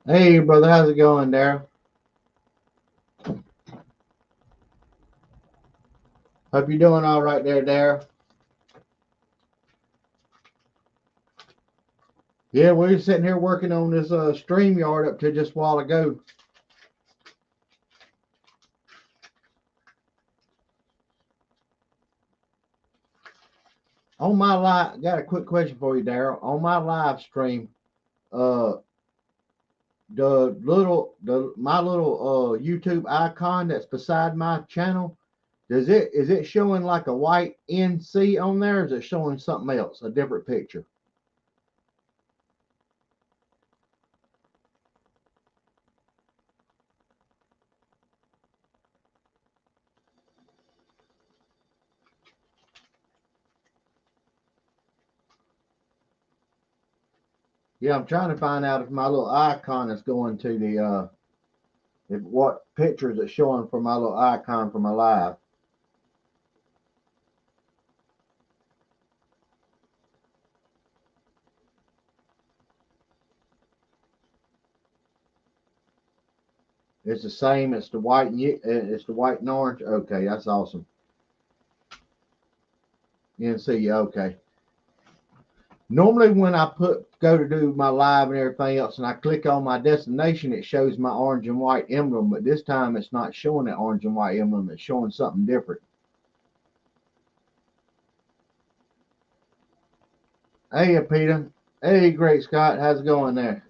Hey, brother, how's it going there? Hope you're doing all right there. Yeah, we were sitting here working on this stream yard up to just a while ago. On my live, got a quick question for you, Daryl. On my live stream, uh, the my little YouTube icon that's beside my channel, is it showing like a white NC on there? Or is it showing something else, a different picture? Yeah, I'm trying to find out if my little icon is going to the if what pictures it's showing for my little icon for my live. It's the same. It's the white and it's the white and orange. Okay, that's awesome. You can see. Okay. Normally, when I go to do my live and everything else, and I click on my destination, it shows my orange and white emblem. But this time, it's not showing that orange and white emblem. It's showing something different. Hey, Peter. Hey, Great Scott. How's it going there?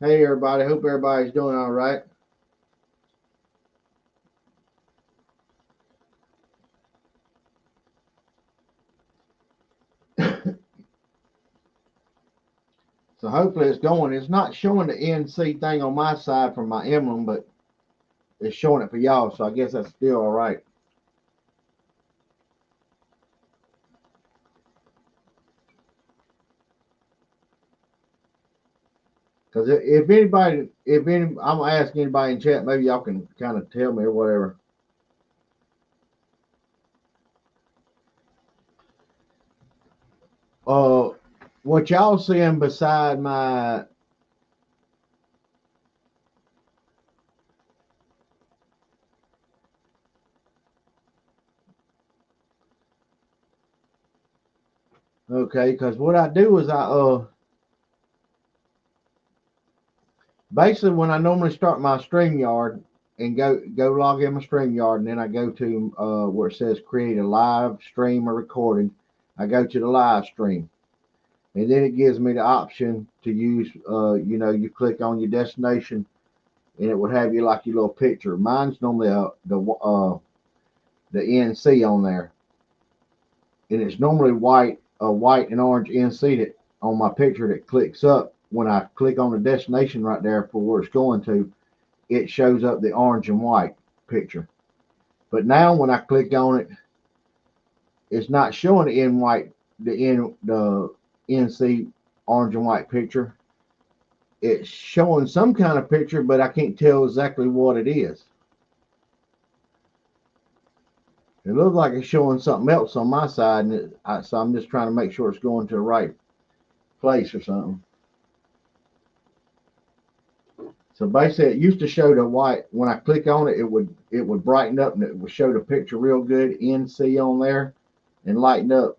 Hey, everybody. Hope everybody's doing all right. So hopefully it's going. It's not showing the NC thing on my side for my emblem, but it's showing it for y'all. So I guess that's still all right. Because I'm gonna ask anybody in chat. Maybe y'all can kind of tell me or whatever. Uh, what y'all seeing beside my? Okay, because what I do is I basically when I normally start my StreamYard and go log in my StreamYard and then I go to where it says create a live stream or recording. I go to the live stream and then it gives me the option to use you click on your destination and it would have you like your little picture. Mine's normally the NC on there, and it's normally white and orange NC that on my picture that clicks up. When I click on the destination right there for where it's going to, it shows up the orange and white picture. But now when I click on it, it's not showing the NC orange and white picture. It's showing some kind of picture, but I can't tell exactly what it is. It looks like it's showing something else on my side, and so I'm just trying to make sure it's going to the right place or something. So basically, it used to show the white. When I click on it, it would brighten up and it would show the picture real good. NC on there, and lighten up.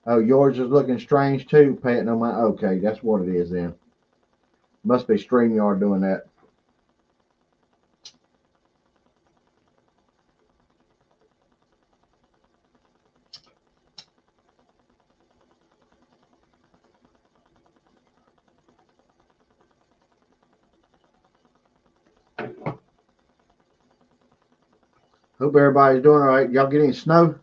Oh, yours is looking strange too, Pat. No, my okay, that's what it is then. Must be StreamYard doing that. Hope everybody's doing all right. Y'all getting snow?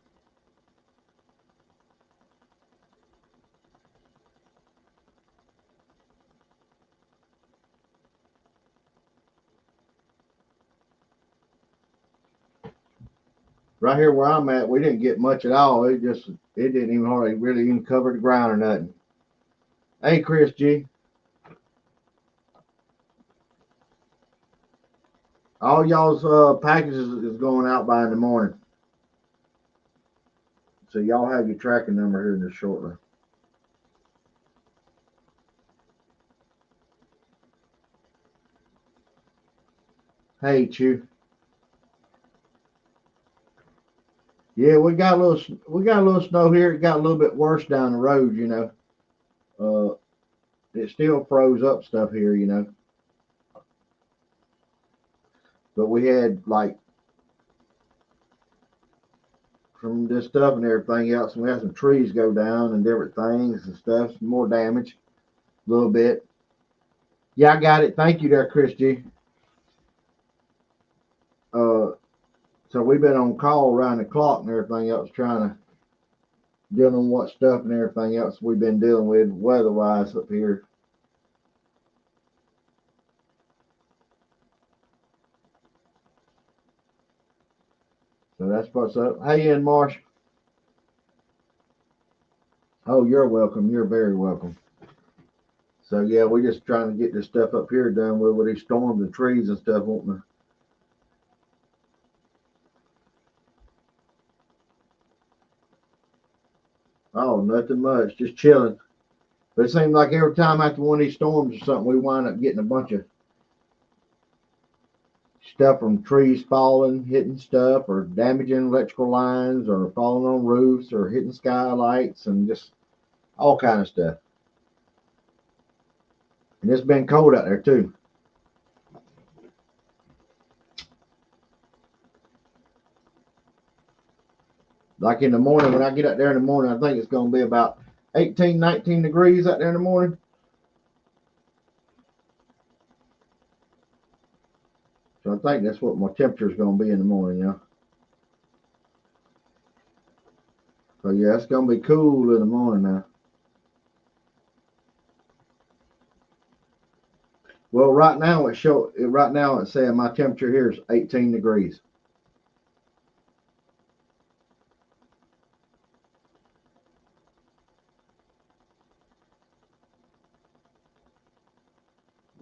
Right here where I'm at, we didn't get much at all. It didn't even hardly really even cover the ground or nothing. Hey, Chris G. All y'all's packages is going out by in the morning. So y'all have your tracking number here in just shortly. Hey, Chew. Yeah, we got a little snow here. It got a little bit worse down the road, you know. It still froze up stuff here, you know. But we had like from this stuff and everything else, and we had some trees go down and different things and stuff, some more damage, a little bit. Yeah, I got it. Thank you there, Chris G. Uh, so we've been on call around the clock and everything else, trying to deal on what stuff and everything else we've been dealing with weather-wise up here. So that's what's up. Hey, Ian Marsh. Oh, you're welcome. You're very welcome. So yeah, we're just trying to get this stuff up here done with these storms and trees and stuff, won't we? Oh, nothing much, just chilling. But it seems like every time after one of these storms or something, we wind up getting a bunch of stuff from trees falling, hitting stuff, or damaging electrical lines, or falling on roofs, or hitting skylights, and just all kind of stuff. And it's been cold out there too. Like in the morning, when I get out there in the morning, I think it's going to be about 18, 19 degrees out there in the morning. So I think that's what my temperature is going to be in the morning, yeah. So yeah, it's going to be cool in the morning now. Well, right now it's saying my temperature here is 18 degrees.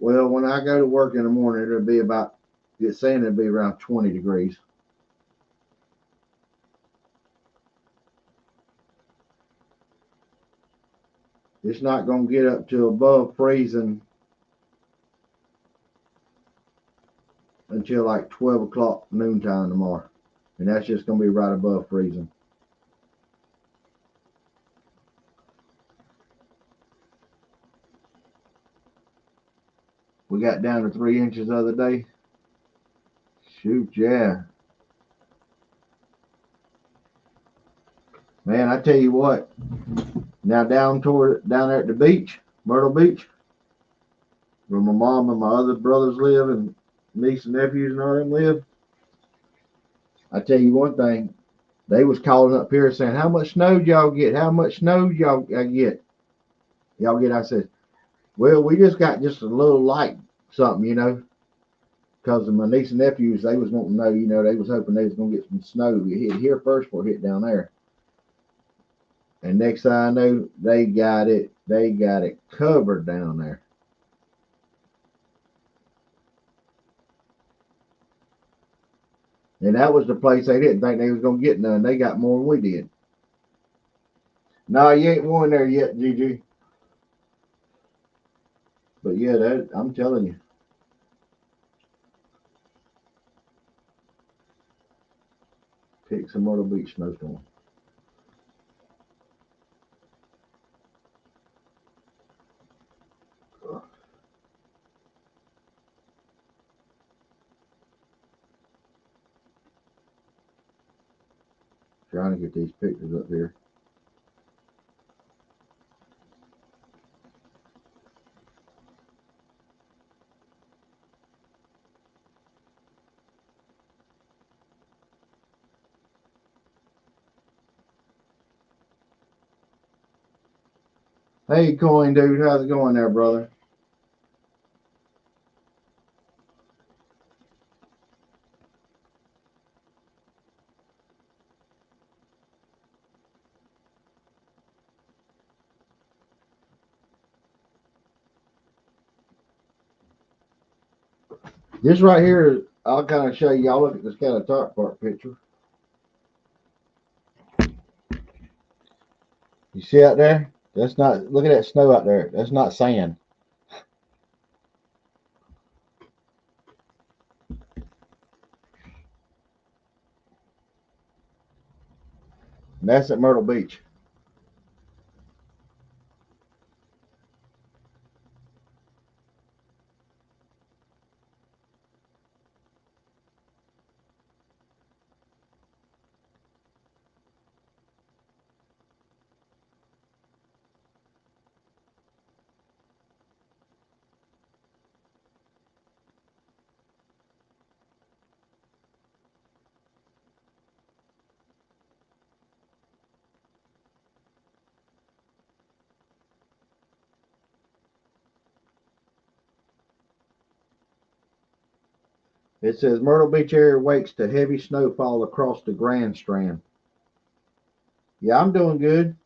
Well, when I go to work in the morning, it'll be about, it's saying it'll be around 20 degrees. It's not going to get up to above freezing until like 12 o'clock noontime tomorrow. And that's just going to be right above freezing. We got down to 3 inches the other day. Shoot, yeah. Man, I tell you what, now down there at the beach, Myrtle Beach, where my mom and my other brothers live and niece and nephews and all them live, I tell you one thing, they was calling up here saying, how much snow did y'all get? How much snow did y'all get? Y'all get, I said, well, we just got just a little light something, you know, because of my niece and nephews, they was wanting to know, you know, they was hoping they was going to get some snow. We hit here first before it hit down there. And next thing I know, they got it covered down there. And that was the place they didn't think they was gonna get none. They got more than we did. No, you ain't won there yet, Gigi. But yeah, that I'm telling you. Pick some Myrtle Beach snowstorm. Trying to get these pictures up here. Hey, Coin Dude, how's it going there, brother? This right here, I'll kind of show y'all. Look at this kind of top part picture. You see out there? That's not. Look at that snow out there. That's not sand. And that's at Myrtle Beach. It says Myrtle Beach area wakes to heavy snowfall across the Grand Strand. Yeah, I'm doing good.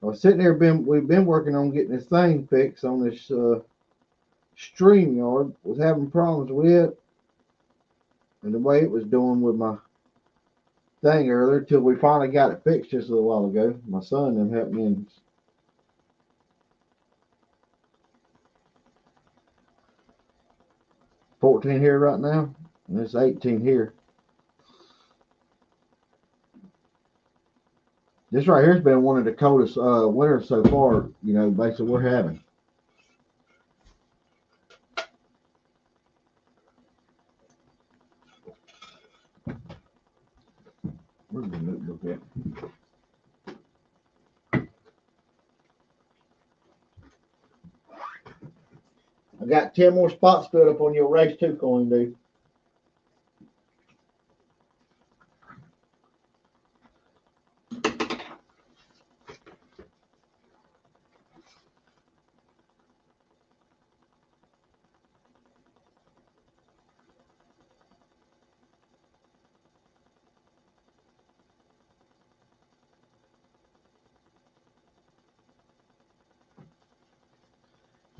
I was sitting there. We've been working on getting this thing fixed on this StreamYard. Was having problems with it and the way it was doing with my thing earlier till we finally got it fixed just a little while ago. My son then helped me. In 14 here right now, and it's 18 here. This right here has been one of the coldest winters so far, you know, basically we're having. Where's the notebook at? I got 10 more spots stood up on your race 2 coin, dude.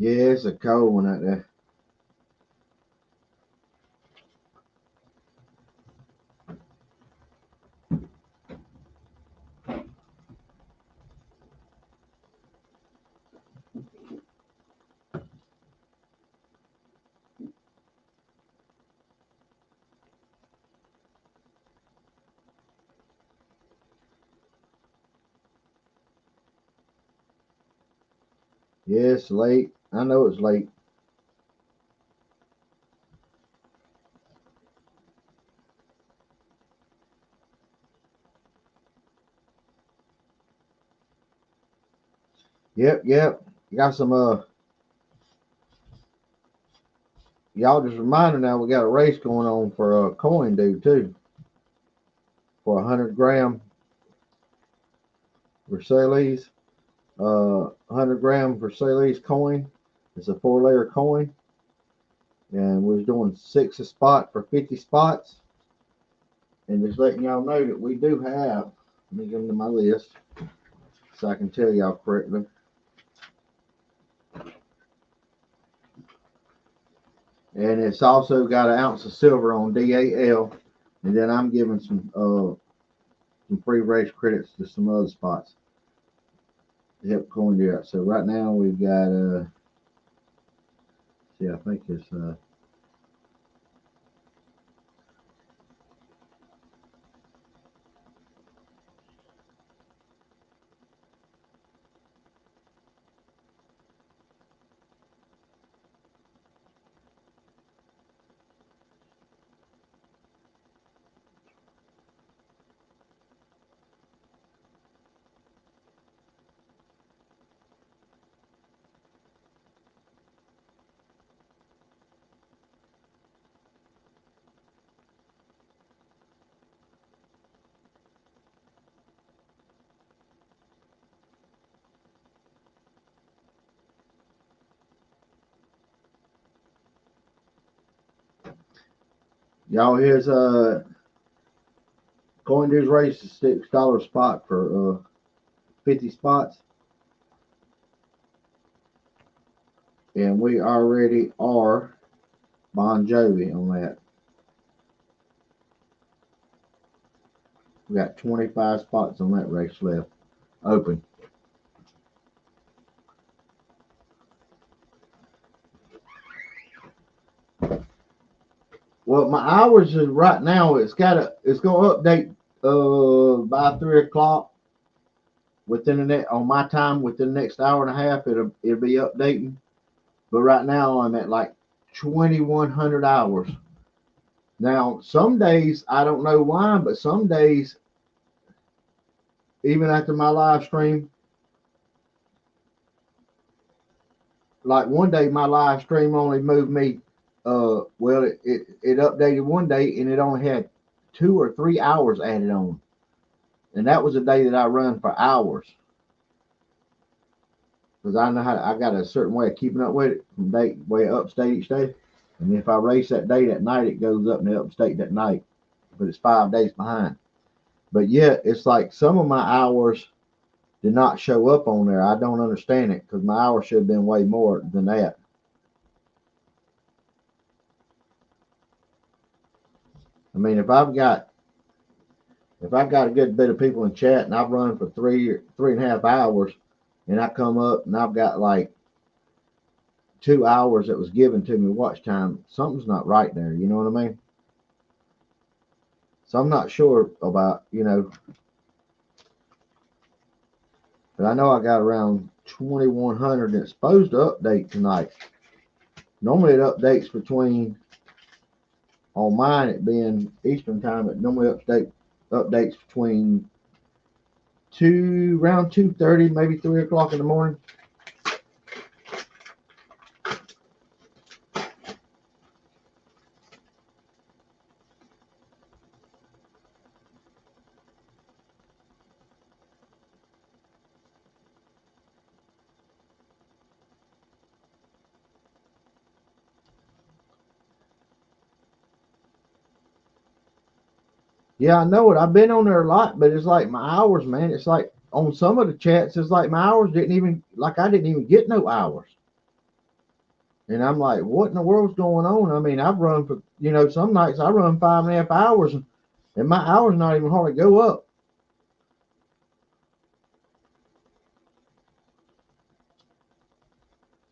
Yeah, it's a cold one out there. Yeah, it's late. I know it's late. Yep. Got some y'all just reminder now we got a race going on for a coin dude too. For 100-gram Versailles. 100-gram Versailles coin. It's a 4-layer coin. And we was doing 6 a spot for 50 spots. And just letting y'all know that we do have, let me go into my list so I can tell y'all correctly. And it's also got an ounce of silver on DAL. And then I'm giving some free race credits to some other spots to help coin do that. So right now we've got see, I think it's y'all here's coin dude's race is $6 spot for 50 spots. And we already are Bon Jovi on that. We got 25 spots on that race left open. Well, my hours is right now. It's gonna update by 3 o'clock within the next on my time within the next hour and a half. It'll be updating. But right now I'm at like 2,100 hours. Now some days I don't know why, but some days even after my live stream, like one day my live stream only moved me. Well, it updated one day and it only had 2 or 3 hours added on, and that was a day that I run for hours because I know I got a certain way of keeping up with it from day way it upstate each day, and if I race that day that night, it goes up and it upstate that night, but it's 5 days behind. But yeah, it's like some of my hours did not show up on there. I don't understand it because my hours should have been way more than that. I mean, if I've got a good bit of people in chat and I've run for 3.5 hours and I come up and I've got like 2 hours that was given to me watch time, something's not right there. You know what I mean? So I'm not sure about, but I know I got around 2,100 and it's supposed to update tonight. Normally it updates between, on mine it being Eastern time, it normally updates between around 2:30, maybe 3 o'clock in the morning. Yeah, I know it. I've been on there a lot, but it's like my hours, man. It's like on some of the chats, it's like my hours didn't even, like I didn't even get no hours. And I'm like, what in the world's going on? I mean, I've run for, some nights I run 5.5 hours and my hours not even hardly go up.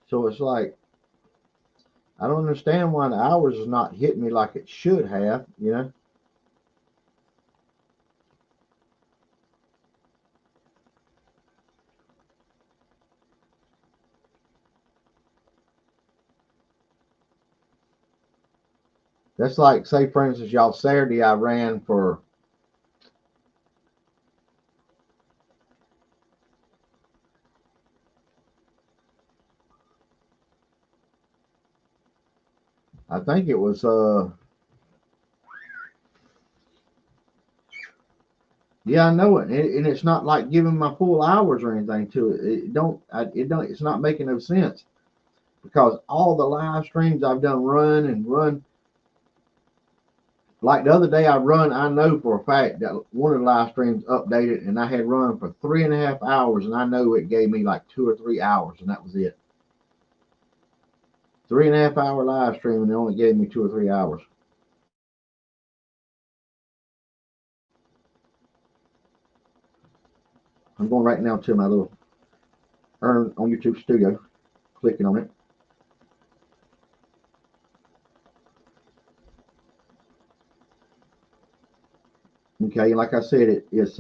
So it's like, I don't understand why the hours is not hitting me like it should have. That's like, say, for instance, y'all, Saturday I ran for, I think it was, yeah, I know it. And it's not like giving my full hours or anything to it. It's not making no sense because all the live streams I've done run. Like the other day I know for a fact that one of the live streams updated and I had run for 3.5 hours and I know it gave me like 2 or 3 hours and that was it. 3.5 hour live stream and it only gave me 2 or 3 hours. I'm going right now to my little earn on YouTube Studio, clicking on it. Okay, like I said, it's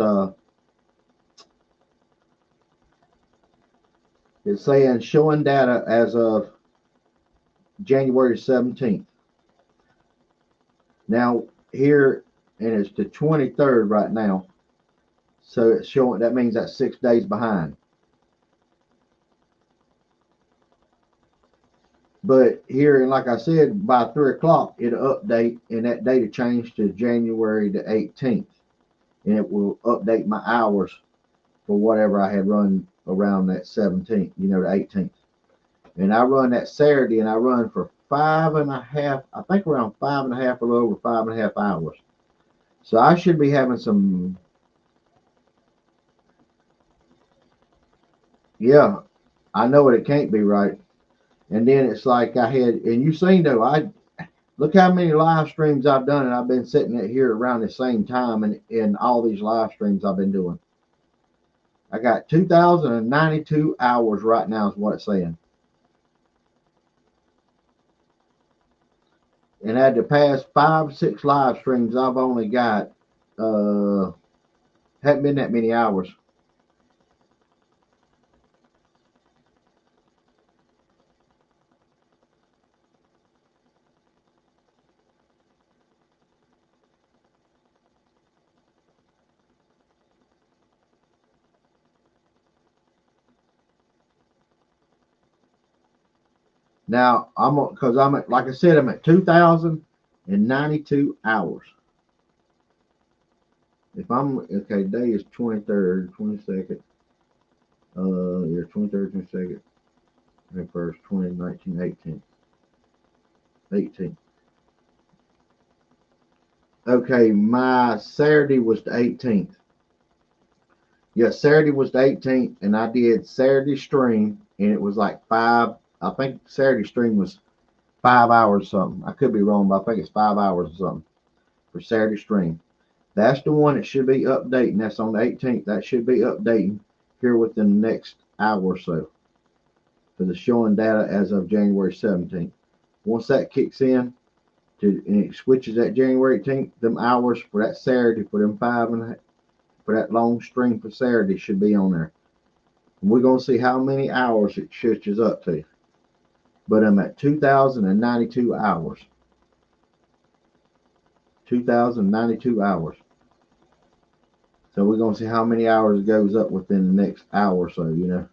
saying showing data as of January 17th. Now here, and it's the 23rd right now. So it's showing, that means that's 6 days behind. But here, and like I said, by 3 o'clock, it'll update and that data change to January the 18th. And it will update my hours for whatever I had run around that 17th, the 18th. And I run that Saturday and I run for 5.5, I think around 5.5 or over 5.5 hours. So I should be having some, yeah, I know it can't be right. And then it's like I had, and you seen though, Look how many live streams I've done, and I've been sitting at here around the same time, and in all these live streams I've been doing. I got 2,092 hours right now is what it's saying. And at the past 5, 6 live streams, I've only got haven't been that many hours. Now because I'm at, like I said, I'm at 2,092 hours. If I'm okay, day is 23rd, 22nd, yeah, 23rd, 22nd, 21st, 20, 19, 18, 18. Okay, my Saturday was the 18th. Yeah, Saturday was the 18th, and I did Saturday stream, and it was like five. I think Saturday stream was 5 hours or something. I could be wrong, but I think it's 5 hours or something for Saturday stream. That's the one that should be updating. That's on the 18th. That should be updating here within the next hour or so for the showing data as of January 17th. Once that kicks in, and it switches at January 18th, them hours for that Saturday for them for that long stream for Saturday should be on there. And we're gonna see how many hours it switches up to. But I'm at 2,092 hours. 2,092 hours. So we're gonna see how many hours it goes up within the next hour or so, you know.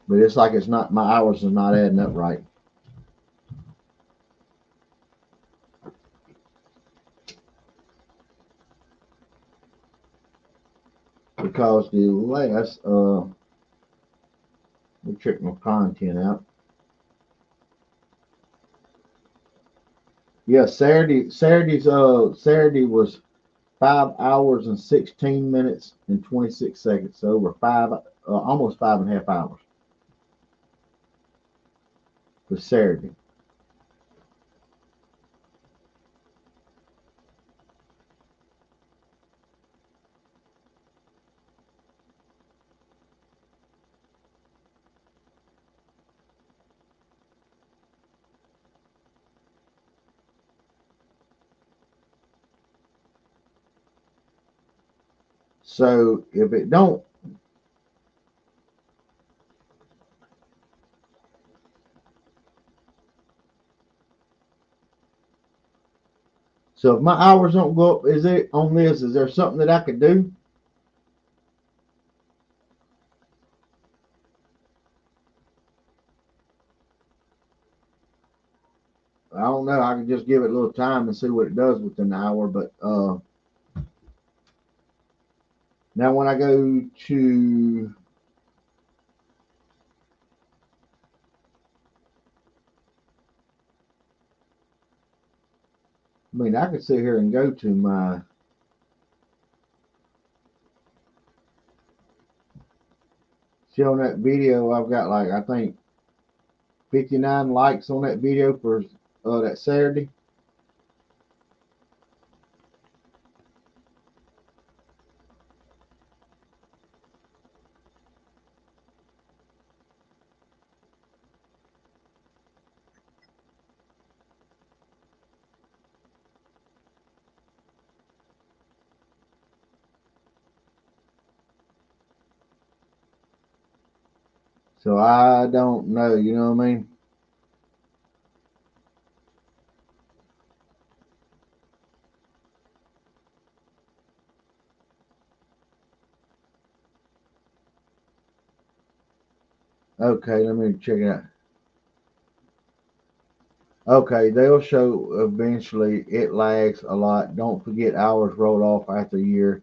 But it's like it's not, my hours are not adding up right. Because the last let me check my content out. Yeah, Saturday was 5 hours and 16 minutes and 26 seconds. So over almost 5.5 hours for Saturday. So if it don't, so if my hours don't go up, is it on this? Is there something that I could do? I don't know. I can just give it a little time and see what it does within the hour. But now when I go to, I mean, I could sit here and go to my, see on that video, I've got like, I think 59 likes on that video for that Saturday. So I don't know, you know what I mean? Okay, let me check it out. Okay, they'll show eventually. It lags a lot. Don't forget hours rolled off after a year.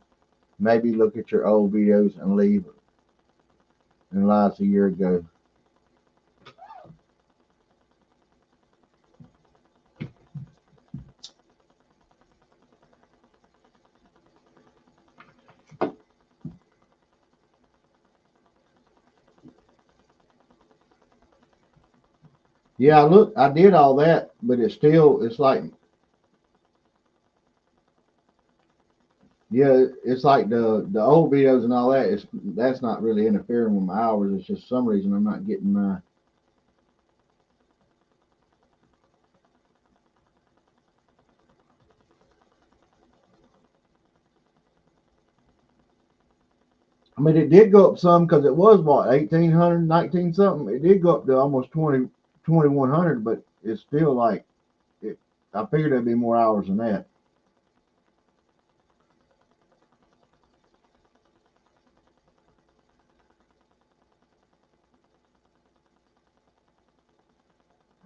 Maybe look at your old videos and leave and lives a year ago. Yeah, look, I did all that, but it's like, yeah, it's like the old videos and all that. That's not really interfering with my hours. It's just some reason I'm not getting my. I mean, it did go up some because it was what 1800, 19 something. It did go up to almost 2100, but it's still like it. I figured there'd be more hours than that.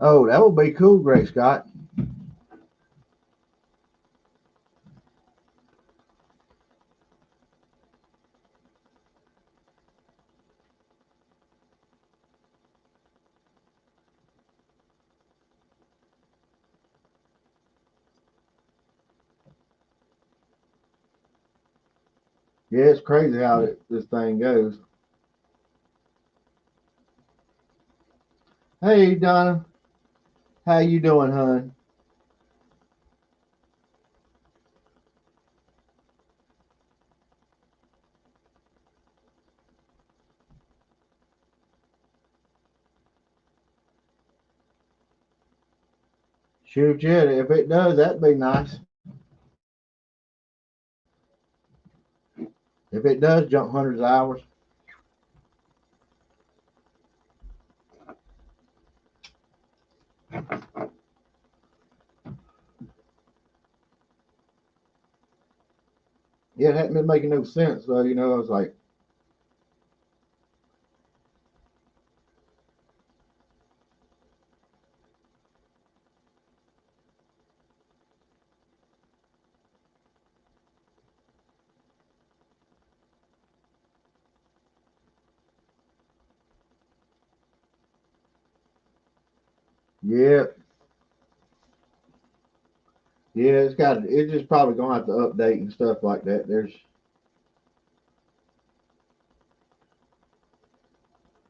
Oh, that would be cool, Great Scott. Yeah, it's crazy how this thing goes. Hey, Donna, how you doing, hon? Shoot, yeah, if it does, that'd be nice. If it does jump hundreds of hours, yeah, it hadn't been making no sense. So, I was like, yeah, yeah, it's just probably gonna have to update and stuff like that.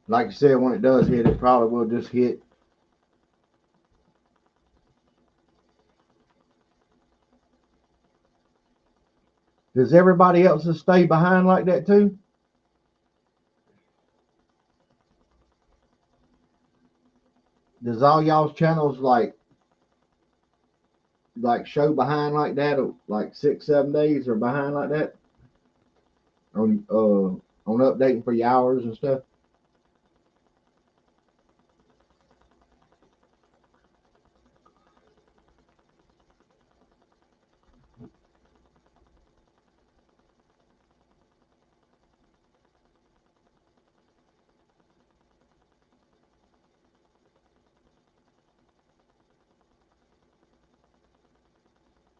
Like you said, when it does hit, it probably will just hit. Does everybody else stay behind like that too? Does all y'all's channels like show behind like that, or like 6, 7 days or behind like that on updating for your hours and stuff?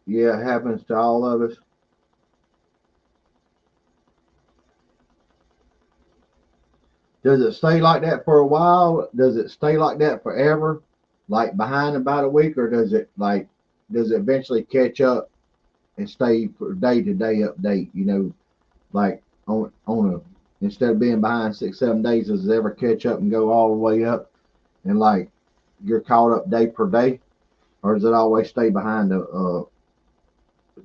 Yeah, it happens to all of us. Does it stay like that for a while? Does it stay like that forever? Like behind about a week, or does it eventually catch up and stay for day to day update? Like on a instead of being behind 6, 7 days, does it ever catch up and go all the way up and like you're caught up day per day, or does it always stay behind a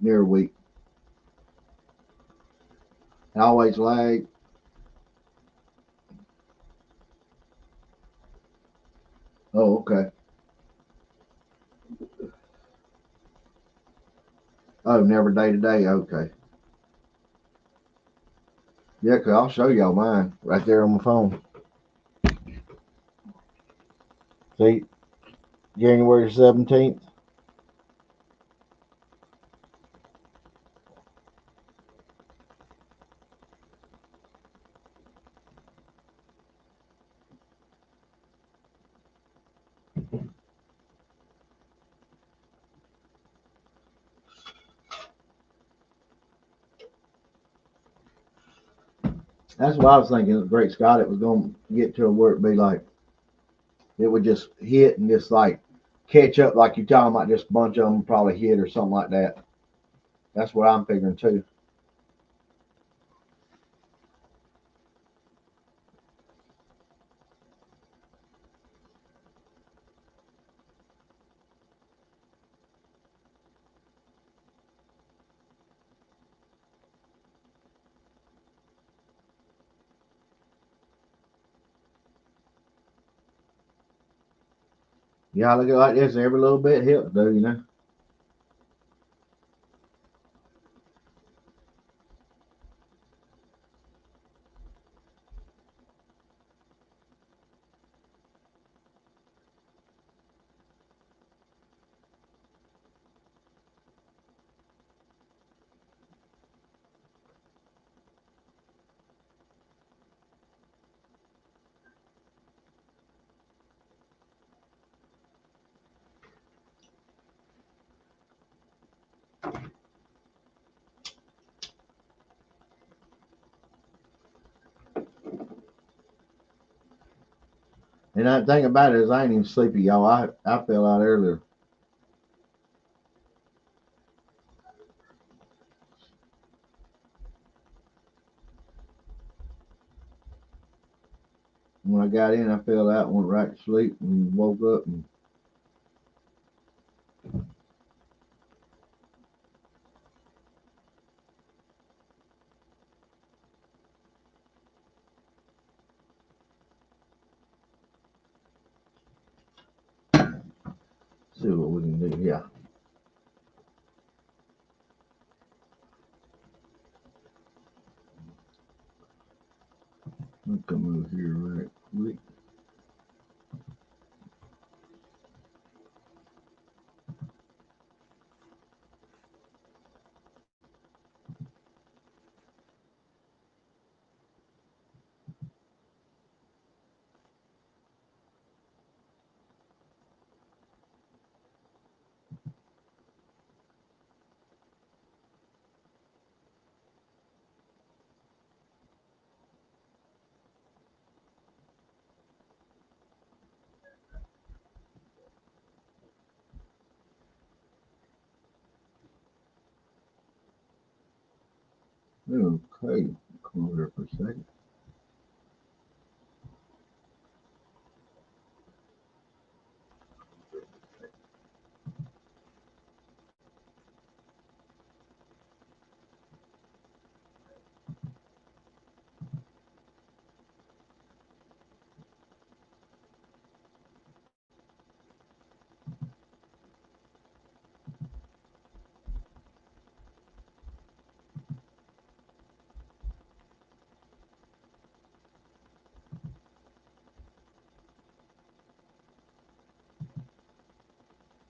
near a week? It always lag. Oh, okay. Oh, never day to day. Okay. Yeah, cause I'll show y'all mine right there on my phone. See, January 17th. That's what I was thinking. Great Scott, it was going to get to where it be like it would just hit and just like catch up, like you're talking about. Just a bunch of them probably hit or something like that. That's what I'm figuring too. Yeah, I look at it like this. Every little bit helps, though, you know. And the thing about it is, I ain't even sleepy, y'all. I fell out earlier. When I got in, I fell out, went right to sleep, and woke up and see what we can do. Yeah, I'll come over here right quick. Okay, come over here for a second.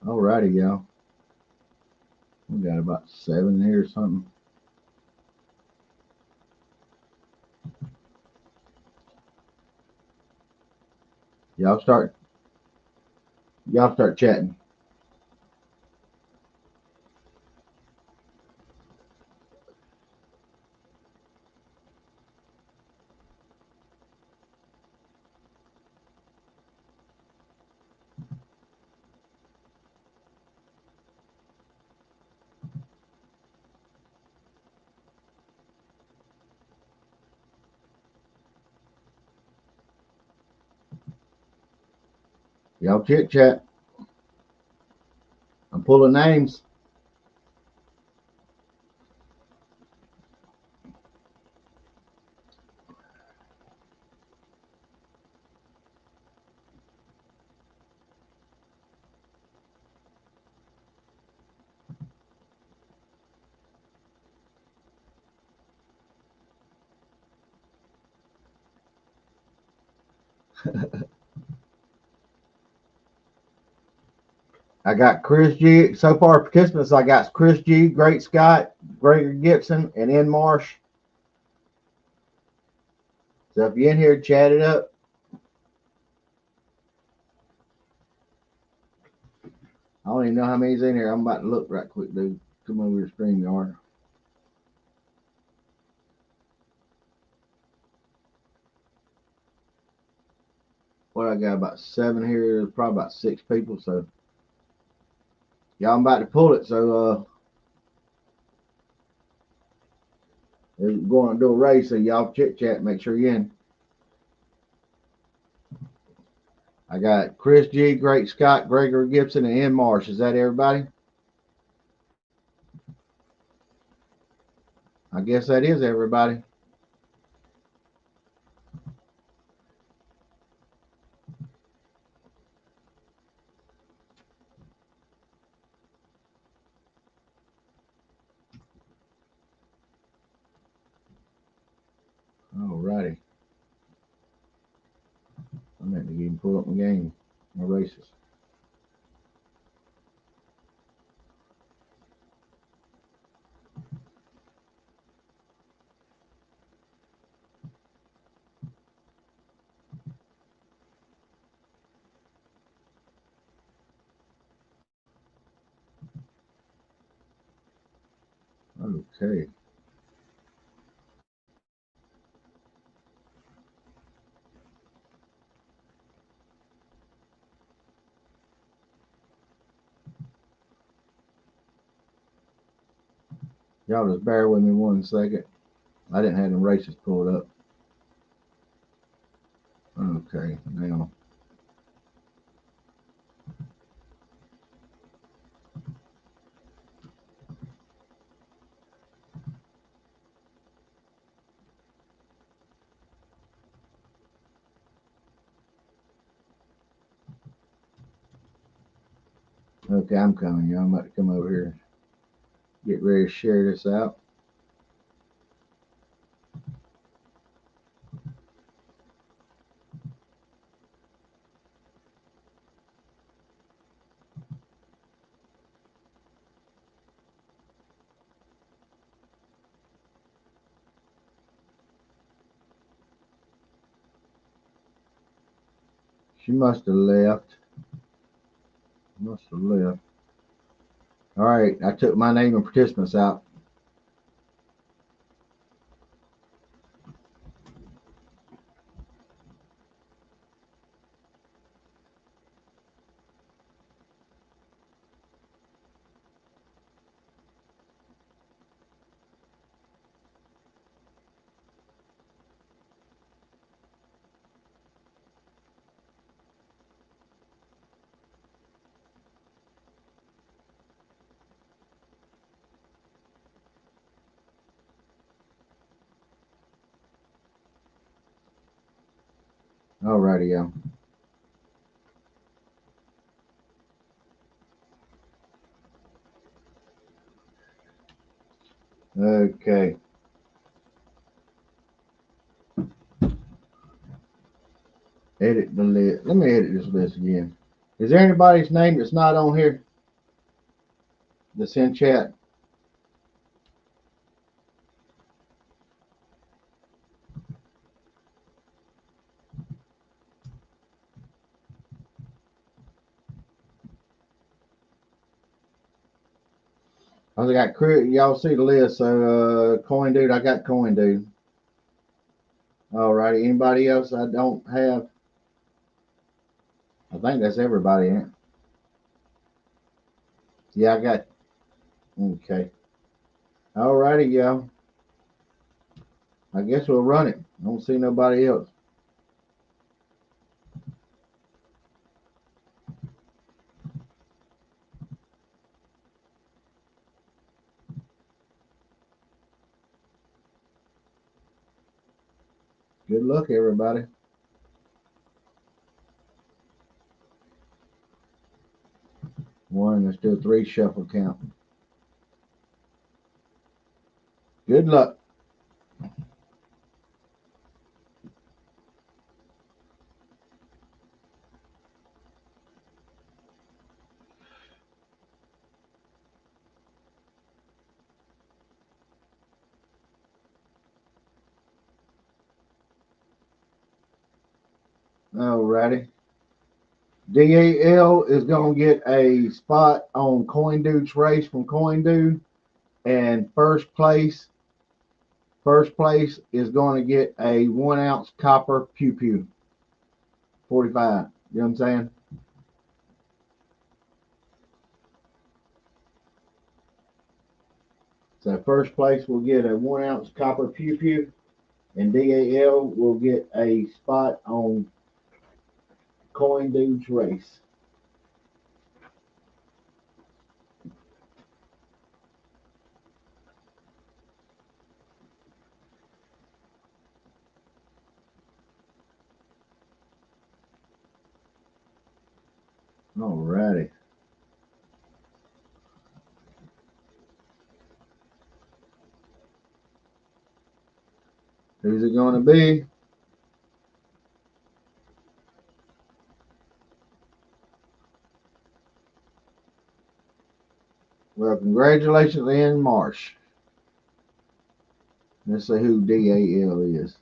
Alrighty, y'all. We got about 7 here or something. Y'all start. Y'all start chatting. Y'all chit chat. I'm pulling names. I got Chris G. So far, participants, I got Chris G, Great Scott, Gregory Gibson, and N Marsh. So if you're in here, chat it up. I don't even know how many's in here. I'm about to look right quick, dude. Come over to StreamYard. What I got about 7 here. There's probably about 6 people. So y'all, I'm about to pull it. So we're going to do a race. So y'all chit chat. Make sure you're in. I got Chris G, Great Scott, Gregory Gibson, and N Marsh. Is that everybody? I guess that is everybody. pull up my game, my races. Okay. Y'all just bear with me 1 second. I didn't have them races pulled up. Okay, now. Okay, I'm coming, y'all. I'm about to come over here. Get ready to share this out. She must have left. Must have left. All right, I took my name and participants out. All righty, y'all. Okay. Edit the list. Let me edit this list again. Is there anybody's name that's not on here that's in chat? I got y'all see the list. So Coin Dude, I got Coin Dude. All righty. Anybody else I don't have? I think that's everybody, ain't it? Yeah, I got. Okay. All righty, y'all. I guess we'll run it. I don't see nobody else. Good luck, everybody. One, let's do a 3 shuffle count. Good luck. All righty. DAL is going to get a spot on Coin Dude's race from Coin Dude. And first place is going to get a 1 ounce copper pew pew 45. You know what I'm saying? So first place will get a 1 ounce copper pew pew, and DAL will get a spot on Coin Dude's race. Alrighty. Who's it going to be? Well, congratulations, Ann Marsh. Let's see who DAL is.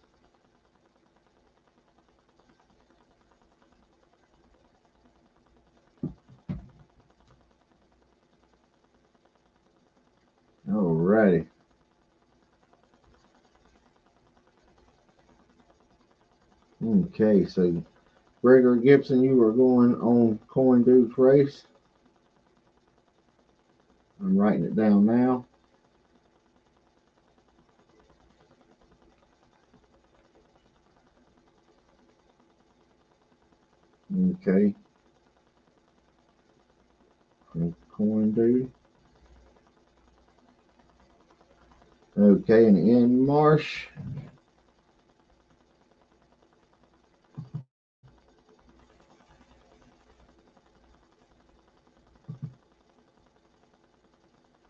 Alrighty. Okay, so Gregory Gibson, you are going on Coin Dukes race. I'm writing it down now. Okay. Coin Duke. Okay, and in Marsh.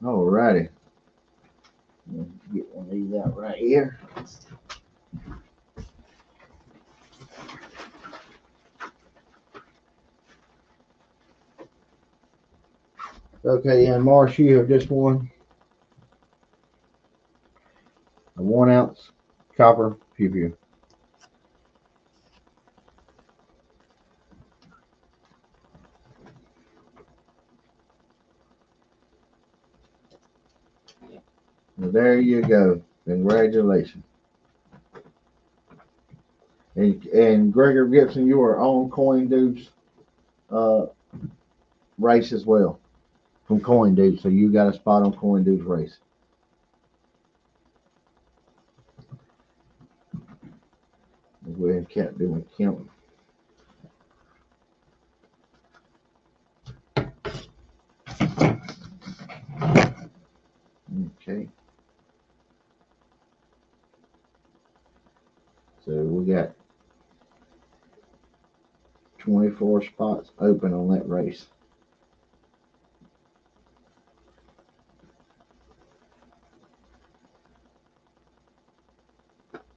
Alrighty. Get one of these out right here. Okay, and Marsh, you have just won a 1 ounce copper pew pew. Well, there you go. Congratulations. And Gregory Gibson, you are on Coin Dukes race as well from Coin Dukes, so you got a spot on Coin Dukes race. Go ahead and count, do my count. Okay. So we got 24 spots open on that race.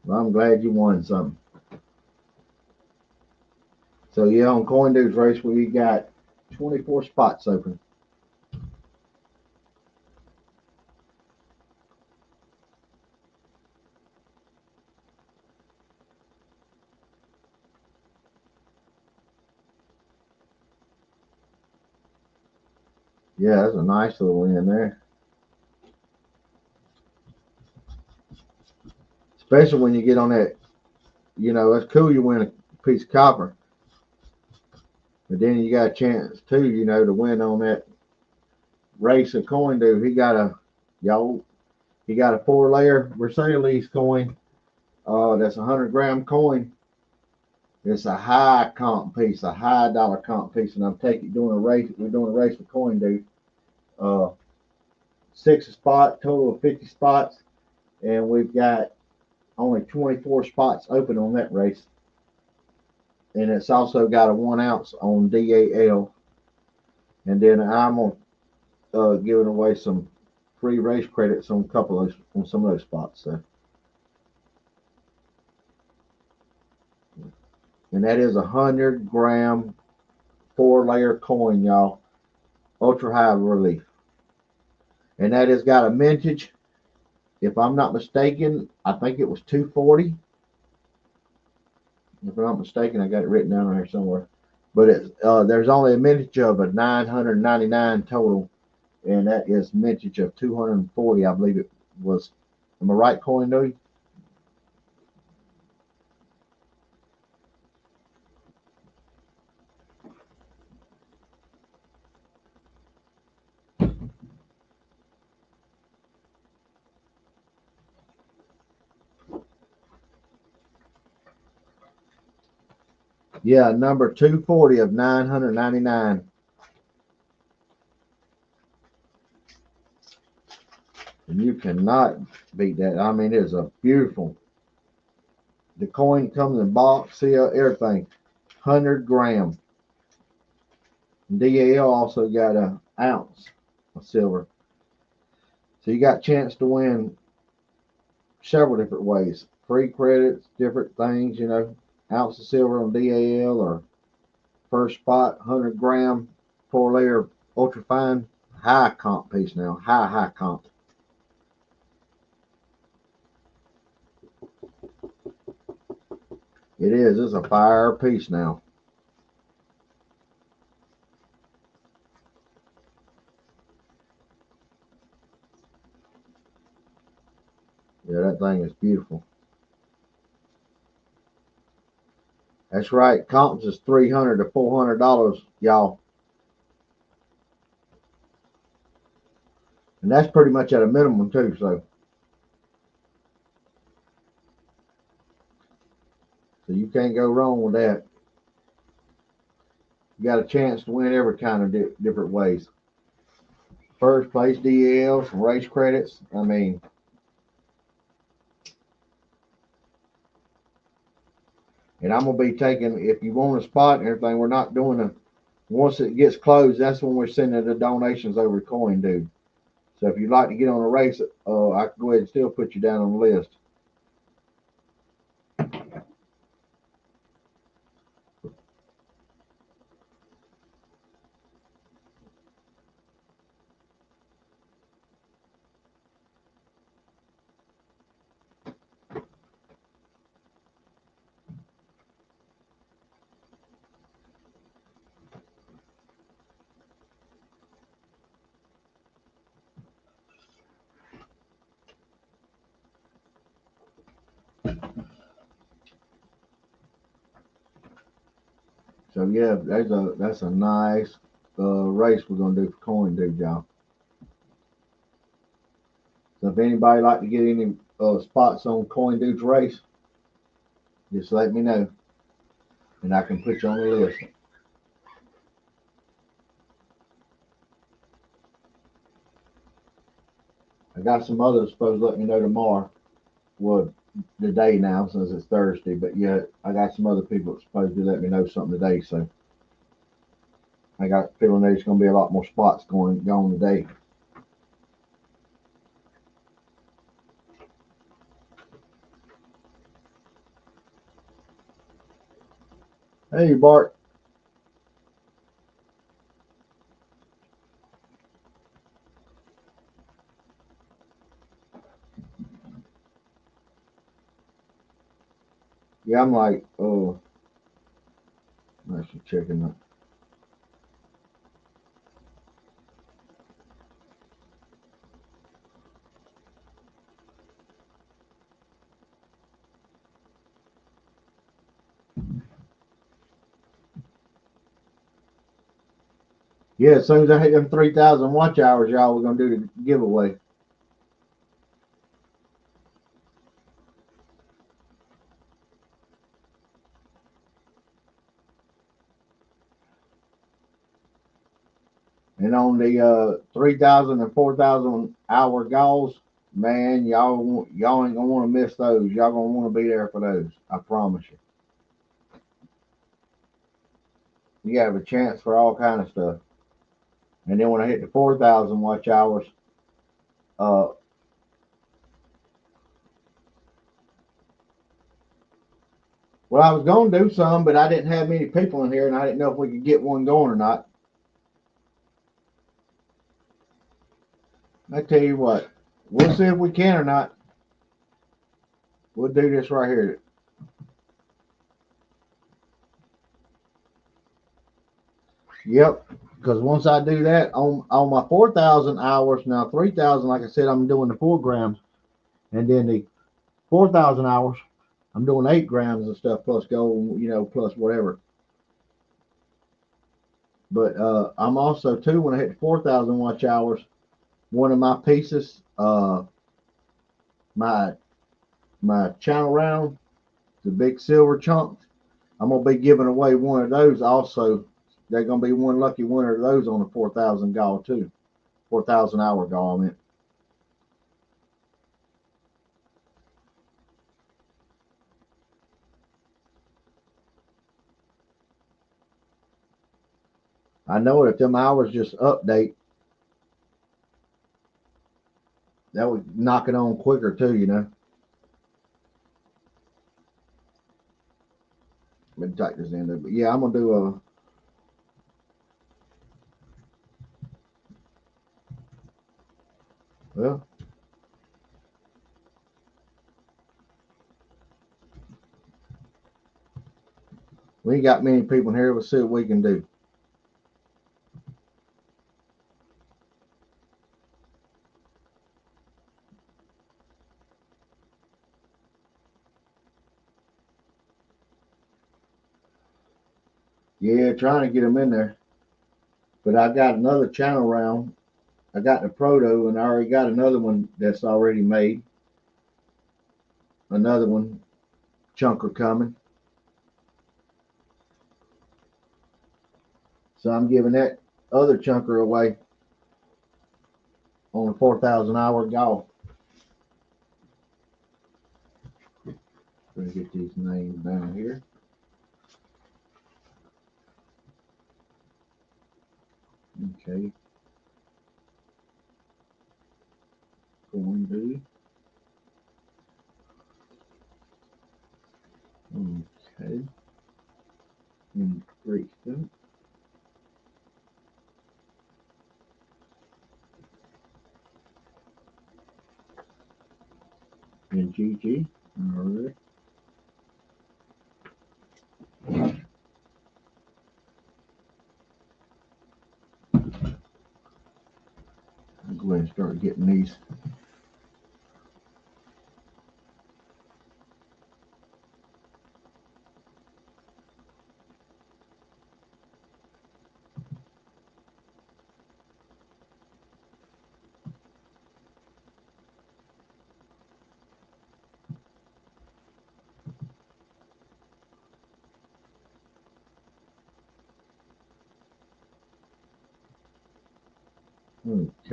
Well, I'm glad you won something. So yeah, on Coin Dukes race, we got 24 spots open. Yeah, that's a nice little win there. Especially when you get on that, that's cool you win a piece of copper. But then you got a chance too, to win on that race of Coin Duke. He got a 4-layer Mercedes coin. That's a 100-gram coin. It's a high comp piece, a high dollar comp piece, and I'm doing a race. We're doing a race for Coin Duke. 6 spot, total of 50 spots, and we've got only 24 spots open on that race. And it's also got a 1 ounce on DAL. And then I'm giving away some free race credits on some of those spots. So. And that is a 100-gram 4-layer coin, y'all. Ultra high relief. And that has got a mintage. If I'm not mistaken, I think it was 240. If I'm not mistaken, I got it written down on here somewhere. But there's only a mintage of a 999 total, and that is mintage of 240, I believe it was. Am I right, Coin Dude? Yeah, number 240 of 999. And you cannot beat that. I mean, it is a beautiful. The coin comes in box, seal, everything. 100-gram. DAL also got an ounce of silver. So you got a chance to win several different ways. Free credits, different things, ounce of silver on DAL or first spot, 100-gram, 4-layer ultra fine high comp piece now. High comp. It is. It's a fire piece now. Yeah, that thing is beautiful. That's right. Comps is $300 to $400, y'all, and that's pretty much at a minimum too. So you can't go wrong with that. You got a chance to win every kind of different ways. First place DLs, race credits. I mean, and I'm gonna be taking, if you want a spot and everything. We're not doing a, once it gets closed, that's when we're sending the donations over to Coin Dude. So if you'd like to get on a race, I can go ahead and still put you down on the list. So yeah, that's a nice race we're gonna do for Coin Dude, y'all. So if anybody like to get any spots on Coin Dude's race, just let me know, and I can put you on the list. I got some others supposed to let me know tomorrow. Well, today now since it's Thursday, but yeah, I got some other people that's supposed to let me know something today. So I got a feeling there's going to be a lot more spots going on today. Hey, Bart. Yeah, I'm like, oh, I'm actually checking that. Yeah, as soon as I hit them 3,000 watch hours, y'all, we're going to do the giveaway. And on the 3,000 and 4,000 hour goals, man, y'all ain't gonna want to miss those. Y'all gonna want to be there for those. I promise you. You have a chance for all kind of stuff. And then when I hit the 4,000 watch hours, uh, well, I was gonna do some, but I didn't have many people in here, and I didn't know if we could get one going or not. I tell you what, we'll see if we can or not. We'll do this right here. Yep. Because once I do that on my 4,000 hours, now 3,000, like I said, I'm doing the 4 grams, and then the 4,000 hours, I'm doing 8 grams and stuff plus gold, plus whatever. But I'm also too, when I hit the 4,000 watch hours, one of my pieces, my channel round, the big silver chunks, I'm gonna be giving away one of those also. They're gonna be one lucky winner of those on the 4,000 gall too, 4,000 hour gall. I mean, I know if them hours just update, that would knock it on quicker too. Let me take this in there. But yeah, I'm gonna do a. Well, we ain't got many people in here. We'll see what we can do. Yeah, trying to get them in there. But I got another channel round. I got the proto, and I already got another one that's already made. Another one, chunker coming. So I'm giving that other chunker away on a 4,000 hour golf. Gonna get these names down here. Okay. Going to. Okay. Increase them. And GG. Alright. I'll go ahead and start getting these.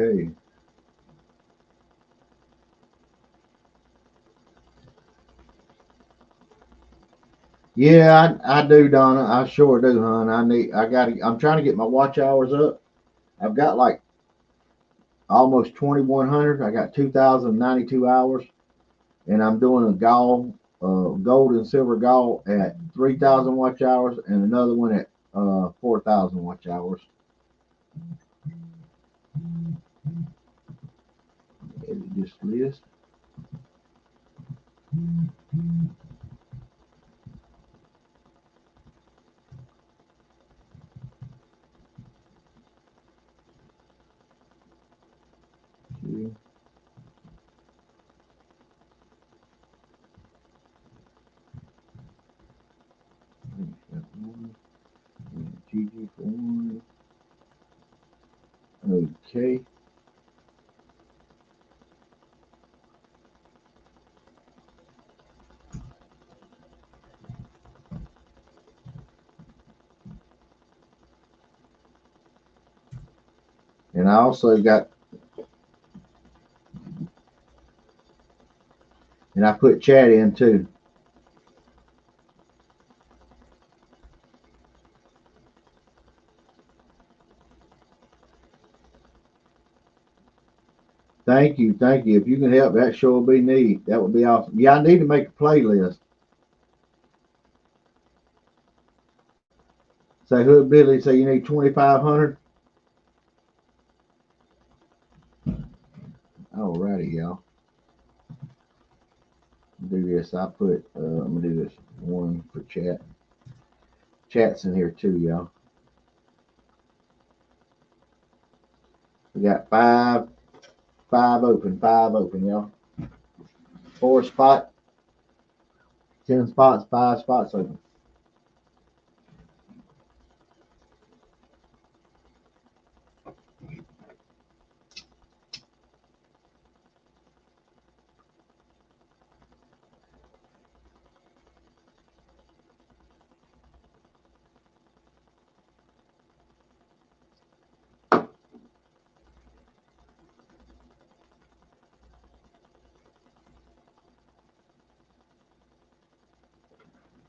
Okay. Yeah, I do, Donna. I sure do, hon. I'm trying to get my watch hours up. I've got like almost 2,100. I got 2,092 hours, and I'm doing a gold and silver gall at 3,000 watch hours, and another one at 4,000 watch hours. Edit this list. Okay. That one. GG for one. Okay. And I also got, and I put chat in too. Thank you, thank you. If you can help, that sure would be neat. That would be awesome. Yeah, I need to make a playlist. Say, Hood Billy, say you need 2,500. Alrighty, y'all. Do this. I'm gonna do this one for chat. Chat's in here too, y'all. We got five open, y'all. 4 spot, 10 spots, 5 spots open.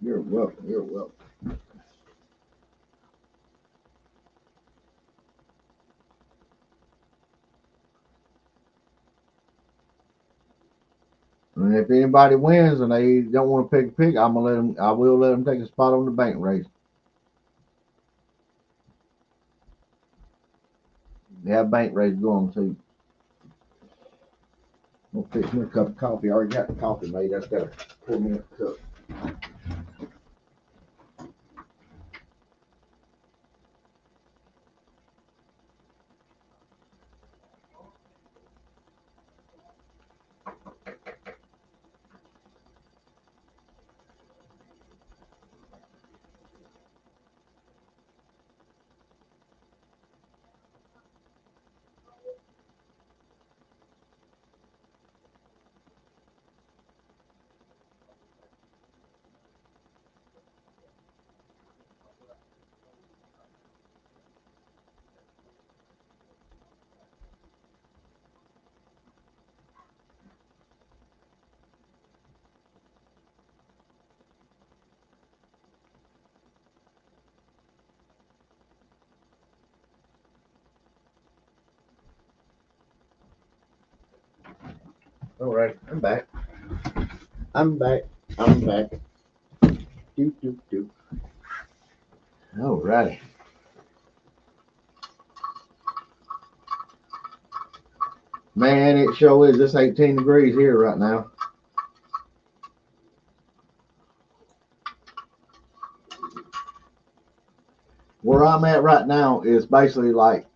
You're welcome. You're welcome. And if anybody wins and they don't want to pick a pick, I'm gonna let them. I will let them take a spot on the bank race. They have bank race going too. I'll fix me a cup of coffee. I already got the coffee made. I just gotta pour me a cup. All right, I'm back. I'm back. I'm back. Do do do. All righty. Man, it sure is. It's 18 degrees here right now. Where I'm at right now is basically like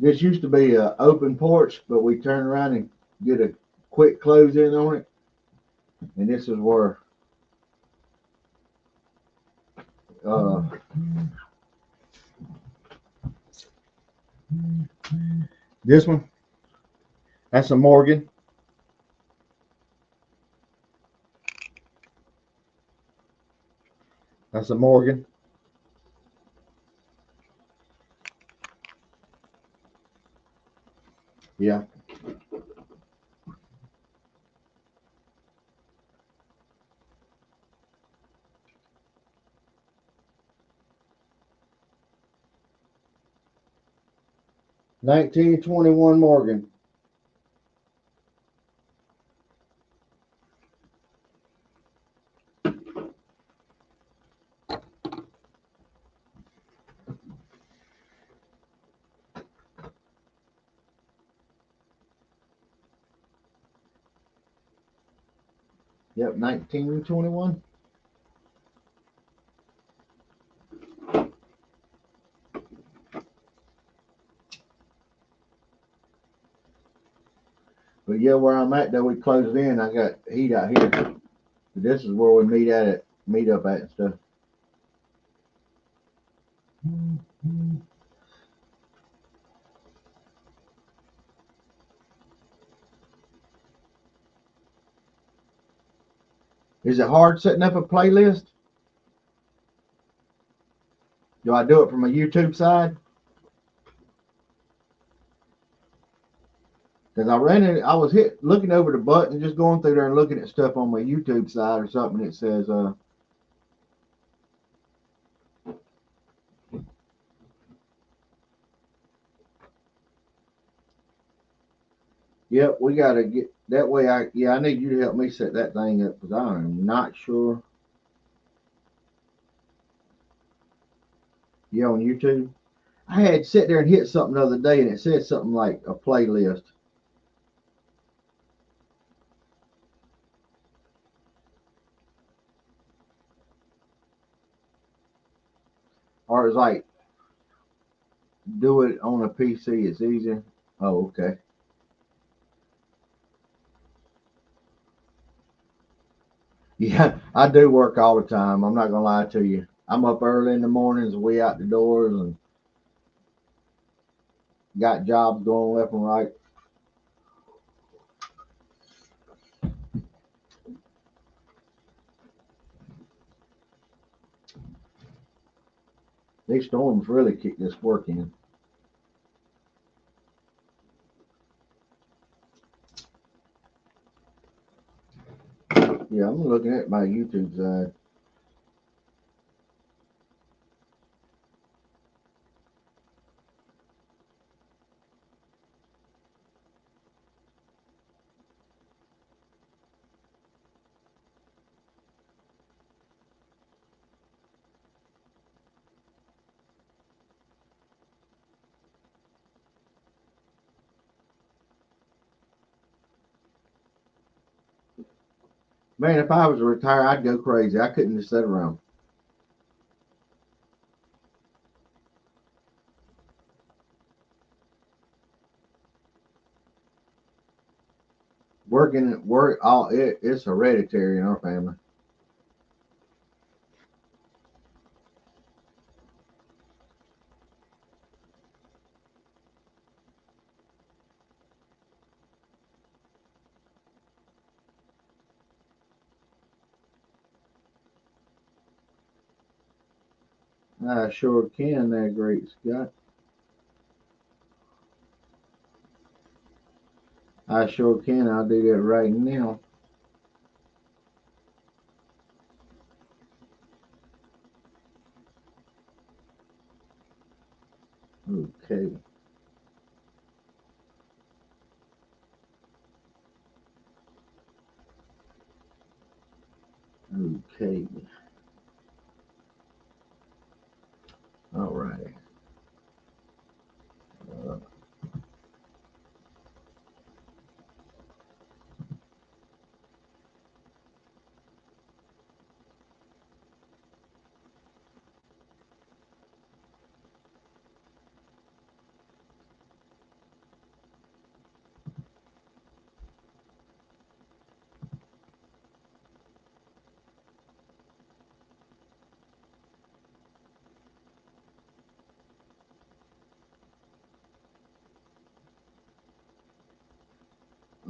this used to be an open porch, but we turned around and did a quick close in on it, and this is where uh, this one. That's a Morgan. That's a Morgan. Yeah. $19.21 Morgan. Yep, 19.21. But yeah, where I'm at though, we closed in. I got heat out here. But this is where we meet up at and stuff. Is it hard setting up a playlist? Do I do it from a YouTube side? Because I was looking over the button, just going through there and looking at stuff on my YouTube side or something. It says, yep, we got to get that way. I need you to help me set that thing up because I am not sure. You on YouTube? I had sit there and hit something the other day and it said something like a playlist. Or it's like, do it on a PC, it's easier. Oh, okay. Yeah, I do work all the time. I'm not gonna lie to you. I'm up early in the mornings, way out the doors, and got jobs going left and right. These storms really kick this work in. Yeah, I'm looking at my YouTube side. Man, if I was to retire, I'd go crazy. I couldn't just sit around working. Work all it's hereditary in our family. I sure can. There, great Scott. I sure can. I'll do that right now. Okay. Okay. All right. Uh,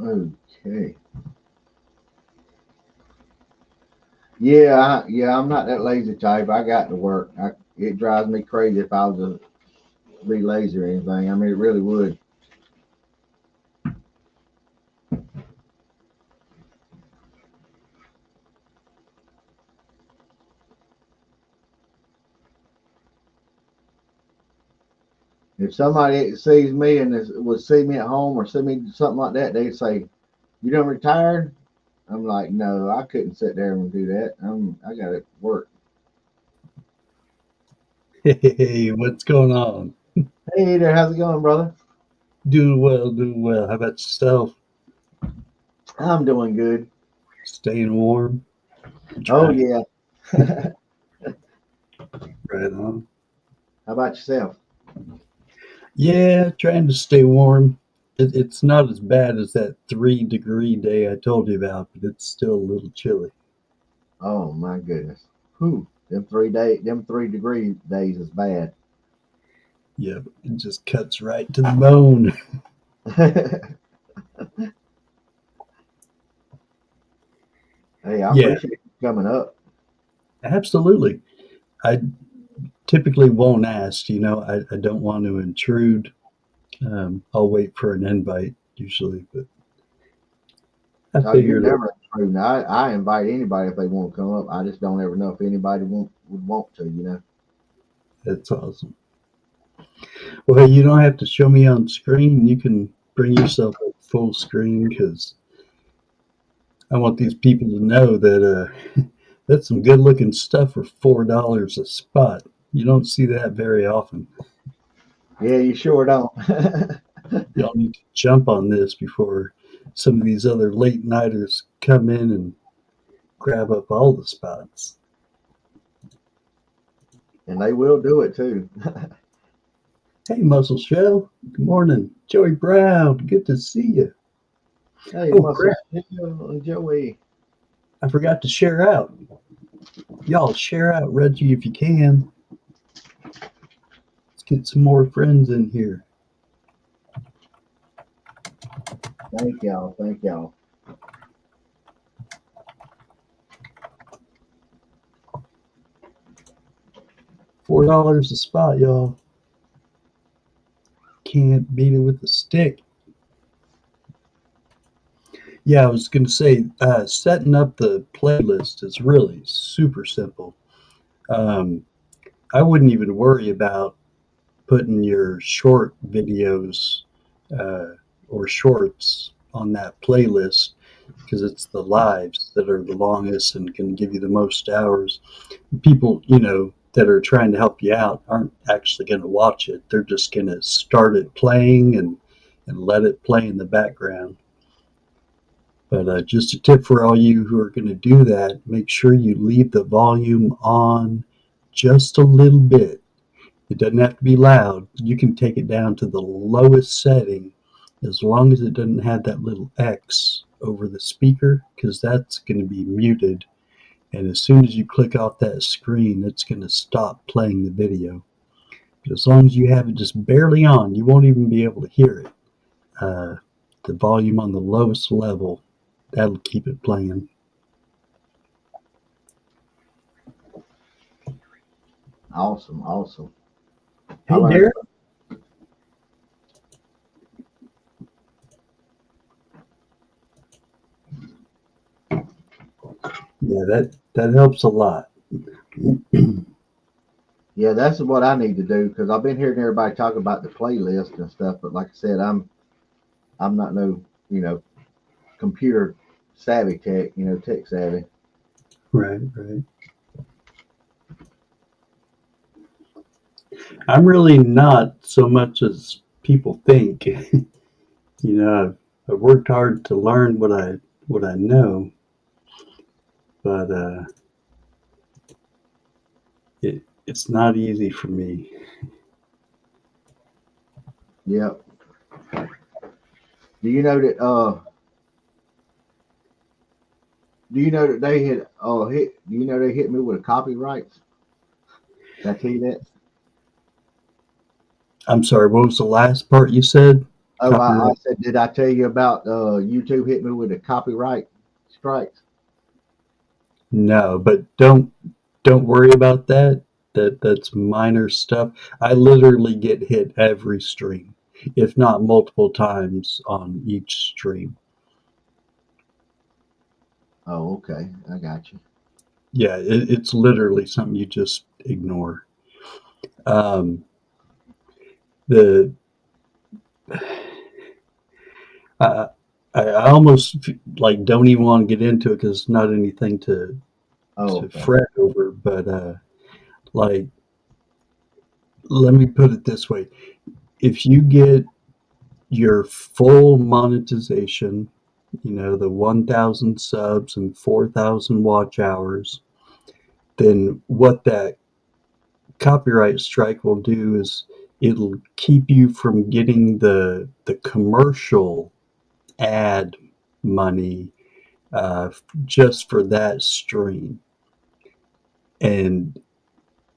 okay. Yeah, yeah. I'm not that lazy type. I got to work. It drives me crazy if I was to be lazy or anything. I mean, it really would. If somebody sees me and would see me at home or see me something like that, they'd say, "You done retired?" I'm like, "No, I couldn't sit there and do that. I got to work." Hey, what's going on? Hey there, how's it going, brother? Doing well, doing well. How about yourself? I'm doing good. Staying warm? Oh Trying yeah. right on. How about yourself? Yeah, trying to stay warm. It's not as bad as that 3-degree day I told you about, but it's still a little chilly. Oh my goodness. Whew. Them 3 degree days is bad. Yeah, it just cuts right to the bone. Hey, I Yeah, appreciate you coming up. absolutely. I typically won't ask, I don't want to intrude. I'll wait for an invite usually, but I Oh, you figured, never true. Now, I invite anybody if they want to come up. I just don't ever know if anybody would want to. that's awesome. Well, hey, you don't have to show me on screen. You can bring yourself up full screen because I want these people to know that that's some good looking stuff for $4 a spot. You don't see that very often. Yeah, you sure don't. Y'all need to jump on this before some of these other late nighters come in and grab up all the spots. And they will do it too. Hey, Muscle Shell. Good morning. Joey Brown. Good to see you. Hey, Oh, Muscle crap. Steel and Joey. I forgot to share out. Y'all share out, Reggie, if you can. Let's get some more friends in here. Thank y'all. Thank y'all. $4 a spot, y'all. Can't beat it with a stick. Yeah, I was going to say, setting up the playlist is really super simple. Um, I wouldn't even worry about putting your short videos uh, or shorts on that playlist because it's the lives that are the longest and can give you the most hours. People, that are trying to help you out aren't actually going to watch it. They're just going to start it playing and let it play in the background. But just a tip for all you who are going to do that, make sure you leave the volume on just a little bit. It doesn't have to be loud. You can take it down to the lowest setting as long as it doesn't have that little X over the speaker, because that's going to be muted. And as soon as you click off that screen, it's going to stop playing the video. But as long as you have it just barely on, you won't even be able to hear it. The volume on the lowest level, that'll keep it playing. Awesome, awesome. Hey, Derek. Yeah, that helps a lot. Yeah, that's what I need to do because I've been hearing everybody talk about the playlist and stuff. But like I said, I'm not no computer savvy tech savvy. Right, right. I'm really not so much as people think. I've worked hard to learn what I know, but it's not easy for me. Yep. Do you know that? Do you know that they had hit? Do you know they hit me with a copyright? Did I tell you that? I'm sorry. What was the last part you said? Oh, I Copyright? said, did I tell you about YouTube hit me with a copyright strikes? No, but don't worry about that. That's minor stuff. I literally get hit every stream, if not multiple times on each stream. Oh, okay, I got you. Yeah, it's literally something you just ignore. Um, the I, I almost like don't even want to get into it because it's not anything Oh, to okay. fret over. But like, let me put it this way: if you get your full monetization, the 1,000 subs and 4,000 watch hours, then what that copyright strike will do is it'll keep you from getting the commercial ad money just for that stream. And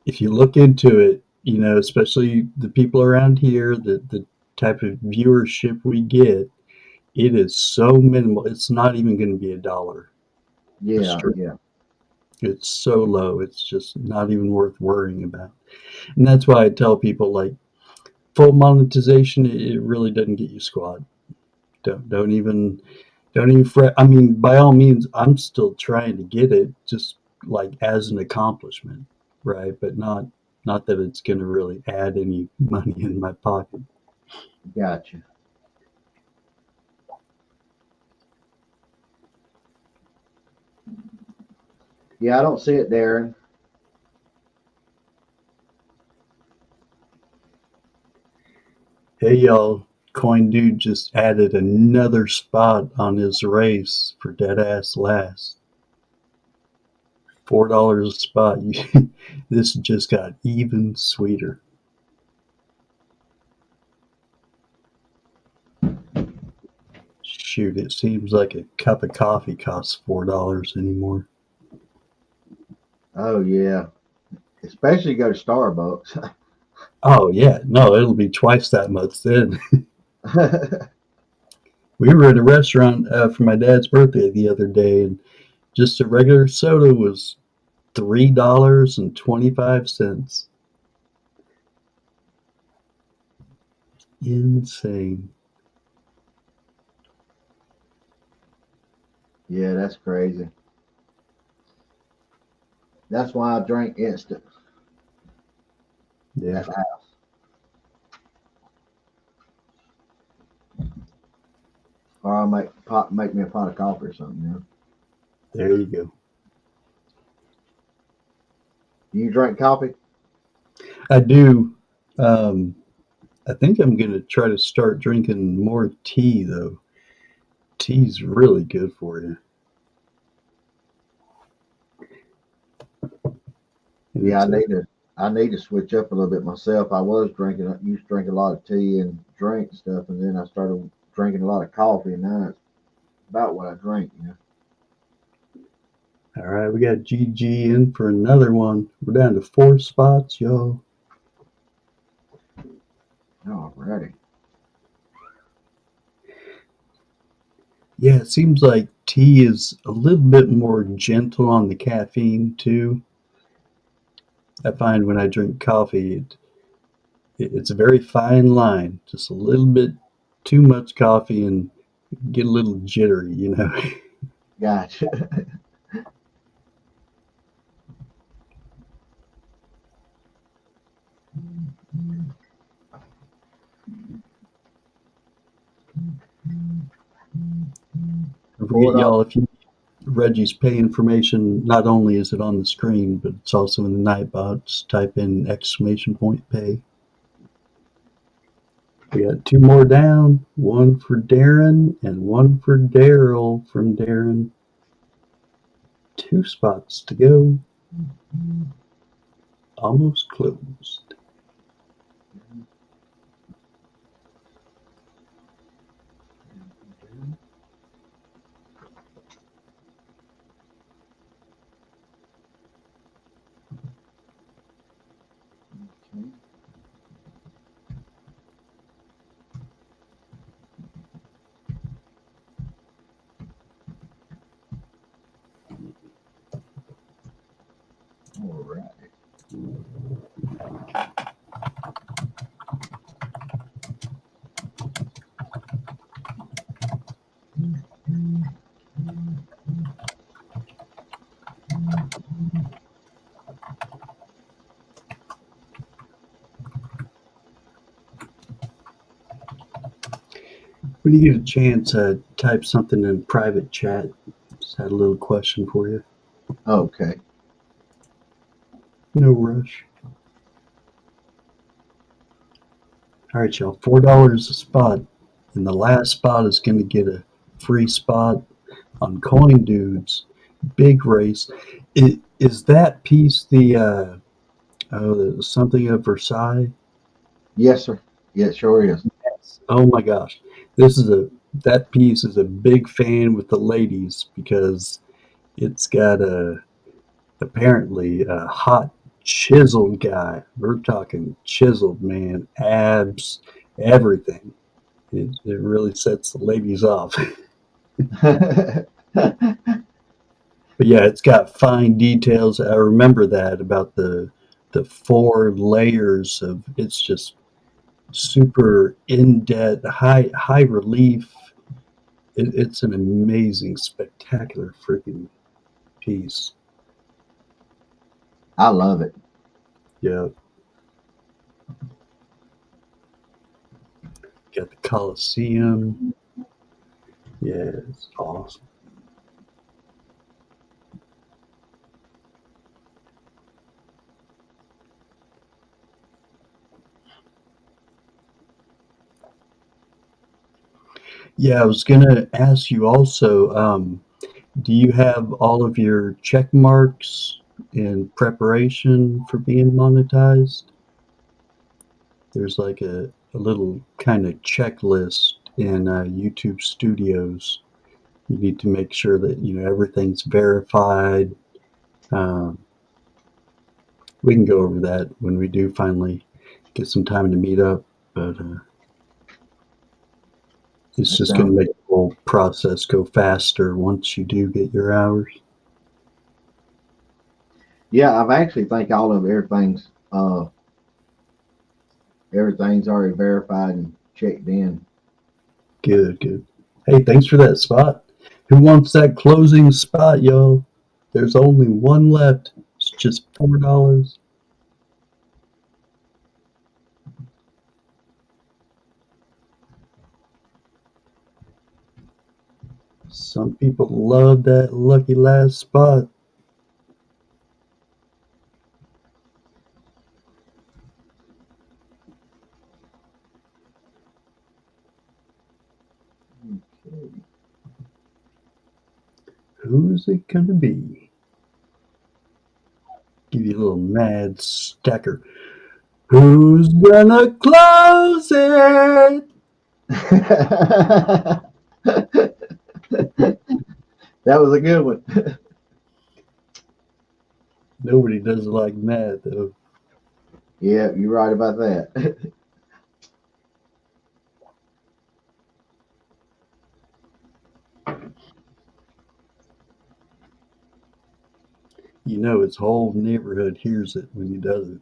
if you look into it, especially the people around here, the type of viewership we get, it is so minimal. It's not even going to be $1 a Yeah, stream. yeah, It's so low. It's just not even worth worrying about. And that's why I tell people like full monetization, it really doesn't get you squat. Don't even fret. I mean, by all means, I'm still trying to get it, just like as an accomplishment, right? But not that it's going to really add any money in my pocket. got you. Yeah, I don't see it, Darren. Hey y'all, Coin Dude just added another spot on his race for Deadass Last. $4 a spot. This just got even sweeter. Shoot, it seems like a cup of coffee costs $4 anymore. Oh yeah, especially go to Starbucks. Oh yeah, no, it'll be twice that much then. We were at a restaurant for my dad's birthday the other day, and just a regular soda was $3.25. Insane. Yeah, that's crazy. That's why I drink instant Yeah, at the house. Or I'll make me a pot of coffee or something. there you go. Do you drink coffee? I do. Um, I think I'm gonna try to start drinking more tea though. tea's really good for you. And Yeah, it's a, I need to switch up a little bit myself. I was used to drink a lot of tea and drink stuff, and then I started drinking a lot of coffee, and now it's about what I drink. all right, we got GG in for another one. We're down to 4 spots, y'all. Alrighty. Yeah, it seems like tea is a little bit more gentle on the caffeine too. I find when I drink coffee, it's a very fine line. Just a little bit too much coffee and get a little jittery, you know. Gotcha. Don't forget, $4. y'all, if you Reggie's pay information, not only is it on the screen, but it's also in the Nightbots. Type in exclamation point pay. We got 2 more down. One for Darren and one for Daryl from Darren. 2 spots to go. Almost closed. All right. When you get a chance, type something in private chat. Just had a little question for you. Okay. No rush. All right, y'all. $4 a spot, and the last spot is going to get a free spot on Coin Dudes. Big race. Is that piece the something of Versailles? Yes, sir. Yeah, it sure is. Yes. Oh my gosh, this is a that piece is a big fan with the ladies because it's got a apparently a hot chiseled guy. We're talking chiseled man, abs, everything. It really sets the ladies off. But yeah, it's got fine details. I remember that about the 4 layers of it's just super in depth, high relief. It's an amazing, spectacular freaking piece. I love it. Yeah, got the Coliseum. Yeah, it's awesome. Yeah, I was gonna ask you also. Do you have all of your check marks in preparation for being monetized? There's like a little kind of checklist in YouTube Studios. You need to make sure that everything's verified. Um, we can go over that when we do finally get some time to meet up, but it's That just going to sounds make good. the whole process go faster once you do get your hours. Yeah, I've actually think all of everything's already verified and checked in. Good, good. Hey, thanks for that spot. Who wants that closing spot, y'all? There's only one left. It's just $4. Some people love that lucky last spot. Okay. Who's it gonna be? Give you a little mad stacker. Who's gonna close it? That was a good one. Nobody does like mad though. Yeah, you're right about that. You know his whole neighborhood hears it when he does it.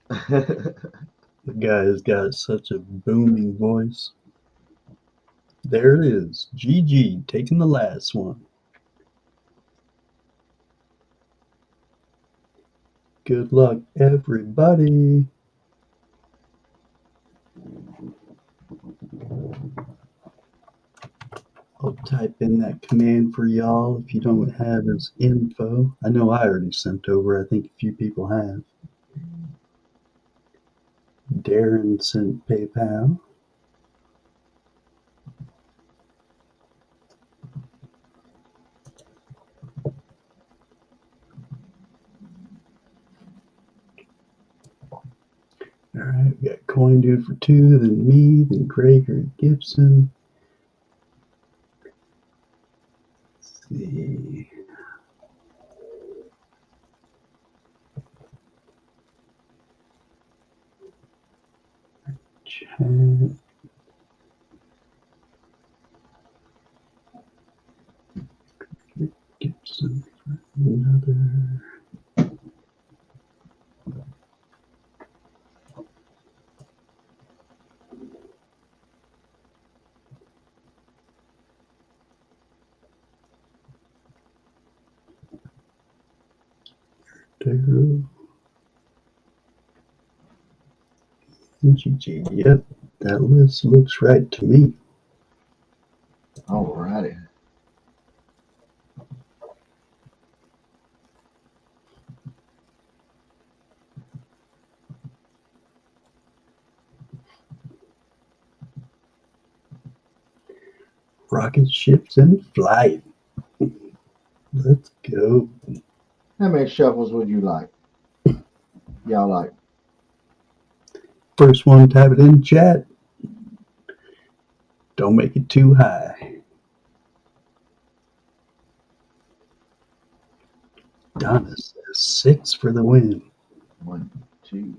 The guy has got such a booming voice. There it is. GG taking the last one. Good luck, everybody. I'll type in that command for y'all if you don't have his info. I know I already sent over. I think a few people have. Darren sent PayPal. All right, we got Coin Dude for 2, then me, then Gregor Gibson. Let's see. Chat. Gibson for another. Daryl. GG. Yep, that list looks right to me. Alrighty. Rocket ships in flight. Let's go. How many shuffles would you like? Y'all like? First one, type it in chat. Don't make it too high. Donna says 6 for the win. 1, 2,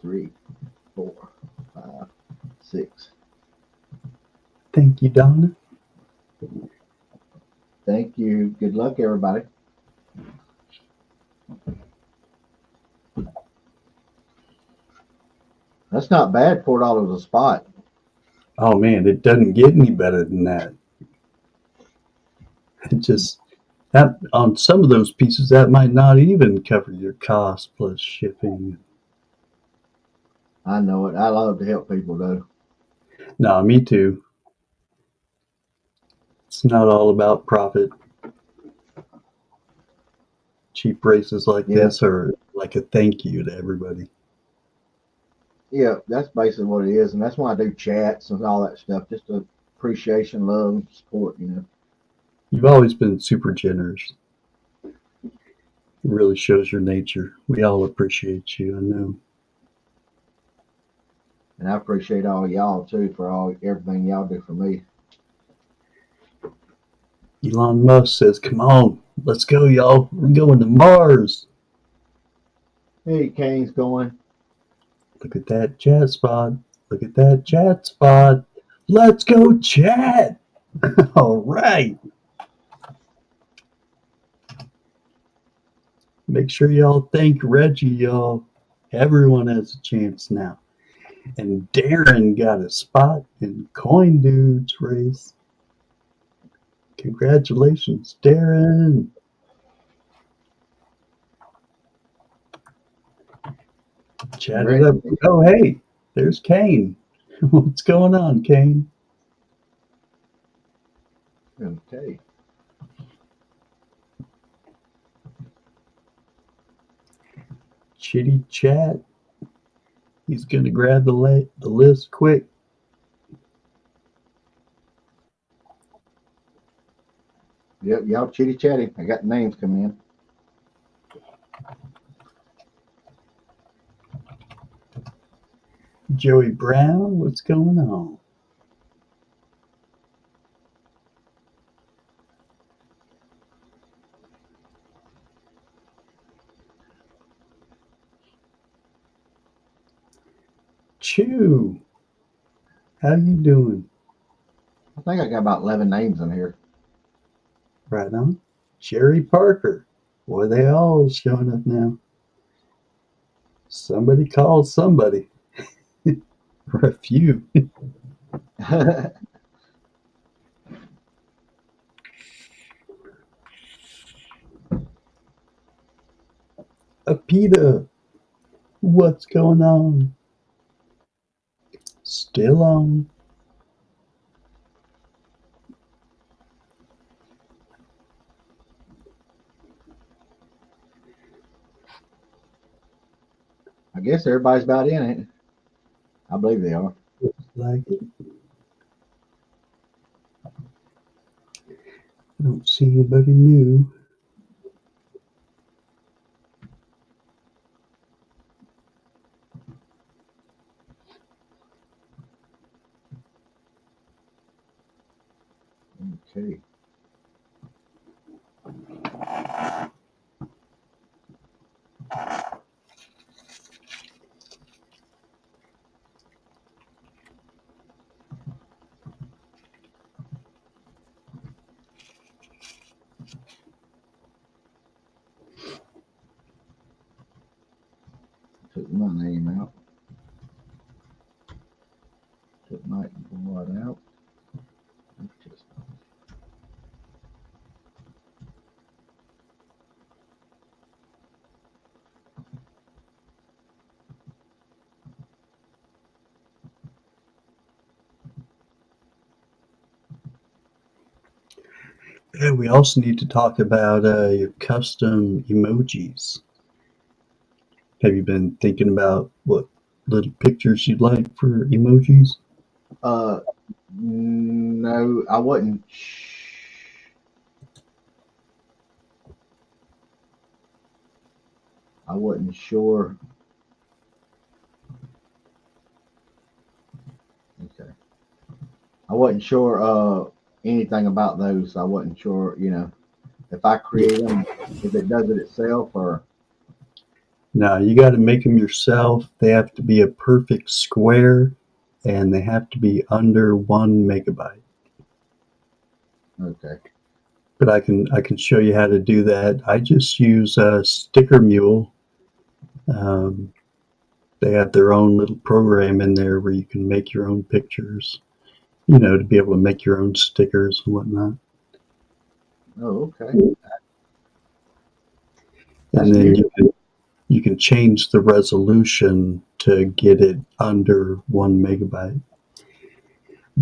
3, 4, 5, 6. Thank you, Donna. Thank you. Good luck, everybody. That's not bad. $4 a spot. Oh man, it doesn't get any better than that. It just that on some of those pieces that might not even cover your cost plus shipping. I know it. I love to help people, though. No, me too. It's not all about profit. Cheap races like Yeah. this are like a thank you to everybody. Yeah, that's basically what it is. And that's why I do chats and all that stuff. Just appreciation, love, support, you know. You've always been super generous. It really shows your nature. We all appreciate you, I know. And I appreciate all y'all, too, for everything y'all do for me. Elon Musk says, come on, let's go, y'all. We're going to Mars. Hey, Kane's going. Look at that chat spot. Look at that chat spot. Let's go chat. All right. Make sure y'all thank Reggie, y'all. Everyone has a chance now. And Darren got a spot in Coin Dude's race. Congratulations, Darren. Chat it up. Oh, hey, there's Kane. What's going on, Kane? Okay. Chitty chat. He's going to grab the list quick. Yep, y'all chitty chatty. I got names coming in. Joey Brown, what's going on? Chew, how you doing? I think I got about 11 names in here. Right on. Jerry Parker. Boy, they all showing up now. Somebody called somebody. Or a few. Apita, what's going on? Still on. I guess everybody's about in it. I believe they are. Looks like it. I don't see anybody new. Okay. Took my name out. Took Mike Blood out. Just Yeah, we also need to talk about your custom emojis. Have you been thinking about what little pictures you'd like for emojis? uh no, I wasn't. I wasn't sure. Okay. I wasn't sure anything about those. I wasn't sure, if I create them, if it does it itself or No, you got to make them yourself. They have to be a perfect square, and they have to be under 1 megabyte. okay. But I can show you how to do that. I just use Sticker Mule. Um, they have their own little program in there where you can make your own pictures. To be able to make your own stickers and whatnot. Oh, okay. That's And then new. you can change the resolution to get it under 1 megabyte.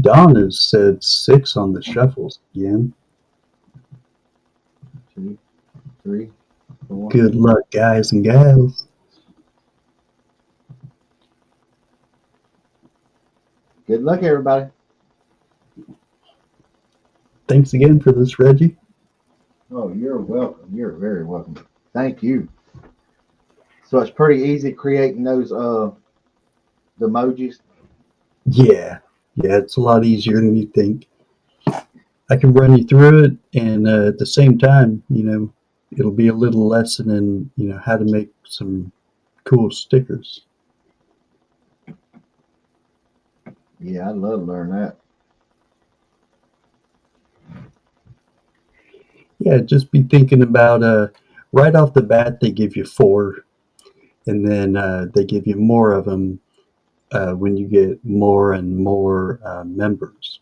Don has said 6 on the shuffles again. 2, 3, 4. Good luck, guys and gals. Good luck, everybody. Thanks again for this, Reggie. Oh, you're welcome. You're very welcome. Thank you. So it's pretty easy creating those the emojis. Yeah, yeah, it's a lot easier than you think. I can run you through it, and at the same time, it'll be a little lesson in how to make some cool stickers. Yeah, I'd love to learn that. Yeah, just be thinking about right off the bat they give you 4, and then they give you more of them when you get more and more members.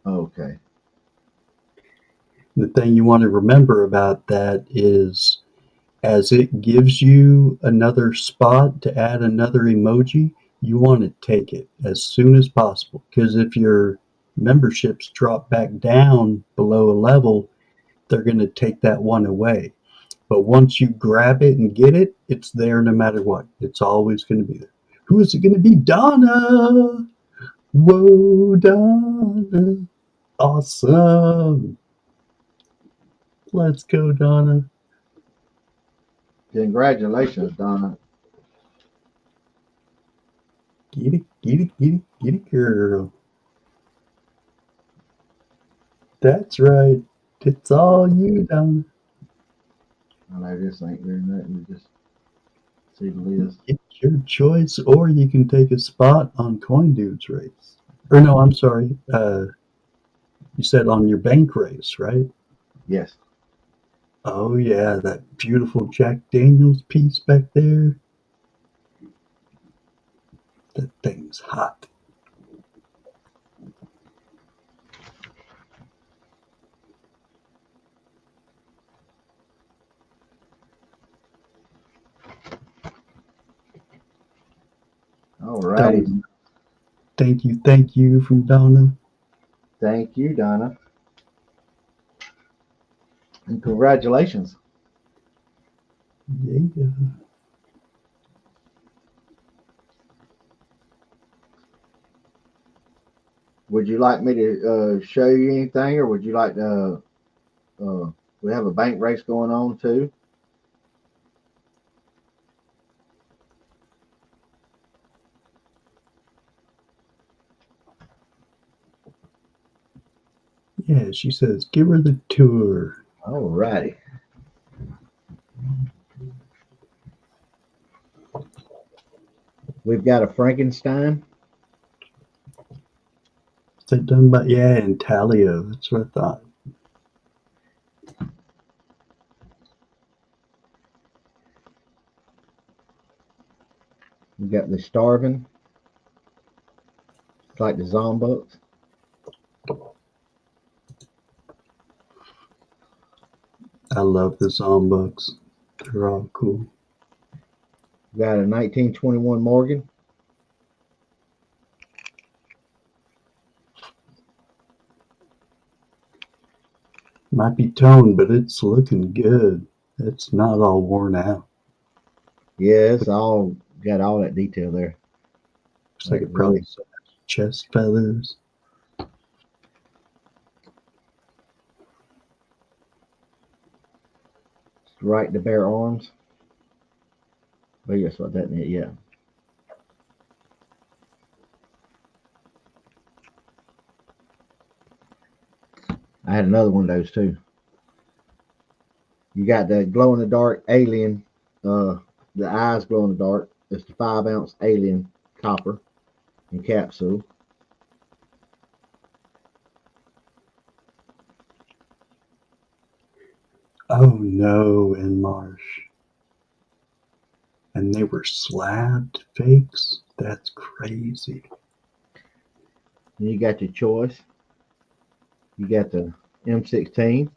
Okay. The thing you want to remember about that is as it gives you another spot to add another emoji, you want to take it as soon as possible. Because if your memberships drop back down below a level, they're going to take that one away. But once you grab it and get it, it's there no matter what. It's always going to be there. Who is it going to be? Donna! Whoa, Donna! Awesome! Let's go, Donna. Congratulations, Donna. Get it, get it, get it, get it, girl. That's right. It's all you, Donna. I know this ain't doing nothing. We just see the list. It's your choice, or you can take a spot on Coin Dude's race. Or no, I'm sorry. You said on your bank race, right? Yes. Oh yeah, that beautiful Jack Daniels piece back there. That thing's hot. All That righty. was thank you from Donna. Thank you, Donna. And congratulations. Yeah. Would you like me to show you anything, or would you like to? We have a bank race going on too. Yeah, she says, give her the tour. All righty. We've got a Frankenstein. Is that done by, yeah, in Talio. That's what I thought. We've got the Starving. It's like the Zombucks. I love the Zombucks. They're all cool. We've got a 1921 Morgan. Might be toned, but it's looking good. It's not all worn out. Yeah, it's all got all that detail there. Looks like Like it probably really, has chest feathers. right the bare arms. But yes, what that meant, yeah. I had another one of those too. You got the glow in the dark alien, the eyes glow in the dark. It's the 5 ounce alien copper in capsule. Oh no, in Marsh. And they were slabbed fakes? That's crazy. Then you got your choice. You got the M16.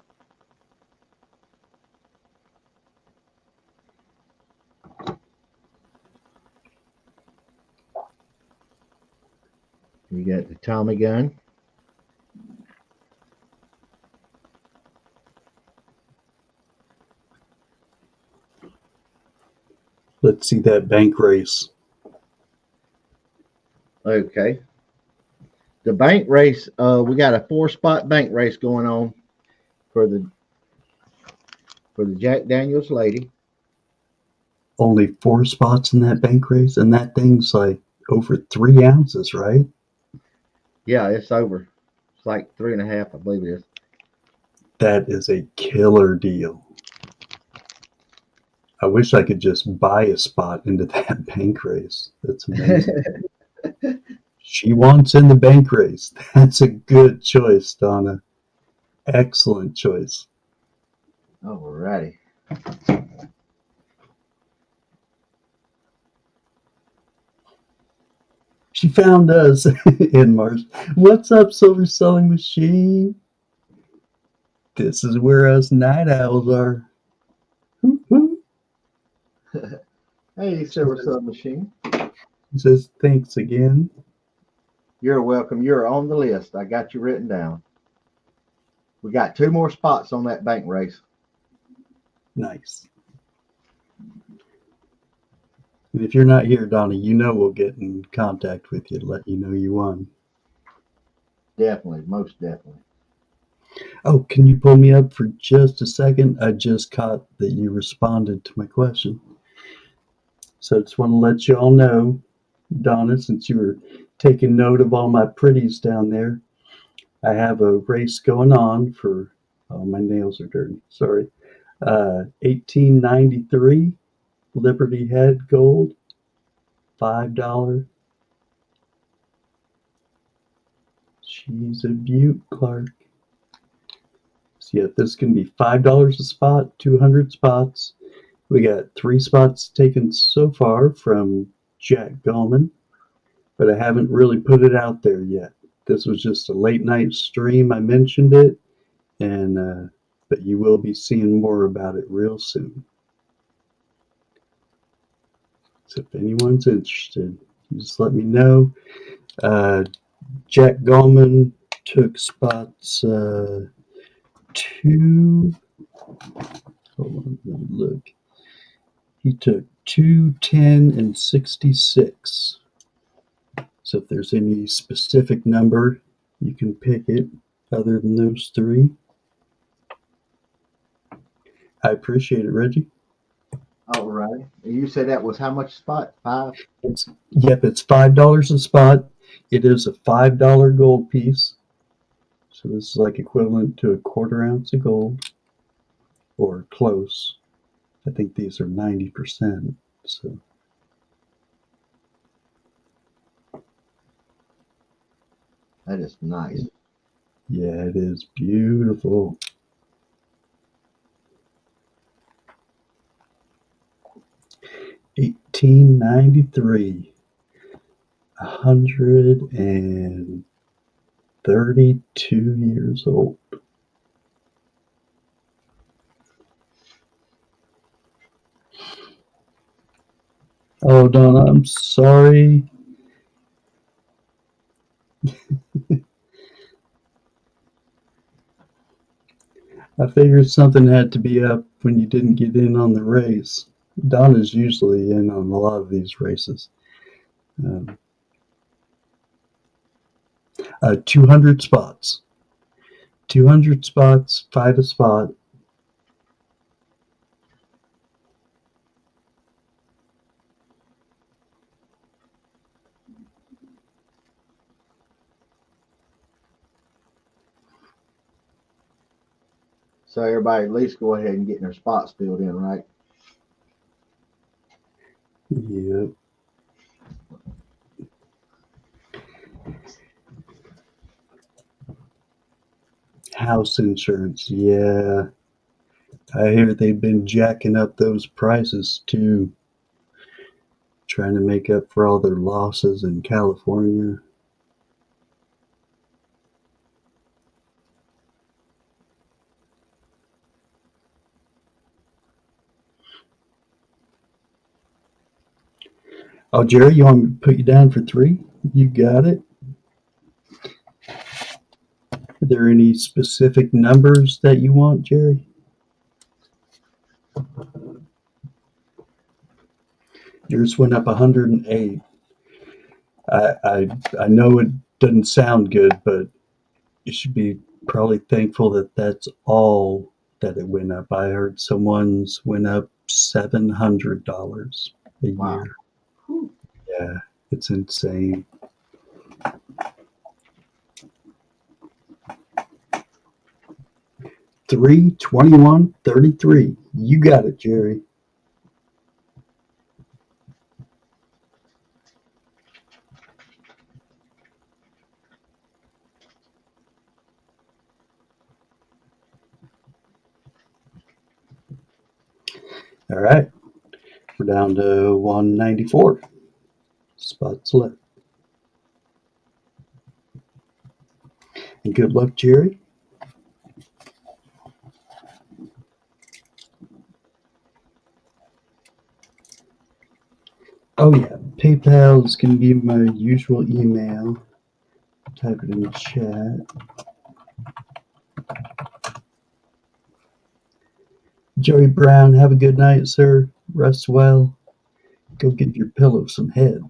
You got the Tommy gun. Let's see that bank race. Okay. The bank race, we got a 4 spot bank race going on for the Jack Daniels lady. Only 4 spots in that bank race, and that thing's like over 3 ounces, right? Yeah, it's over. It's like 3.5, I believe it is. That is a killer deal. I wish I could just buy a spot into that bank race. That's amazing. She wants in the bank race. That's a good choice, Donna. Excellent choice. Alrighty. She found us in Mars. What's up, Silver Selling Machine? This is where us night owls are. Hey, Silver Submachine. He says, thanks again. You're welcome. You're on the list. I got you written down. We got 2 more spots on that bank race. Nice. And if you're not here, Donna, you know we'll get in contact with you to let you know you won. Definitely, most definitely. Oh, can you pull me up for just a second? I just caught that you responded to my question. So I just want to let you all know, Donna, since you were taking note of all my pretties down there, I have a race going on for, oh, my nails are dirty. Sorry. 1893 Liberty Head Gold, $5. She's a beaut, Clark. So yeah, this can be $5 a spot, 200 spots. We got 3 spots taken so far from Jack Gallman, but I haven't really put it out there yet. This was just a late night stream. I mentioned it, and but you will be seeing more about it real soon. So if anyone's interested, you just let me know. Jack Gallman took spots 2. Hold on, let me look. He took 2, 10, and 66. So if there's any specific number, you can pick it other than those 3. I appreciate it, Reggie. All right. You said that was how much spot? 5? It's $5 a spot. It is a $5 gold piece. So this is like equivalent to a quarter ounce of gold, or close. I think these are 90%. So That is nice. yeah, it is beautiful. $18.93, 132 years old. Oh, Donna, I'm sorry. I figured something had to be up when you didn't get in on the race. Donna's usually in on a lot of these races. 200 spots. 200 spots, 5 a spot. So everybody at least go ahead and get their spots filled in, right? Yep. House insurance, yeah. I hear they've been jacking up those prices too, trying to make up for all their losses in California. Oh, Jerry, you want me to put you down for 3? You got it. Are there any specific numbers that you want, Jerry? Yours went up 108. I know it doesn't sound good, but you should be probably thankful that that's all that it went up. I heard someone's went up $700 a Wow. year. Yeah, it's insane. 321.33. You got it, Jerry. All right, we're down to 194 spots left. And good luck, Jerry. Oh yeah, PayPal is going to be my usual email. Type it in the chat. Jerry Brown, have a good night, sir. Rest well. Go give your pillow some head.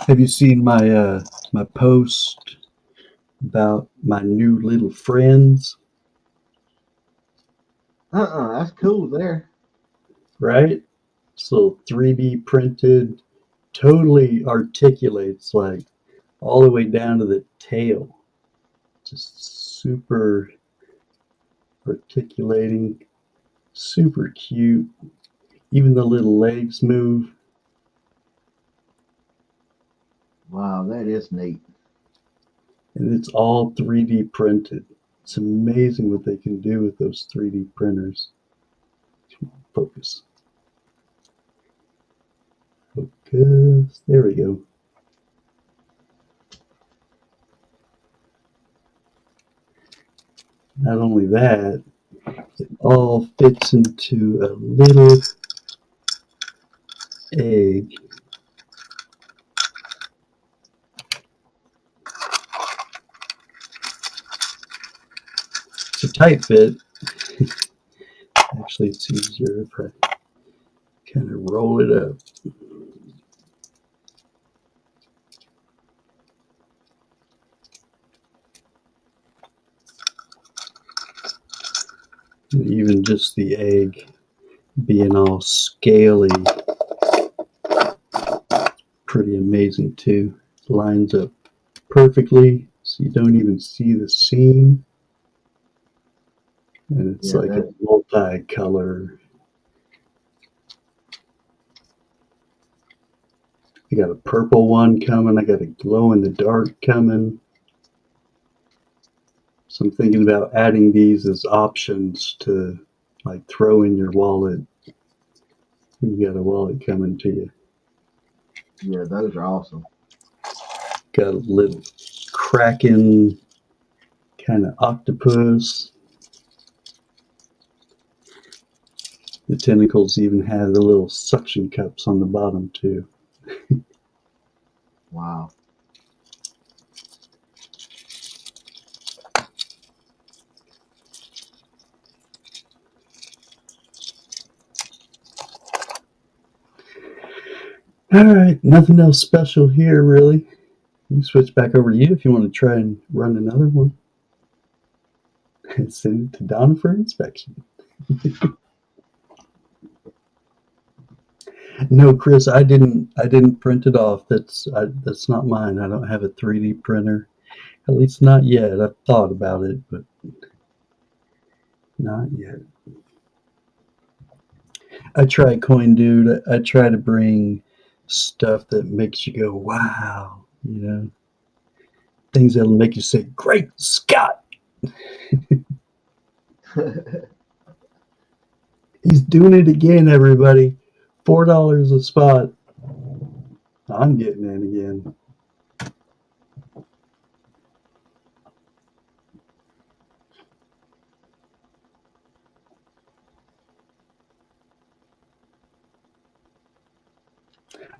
Have you seen my post about my new little friends? That's cool there. Right? It's little 3D printed, totally articulates like all the way down to the tail. Just super articulating, super cute. Even the little legs move. Wow, that is neat. And it's all 3D printed. It's amazing what they can do with those 3D printers. Focus. Focus. There we go. Not only that, it all fits into a little egg. It's a tight fit. Actually, it's easier if I kind of roll it up. And even just the egg being all scaly, pretty amazing too. Lines up perfectly so you don't even see the seam. And it's Yeah, like a that multi-color. I got a purple one coming. I got a glow in the dark coming. So I'm thinking about adding these as options to like throw in your wallet when you got a wallet coming to you. yeah, those are awesome. Got a little kraken kind of octopus. The tentacles even have the little suction cups on the bottom too. Wow. All right, nothing else special here really. You can switch back over to you if you want to try and run another one and send it to Donna for inspection. No, Chris, I didn't print it off. That's not mine. I don't have a 3D printer. At least not yet. I've thought about it, but not yet. I try Coin Dude. I try to bring stuff that makes you go, wow, things that'll make you say, great Scott, he's doing it again, everybody. $4 a spot. I'm getting in again.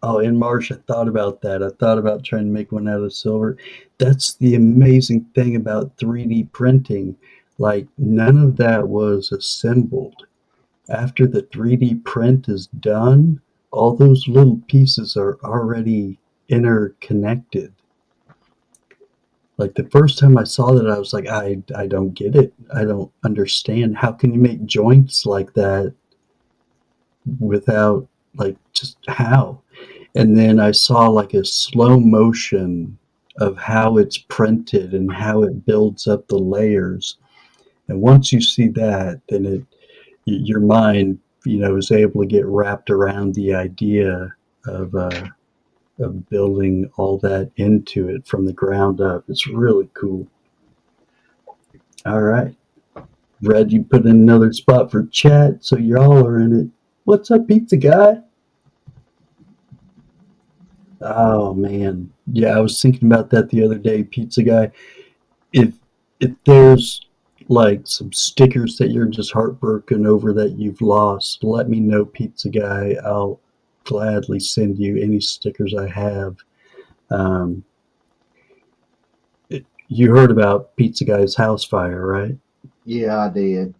Oh, in March, I thought about that. I thought about trying to make one out of silver. That's the amazing thing about 3D printing. Like, none of that was assembled. After the 3D print is done, all those little pieces are already interconnected. Like, the first time I saw that, I was like, I don't get it. I don't understand. How can you make joints like that without, like, just how? And then I saw like a slow motion of how it's printed and how it builds up the layers. And once you see that, then your mind, is able to get wrapped around the idea of building all that into it from the ground up. It's really cool. All right, Red, you put in another spot for chat, so y'all are in it. What's up, pizza guy? Oh man, yeah, I was thinking about that the other day, pizza guy. If if there's like some stickers that you're just heartbroken over that you've lost, let me know, pizza guy. I'll gladly send you any stickers I have. Um, you heard about Pizza Guy's house fire, right? Yeah, I did.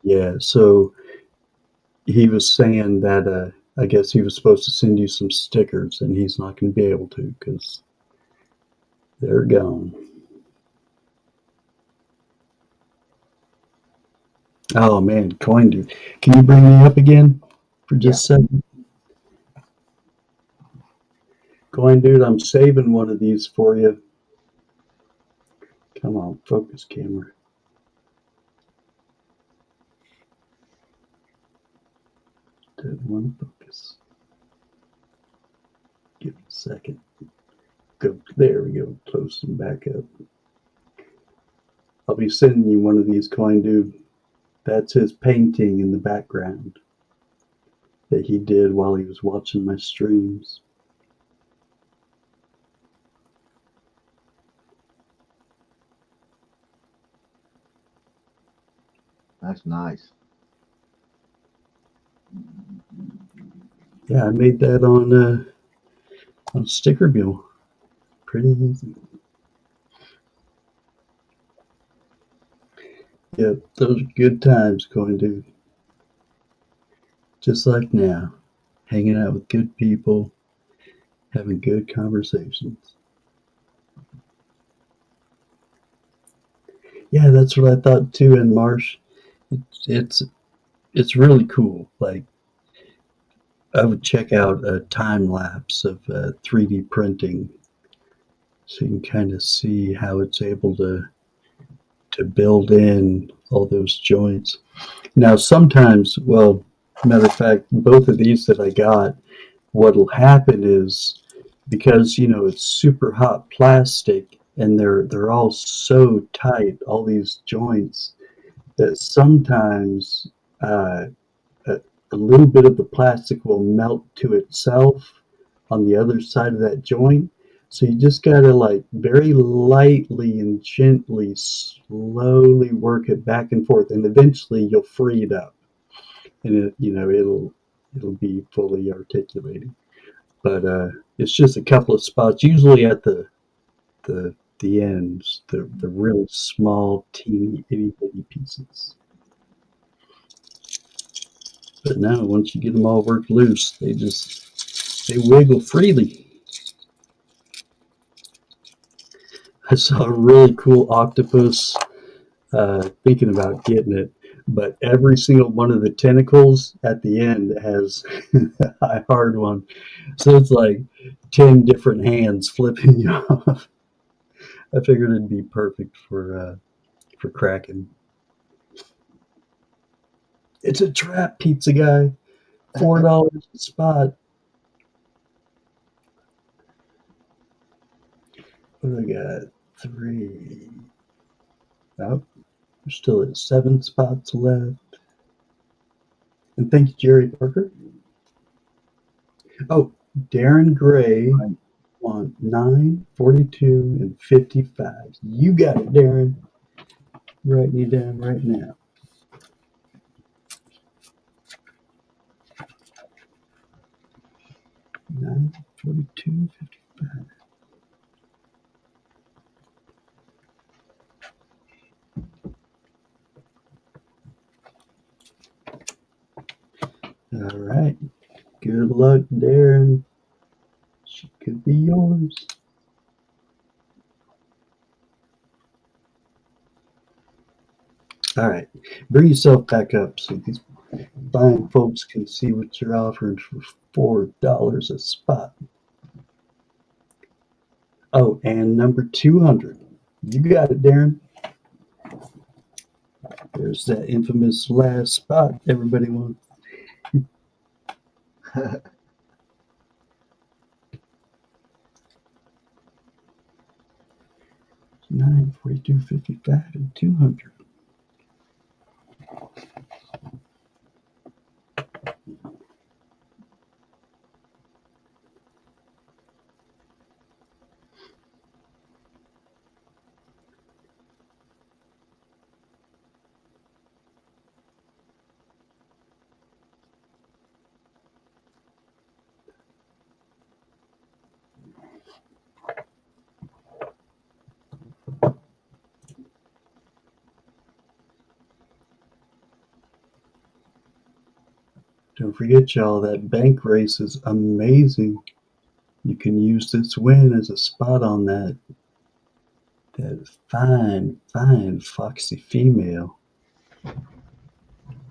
Yeah. So he was saying that I guess he was supposed to send you some stickers, and he's not going to be able to because they're gone. Oh man, Coin Dude. Can you bring me up again for Yeah. just a second? Coin Dude, I'm saving one of these for you. Come on, focus camera. Didn't want to focus. Give it a second. Go. There we go. Close and back up. I'll be sending you one of these, Coin Dude. That's his painting in the background that he did while he was watching my streams. That's nice. Yeah, I made that on Sticker Mule. Pretty easy. Yep, those are good times, Coin Dude. Just like now, hanging out with good people, having good conversations. Yeah, that's what I thought too. In Marsh, it's it's it's really cool. Like I would check out a time lapse of 3D printing, so you can kind of see how it's able to build in all those joints. Now, sometimes, well, matter of fact, both of these that I got, what'll happen is because it's super hot plastic and they're all so tight, all these joints, that sometimes uh, a, a little bit of the plastic will melt to itself on the other side of that joint. So you just gotta like very lightly and gently, slowly work it back and forth, and eventually you'll free it up, and it'll be fully articulated. But it's just a couple of spots, usually at the ends, the really small, teeny, itty bitty pieces. But now, once you get them all worked loose, they wiggle freely. I saw a really cool octopus. Thinking about getting it, but every single one of the tentacles at the end has a hard one, so it's like 10 different hands flipping you off. I figured it'd be perfect for cracking. It's a trap, pizza guy. $4 a spot. What do I got? Three. Oh, we're still at 7 spots left. And thank you, Jerry Parker. Oh, Darren Gray Right. on 9, 42, and 55. You got it, Darren. Writing you down right now. 9, 42, 55. All right. Good luck, Darren. She could be yours. All right. Bring yourself back up so these fine folks can see what you're offering for $4 a spot. Oh, and number 200. You got it, Darren. There's that infamous last spot everybody wants. 9, 42, 55, and 200. Don't forget, y'all, that bank race is amazing. You can use this win as a spot on that fine, fine, foxy female.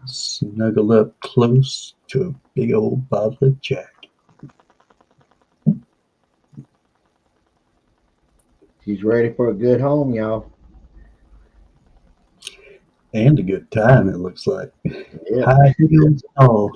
Snuggle up close to a big old bottle of Jack. She's ready for a good home, y'all. And a good time, it looks like. Yep. High heels and all.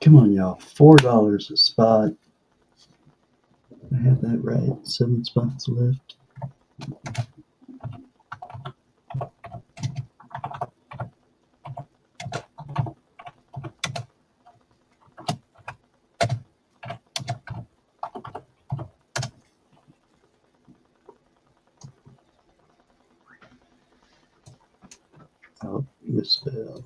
Come on, y'all. $4 a spot. I have that right. 7 spots left. Oh, misspell.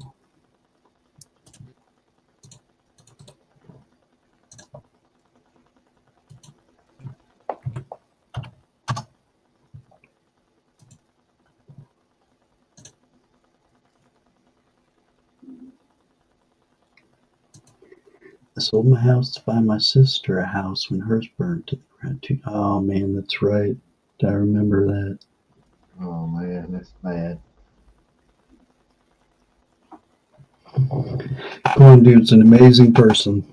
I sold my house to buy my sister a house when hers burned to the ground too. Oh man, that's right. I remember that. Oh man, that's bad. Corn Dude's an amazing person.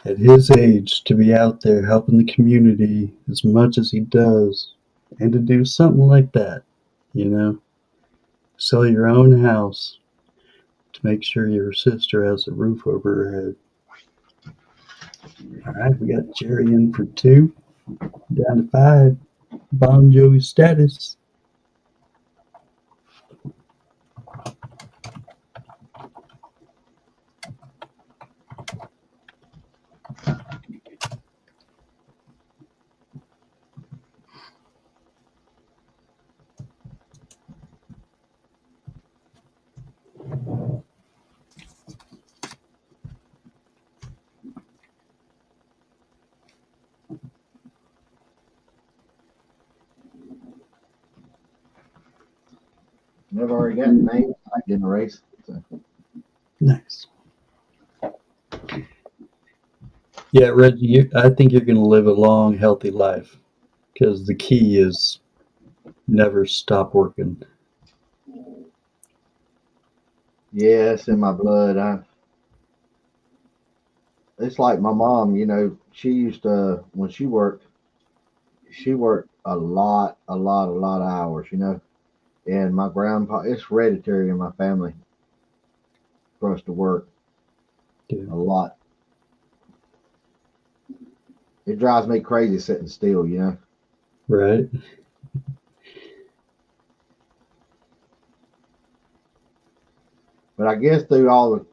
At his age, to be out there helping the community as much as he does, and to do something like that, you know, sell your own house to make sure your sister has a roof over her head. All right, we got Jerry in for 2, down to 5. Bon Jovi status. They've already got names like in the race. So. Nice. Yeah, Reggie, I think you're going to live a long, healthy life because the key is never stop working. Yeah, it's in my blood. It's like my mom. She used to when she worked. She worked a lot of hours. And my grandpa. It's hereditary in my family for us to work Yeah. a lot. It drives me crazy sitting still. Right? But I guess through all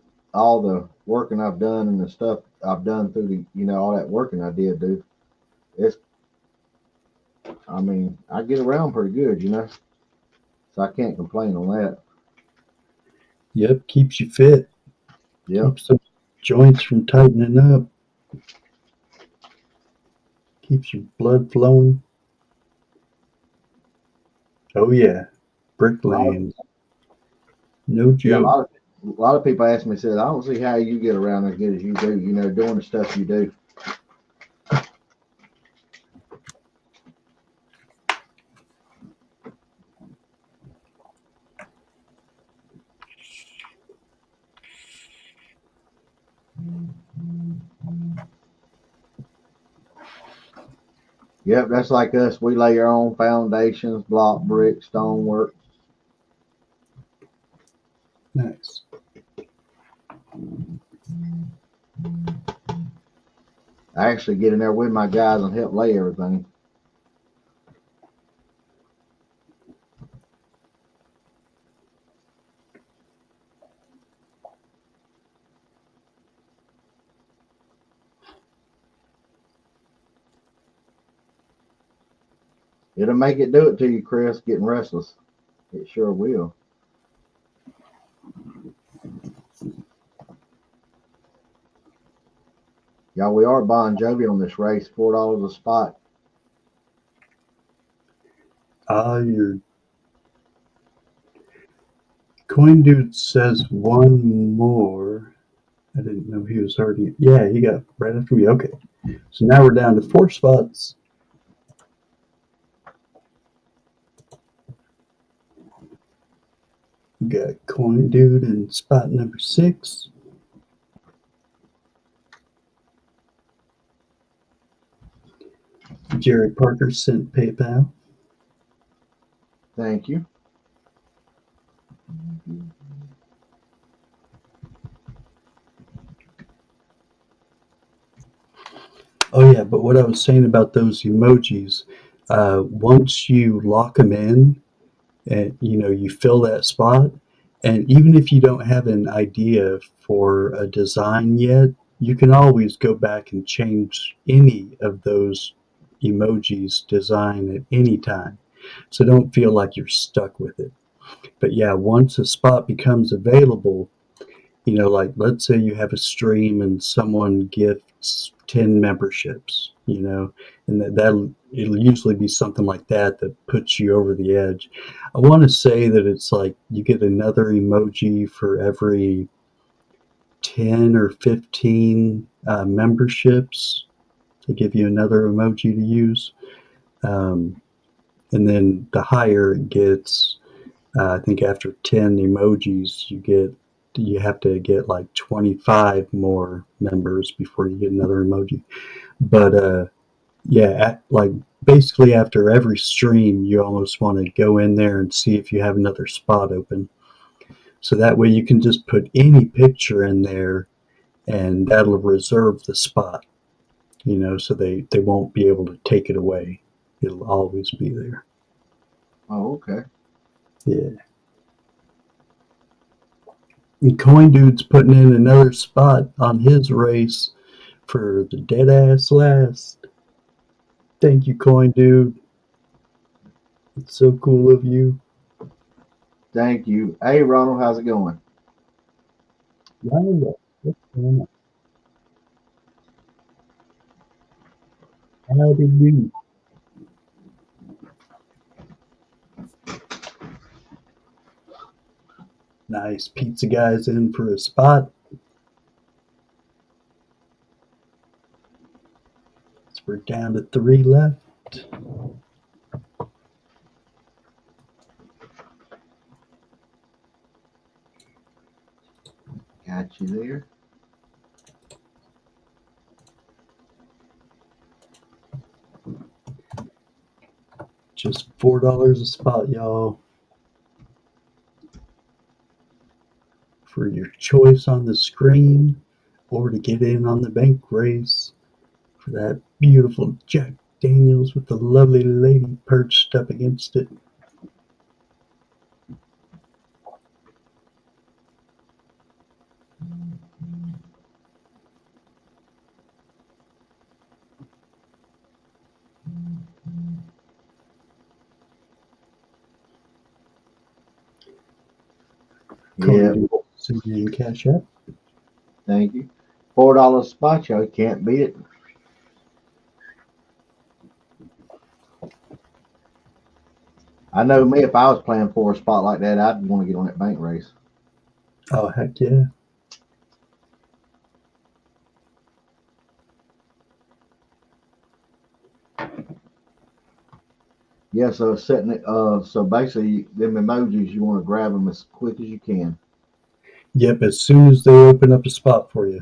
the working I've done and the stuff I've done through all that working I did do, it's I mean I get around pretty good. So I can't complain on that. Yep, keeps you fit, Yep. keeps the joints from tightening up, keeps your blood flowing. Oh, yeah, A lot of, bricklaying, no yeah, joke. a lot of people ask me, said, I don't see how you get around as good as you do, doing the stuff you do. Yep, that's like us. We lay our own foundations, block, brick, stonework. Nice. I actually get in there with my guys and help lay everything. It'll make it do it to you, Chris, getting restless. It sure will. Yeah, we are Bon Jovi on this race. $4 a spot. Your coin dude says one more. I didn't know he was already. Yeah, he got right after me. Okay, so now we're down to 4 spots. We got coin dude in spot number 6. Jerry Parker sent PayPal. Thank you. Oh yeah, but what I was saying about those emojis, once you lock them in, and you fill that spot, and even if you don't have an idea for a design yet, you can always go back and change any of those emojis design at any time. So don't feel like you're stuck with it. But yeah, once a spot becomes available, like let's say you have a stream and someone gifts 10 memberships, and it'll usually be something like that that puts you over the edge. I want to say that it's like you get another emoji for every 10 or 15 memberships. They give you another emoji to use. Um, and then the higher it gets, I think after 10 emojis, you have to get like 25 more members before you get another emoji. But yeah, like basically after every stream, you almost want to go in there and see if you have another spot open. So that way you can just put any picture in there and that'll reserve the spot, so they won't be able to take it away. It'll always be there. Oh, okay. Yeah. And Coin Dude's putting in another spot on his race for the dead ass last. Thank you, Coin Dude. It's so cool of you. Thank you. Hey, Ronald, how's it going? Wow, what's going on? How do you? Nice. Pizza guy's in for a spot. So we're down to 3 left. Got you there. Just $4 a spot, y'all. For your choice on the screen or to get in on the bank race for that beautiful Jack Daniels with the lovely lady perched up against it. Coin Yeah, Dude, send you Cash App. thank you. $4 spot, y'all. You can't beat it. I know me, if I was playing for a spot like that, I'd want to get on that bank race. Oh, heck yeah. Yeah, so setting it, so basically, them emojis, you want to grab them as quick as you can. Yep, as soon as they open up a spot for you.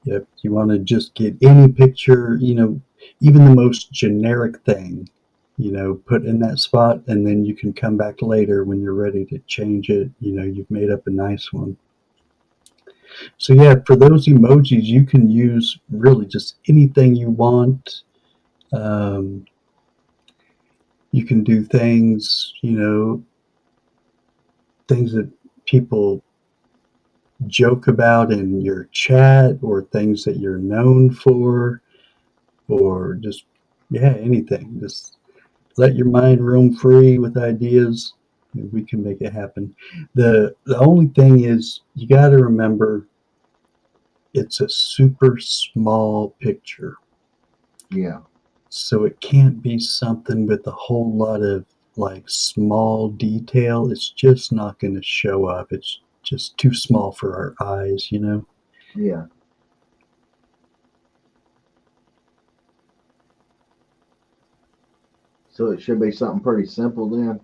Yep, you want to just get any picture, even the most generic thing, put in that spot, and then you can come back later when you're ready to change it. You've made up a nice one. So, yeah, for those emojis, you can use really just anything you want. Um, you can do things that people joke about in your chat or things that you're known for or just anything. Just let your mind roam free with ideas and we can make it happen. The only thing is you got to remember it's a super small picture. Yeah. So it can't be something with a whole lot of like small detail. It's just not going to show up. It's just too small for our eyes, you know? Yeah. So it should be something pretty simple then.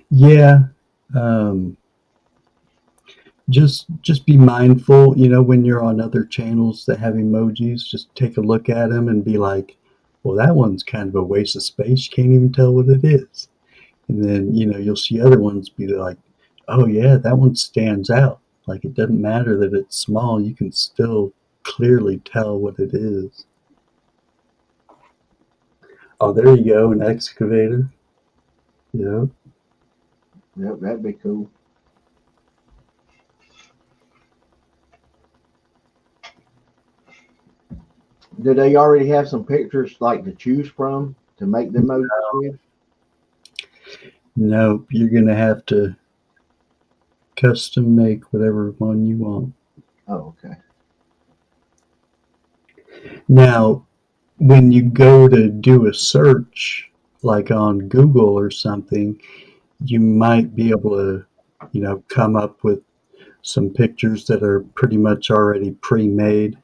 Yeah. Um, just be mindful, you know, when you're on other channels that have emojis, just take a look at them and be like, well, that one's kind of a waste of space. You can't even tell what it is. And then, you know, you'll see other ones be like, oh, yeah, that one stands out. Like, it doesn't matter that it's small, you can still clearly tell what it is. Oh, there you go, an excavator. Yeah. Yep, that'd be cool. Do they already have some pictures like to choose from to make the emojis with? Nope, you're going to have to custom make whatever one you want. Oh, okay. Now, when you go to do a search, like on Google or something, you might be able to, you know, come up with some pictures that are pretty much already pre-made.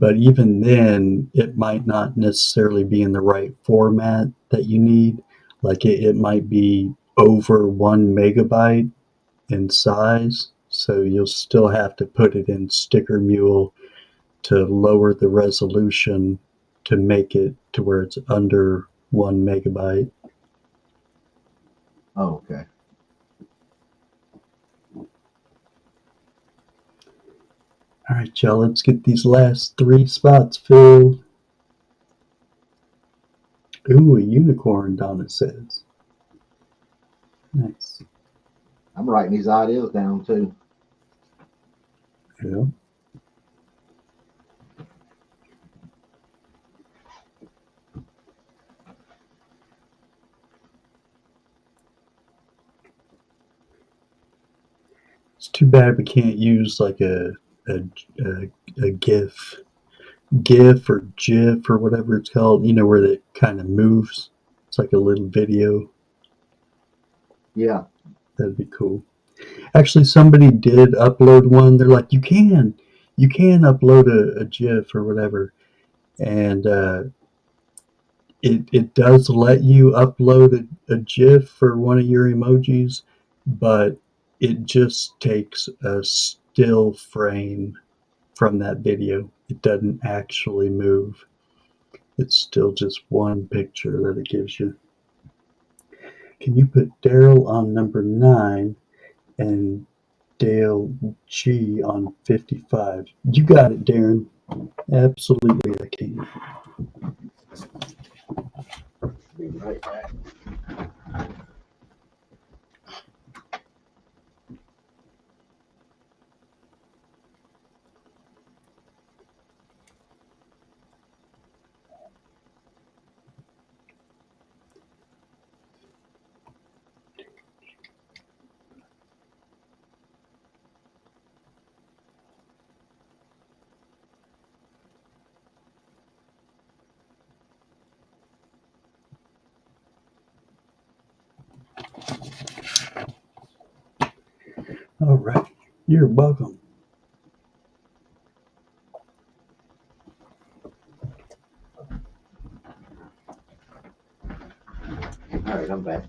But even then, it might not necessarily be in the right format that you need. Like it might be over 1 megabyte in size. So you'll still have to put it in Sticker Mule to lower the resolution to make it to where it's under 1 megabyte. Oh, okay. All right, y'all, let's get these last 3 spots filled. Ooh, a unicorn, Donna says. Nice. I'm writing these ideas down too. Yeah. It's too bad we can't use like a, a GIF or GIF or whatever it's called, you know, where it kind of moves. It's like a little video. Yeah. That'd be cool. Actually, somebody did upload one. They're like, you can upload a GIF or whatever. And it does let you upload a GIF for one of your emojis, but it just takes a still frame from that video. It doesn't actually move. It's still just one picture that it gives you. Can you put Daryl on number 9 and Dale G on 55? You got it, Darren. Absolutely, I can. Be right back. All right. You're welcome. All right, I'm back.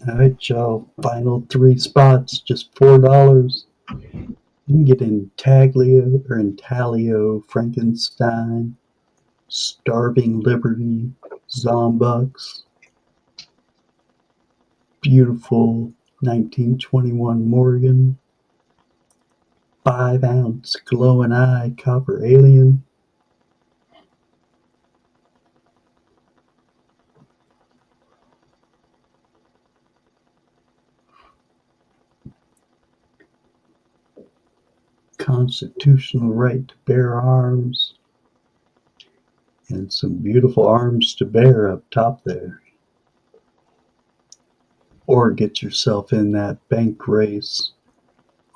All right, y'all. Final 3 spots, just $4. You can get Intaglio or Intaglio Frankenstein, Starving Liberty, Zombucks, Beautiful 1921 Morgan, 5 ounce Glowing Eye Copper Alien, constitutional right to bear arms, and some beautiful arms to bear up top there. Or get yourself in that bank race.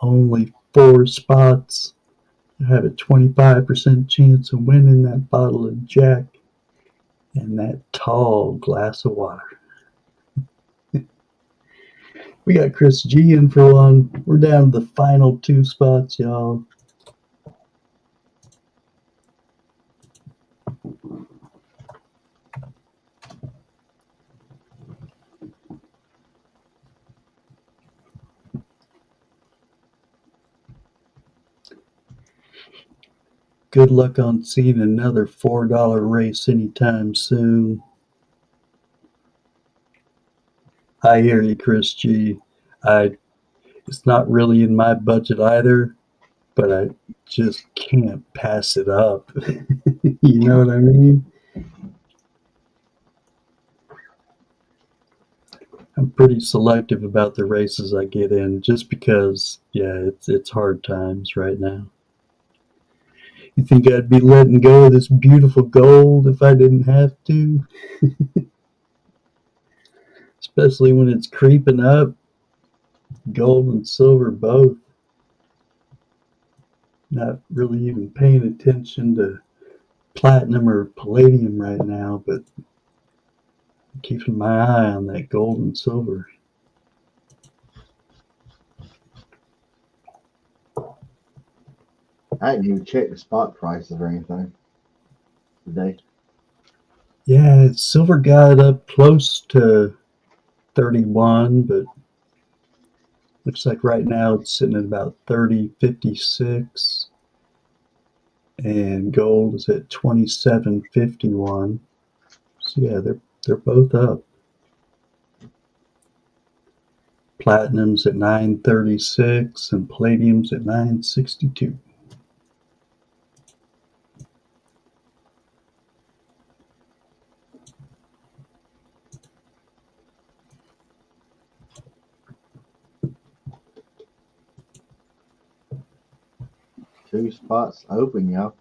Only 4 spots. You have a 25% chance of winning that bottle of Jack and that tall glass of water. We got Chris G in for one. We're down to the final 2 spots, y'all. Good luck on seeing another $4 race anytime soon. I hear you, Chris G. It's not really in my budget either, but I just can't pass it up. You know what I mean? I'm pretty selective about the races I get in just because, yeah, it's hard times right now. You think I'd be letting go of this beautiful gold if I didn't have to? Especially when it's creeping up. Gold and silver both. Not really even paying attention to platinum or palladium right now, but keeping my eye on that gold and silver. I didn't even check the spot prices or anything today. Yeah, silver got up close to 31, but looks like right now it's sitting at about 30.56, and gold is at 27.51. So yeah, they're both up. Platinum's at 936 and palladium's at 962. Two spots open, y'all.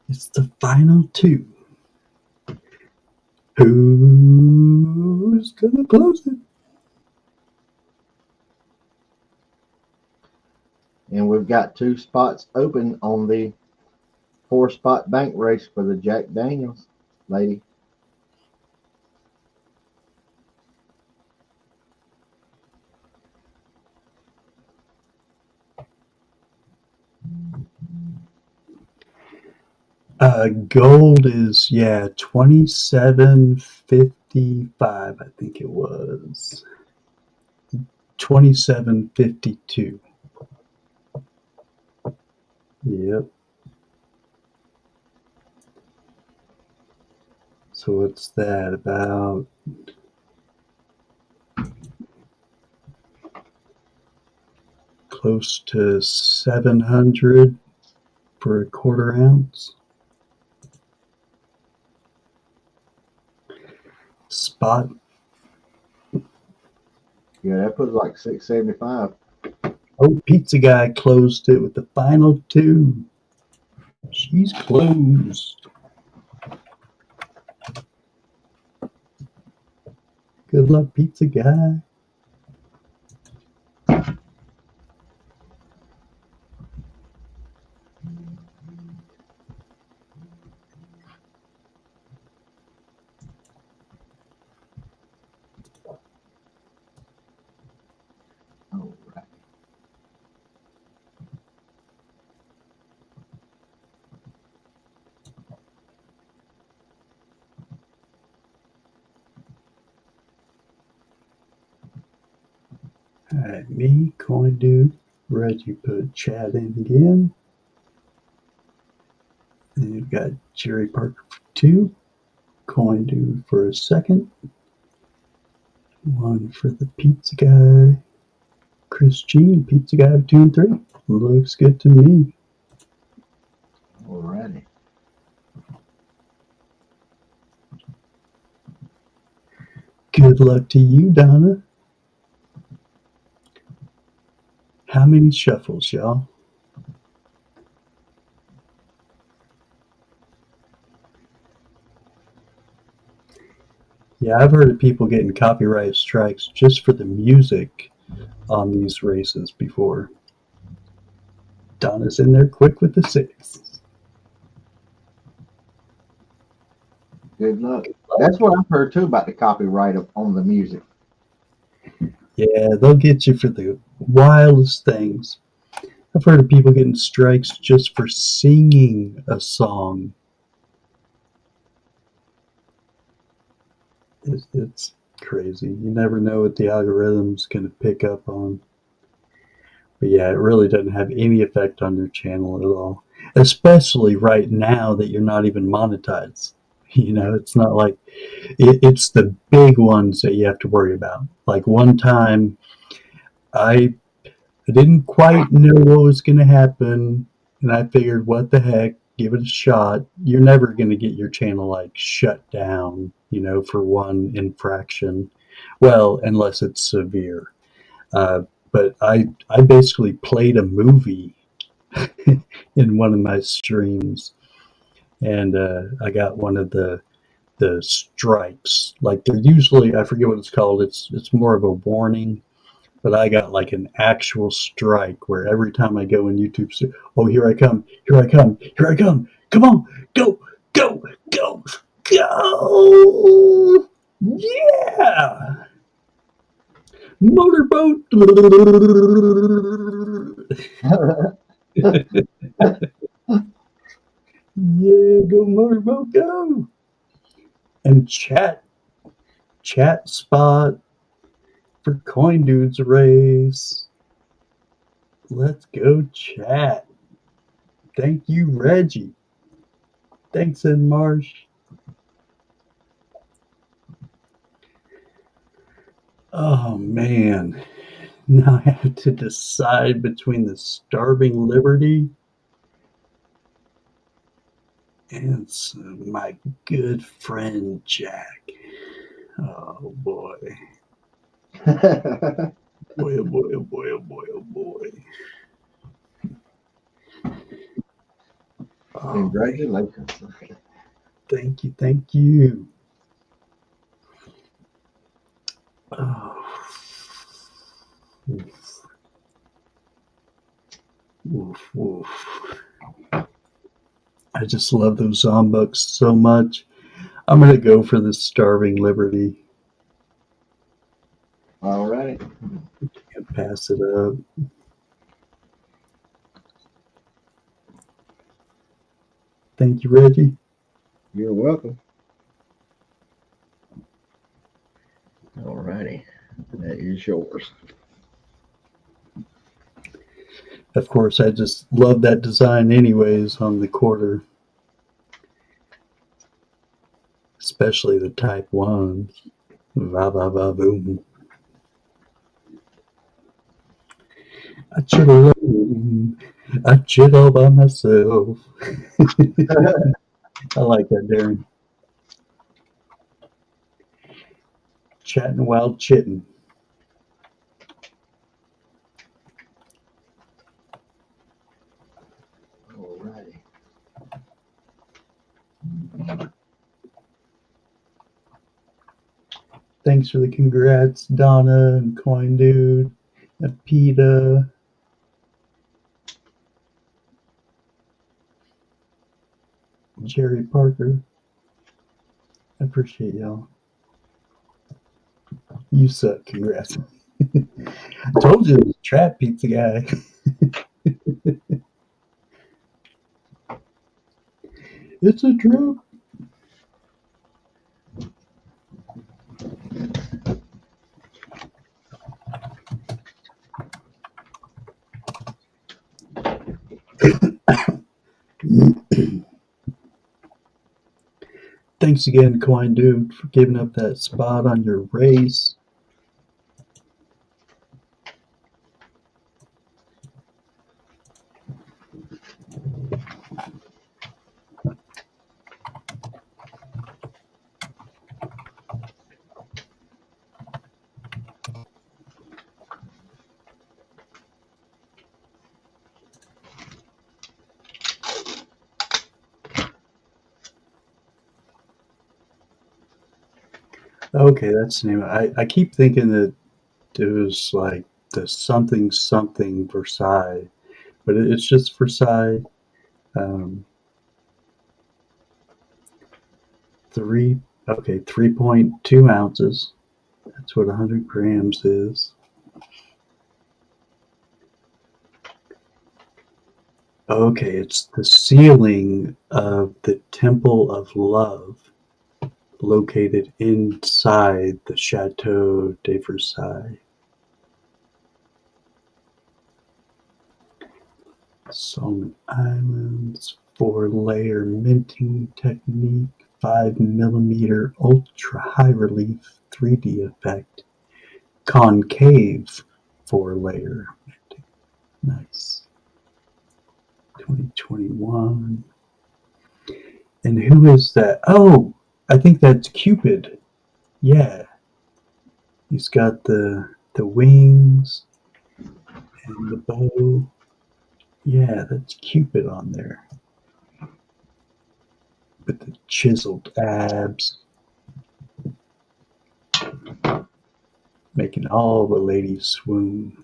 It's the final 2. Who's gonna close it? And we've got 2 spots open on the 4-spot bank race for the Jack Daniels lady. Gold is 27.55. I think it was 27.52. Yep. So what's that about? Close to 700 for a quarter ounce. Spot. Yeah, that puts like 675. Oh, Pizza Guy closed it with the final 2. She's closed. Good luck, Pizza Guy. All right. Alright, me, Coin Do, Reggie put chat in again. And you've got Jerry Parker for 2, Coin Do for a second, 1 for the Pizza Guy, Chris G, and Pizza Guy of 2 and 3. Looks good to me. Alrighty. Good luck to you, Donna. How many shuffles, y'all? Yeah, I've heard of people getting copyright strikes just for the music on these races before. Donna's in there quick with the six. Good luck. That's what I've heard too about the copyright on the music. Yeah, they'll get you for the wildest things. I've heard of people getting strikes just for singing a song. It's crazy. You never know what the algorithm's going to pick up on. But yeah, it really doesn't have any effect on your channel at all. Especially right now that you're not even monetized. It's not like it's the big ones that you have to worry about. Like one time, I didn't quite know what was going to happen, and I figured, what the heck, give it a shot. You're never going to get your channel like shut down, for one infraction. Well, unless it's severe. Uh, but I basically played a movie in one of my streams, and I got one of the strikes. Like they're usually, I forget what it's called. It's more of a warning, but I got like an actual strike where every time I go in YouTube, say, oh, here I come, here I come, here I come, come on, go, go, go, go, yeah, motorboat. Yeah, go motorboat, go. And chat spot for Coin Dudes race. Let's go chat. Thank you, Reggie. Thanks, Ed Marsh. Oh man. Now I have to decide between the Starving Liberty and my good friend Jack. Oh boy. Boy, oh boy, oh boy, oh boy, oh boy. Oh, Congratulations. thank you, thank you. Oh. Oof. Oof, oof. I just love those zombucks so much. I'm gonna go for the Starving Liberty All right. and pass it up. Thank you, Reggie. You're welcome. All righty. That is yours. Of course, I just love that design anyways on the quarter. Especially the type ones. Va va va boom. I chit alone. I chit all by myself. I like that, Darren. Chatting while chitting. All righty. Thanks for the congrats, Donna and Coin Dude and PETA. Jerry Parker. I appreciate y'all. You suck. Congrats. I told you it was a trap pizza guy. It's a trap. Thanks again, Coin Dude, for giving up that spot on your race. Okay, that's the name. I keep thinking that it was like the something something Versailles, but it's just Versailles. Um, three, okay, 3.2 ounces. That's what 100 grams is. Okay, it's the ceiling of the Temple of Love, located inside the Chateau de Versailles. Solomon Islands, 4-layer minting technique, 5 millimeter ultra high relief 3D effect, concave 4-layer. Nice. 2021. And who is that? Oh, I think that's Cupid. Yeah, he's got the wings and the bow. Yeah, that's Cupid on there with the chiseled abs, making all the ladies swoon.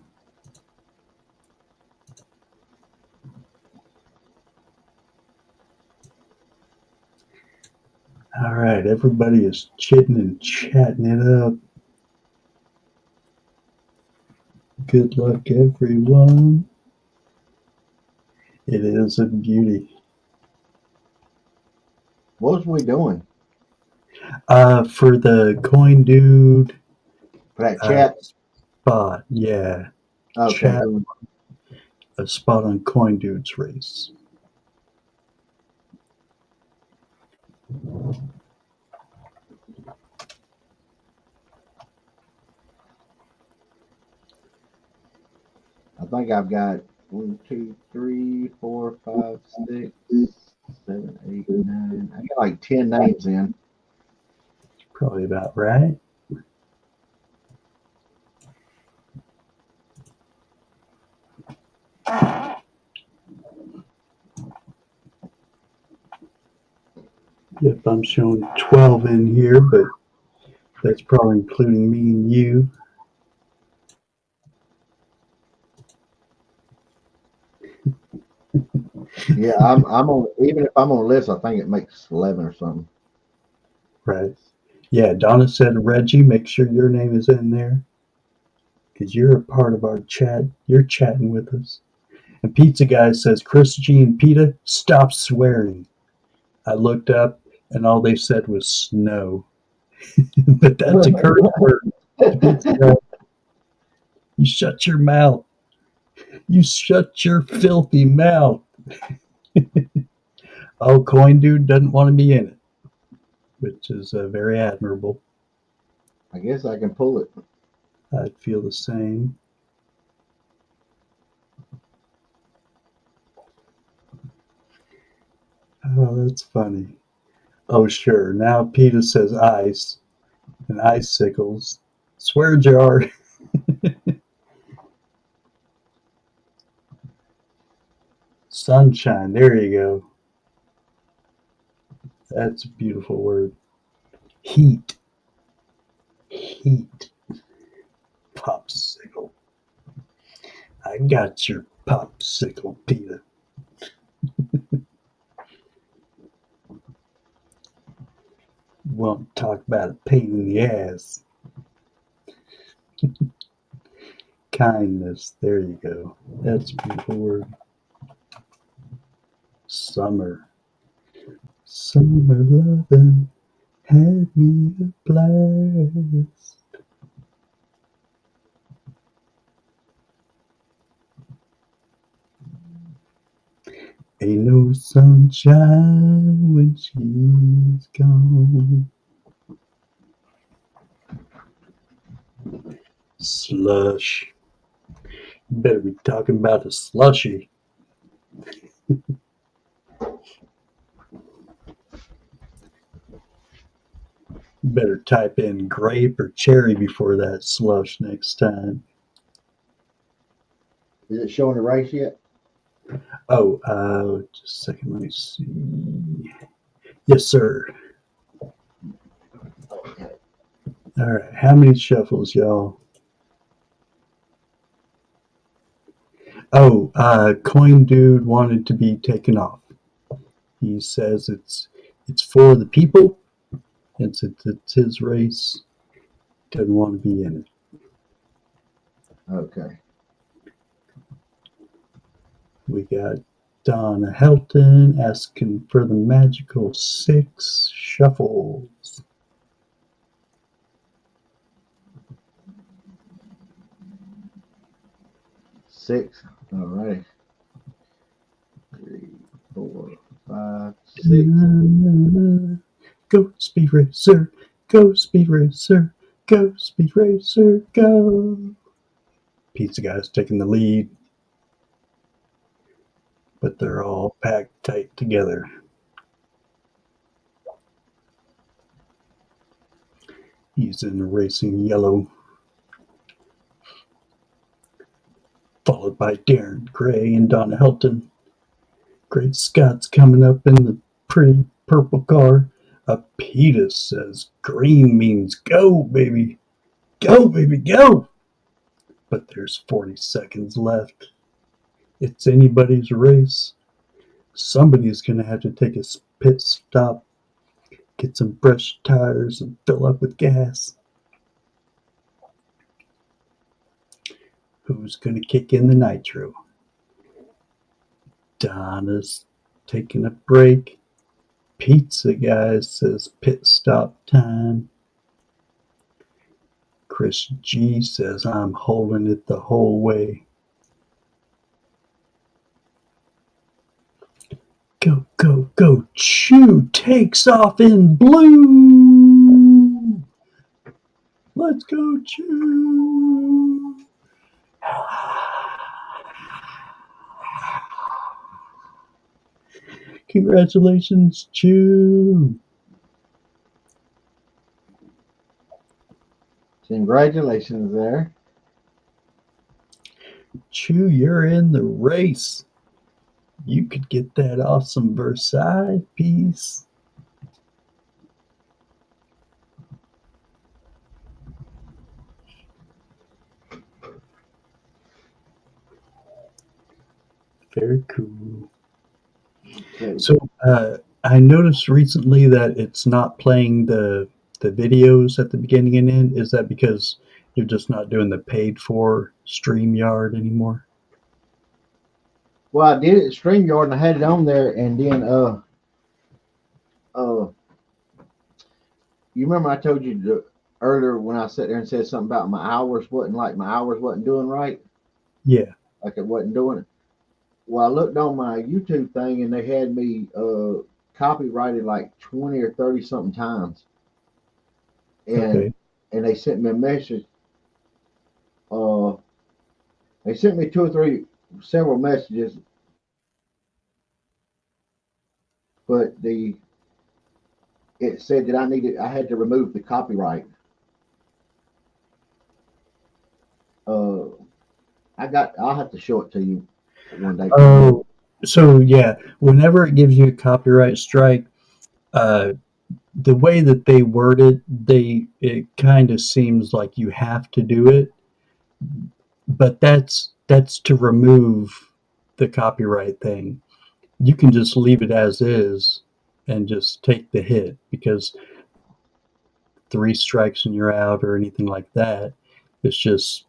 All right, everybody is chitting and chatting it up. Good luck, everyone. It is a beauty. What was we doing For the coin dude for that chat? spot, yeah, Okay, chat who? a spot on coin dude's race. I think I've got 1, 2, 3, 4, 5, 6, 7, 8, 9. I got like 10 names in. Probably about right. Yep, I'm showing 12 in here, but that's probably including me and you. Yeah, I'm on. Even if I'm on a list, I think it makes 11 or something. Right. Yeah, Donna said, Reggie, make sure your name is in there because you're a part of our chat. You're chatting with us. And Pizza Guy says, Chris G and PETA, stop swearing. I looked up and all they said was snow. But that's a curse word. Pizza Guy, you shut your mouth. You shut your filthy mouth. Oh, Coin Dude doesn't want to be in it, which is very admirable. I guess I can pull it. I'd feel the same. Oh, that's funny. Oh, sure. Now PETA says ice and icicles. Swear jar. Sunshine. There you go. That's a beautiful word. Heat. Heat. Popsicle. I got your popsicle, PETA. Won't talk about a pain in the ass. Kindness. There you go. That's a beautiful word. Summer. Summer lovin' had me a blast. Ain't no sunshine when she's gone. Slush. You better be talking about a slushy. You better type in grape or cherry before that slush next time. Is it showing the race yet? Oh, just a second. Let me see. Yes, sir. All right, how many shuffles, y'all? Oh, Coin Dude wanted to be taken off. He says it's for the people. It's his race. Doesn't want to be in it. Okay. We got Donna Helton asking for the magical 6 shuffles. Six. All right. 3, 4, 5, 6. Go Speed Racer, go Speed Racer, go Speed Racer, go. Pizza Guy's taking the lead, but they're all packed tight together. He's in racing yellow, followed by Darren Gray and Donna Helton. Great Scott's coming up in the pretty purple car. A PETA says green means go, baby. Go, baby, go. But there's 40 seconds left. It's anybody's race. Somebody's going to have to take a pit stop, get some fresh tires, and fill up with gas. Who's going to kick in the nitro? Donna's taking a break. Pizza Guy says pit stop time. Chris G says I'm holding it the whole way. Go, go, go. Chew takes off in blue. Let's go, Chew. Congratulations, Chew. Congratulations there. Chew, you're in the race. You could get that awesome Versailles piece. Very cool. Okay. So I noticed recently that it's not playing the videos at the beginning and end. Is that because you're just not doing the paid for StreamYard anymore? Well, I did it at StreamYard and I had it on there, and then you remember I told you earlier when I sat there and said something about my hours wasn't doing right, Yeah. like it wasn't doing it. Well, I looked on my YouTube thing and they had me copyrighted like 20 or 30 something times, and Okay. and they sent me a message. They sent me several messages, but it said that I had to remove the copyright. Uh, I'll have to show it to you one day. Oh, so yeah. Whenever it gives you a copyright strike, uh, the way that they word it, it kind of seems like you have to do it, but that's to remove the copyright thing. You can just leave it as is and just take the hit, because 3 strikes and you're out or anything like that. It's just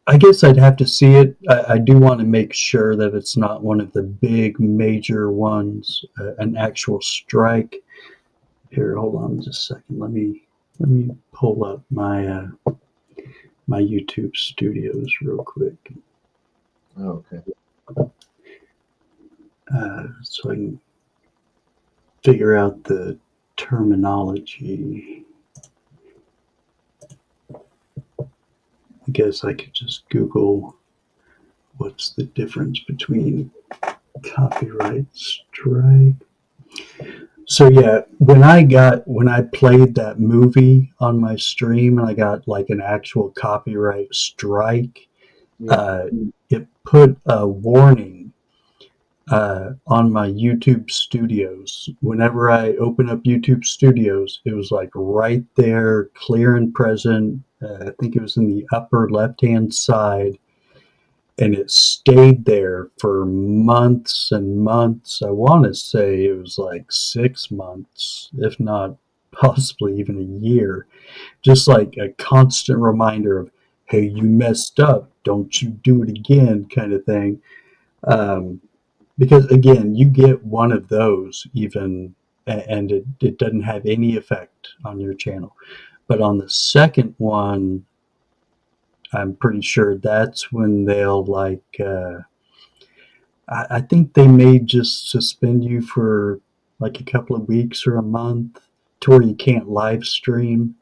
I guess I'd have to see it. I do want to make sure that it's not one of the big major ones, an actual strike. Here, hold on just a second. Let me pull up my my YouTube Studios real quick, Okay. so I can figure out the terminology. I guess I could just Google what's the difference between copyright strike. So yeah, when I played that movie on my stream and I got like an actual copyright strike, Yeah. it put a warning on my YouTube Studios. Whenever I open up YouTube Studios, it was like right there, clear and present. I think it was in the upper left hand side, and it stayed there for months and months. I want to say it was like 6 months, if not possibly even a year. Just like a constant reminder of, hey, you messed up, don't you do it again, kind of thing. Um, because again, you get one of those even, and it doesn't have any effect on your channel. But on the second one, I'm pretty sure that's when they'll I think they may just suspend you for like a couple of weeks or a month to where you can't live stream.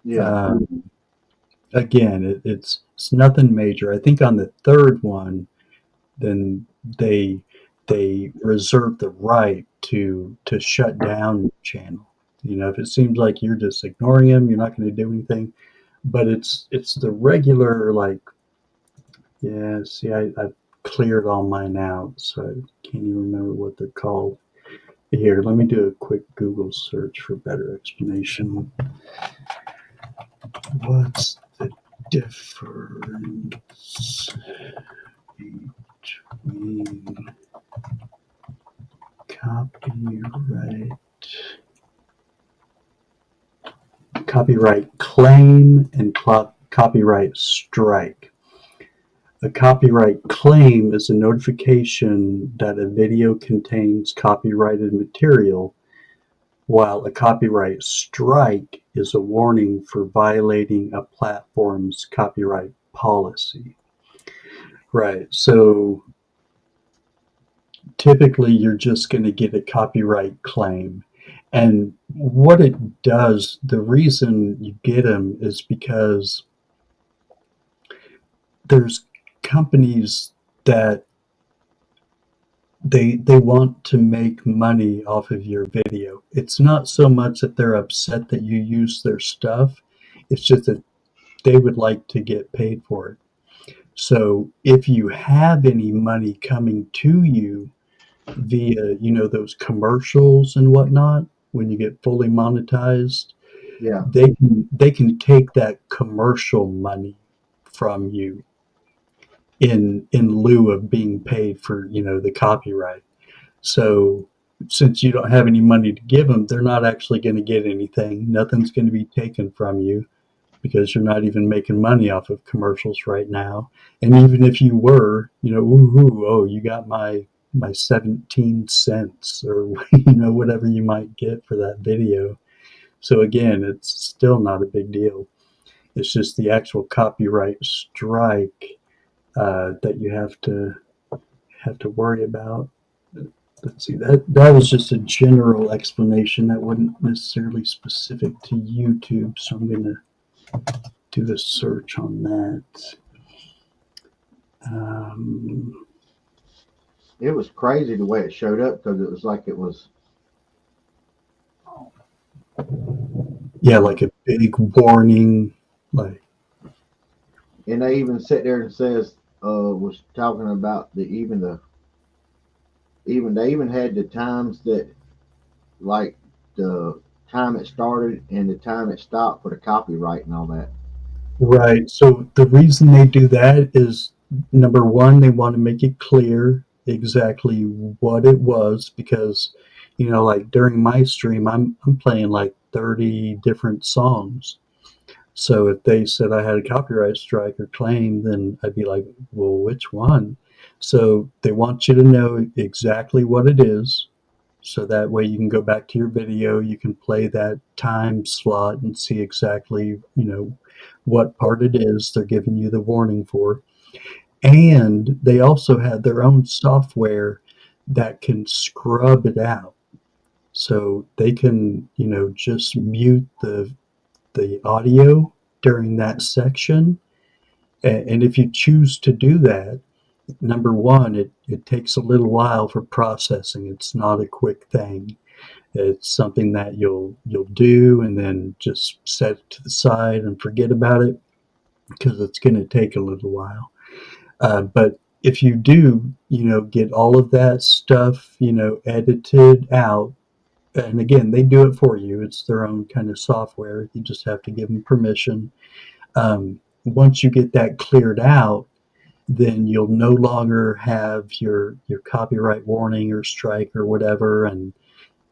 Yeah. Um, Again, it's nothing major. I think on the third one, then they reserve the right to shut down your channel. You know, if it seems like you're just ignoring them, you're not going to do anything. But it's the regular like, yeah. See, I've cleared all mine out, so I can't even remember what they're called. Here, let me do a quick Google search for better explanation. What's the difference between copyright claim and copyright strike? A copyright claim is a notification that a video contains copyrighted material, while a copyright strike is a warning for violating a platform's copyright policy. Right. So typically you're just going to get a copyright claim. And what it does, the reason you get them is because there's companies that they want to make money off of your video. It's not so much that they're upset that you use their stuff. It's just that they would like to get paid for it. So if you have any money coming to you via, those commercials and whatnot, when you get fully monetized, Yeah. they can take that commercial money from you in lieu of being paid for, the copyright. So since you don't have any money to give them, they're not actually going to get anything. Nothing's going to be taken from you because you're not even making money off of commercials right now. And even if you were, woohoo, oh, you got my 17 cents or whatever you might get for that video. So again, it's still not a big deal. It's just the actual copyright strike that you have to worry about. Let's see, that was just a general explanation that wasn't necessarily specific to YouTube, so I'm going to do a search on that. Um, It was crazy the way it showed up because it was like it was. yeah, like a big warning, like, And they even sit there and says, was talking about they even had the times that, like, the time it started and the time it stopped for the copyright and all that. right. So the reason they do that is, number one, they want to make it clear exactly what it was because, like during my stream, I'm playing like 30 different songs. So if they said I had a copyright strike or claim, then I'd be like, well, which one? So they want you to know exactly what it is. So that way you can go back to your video, you can play that time slot and see exactly, what part it is they're giving you the warning for. And they also have their own software that can scrub it out. So they can, just mute the audio during that section. And if you choose to do that, number one, it takes a little while for processing. It's not a quick thing. It's something that you'll do and then just set it to the side and forget about it because it's going to take a little while. But if you do, get all of that stuff, edited out, and again, they do it for you. It's their own kind of software. You just have to give them permission. Once you get that cleared out, then you'll no longer have your copyright warning or strike or whatever,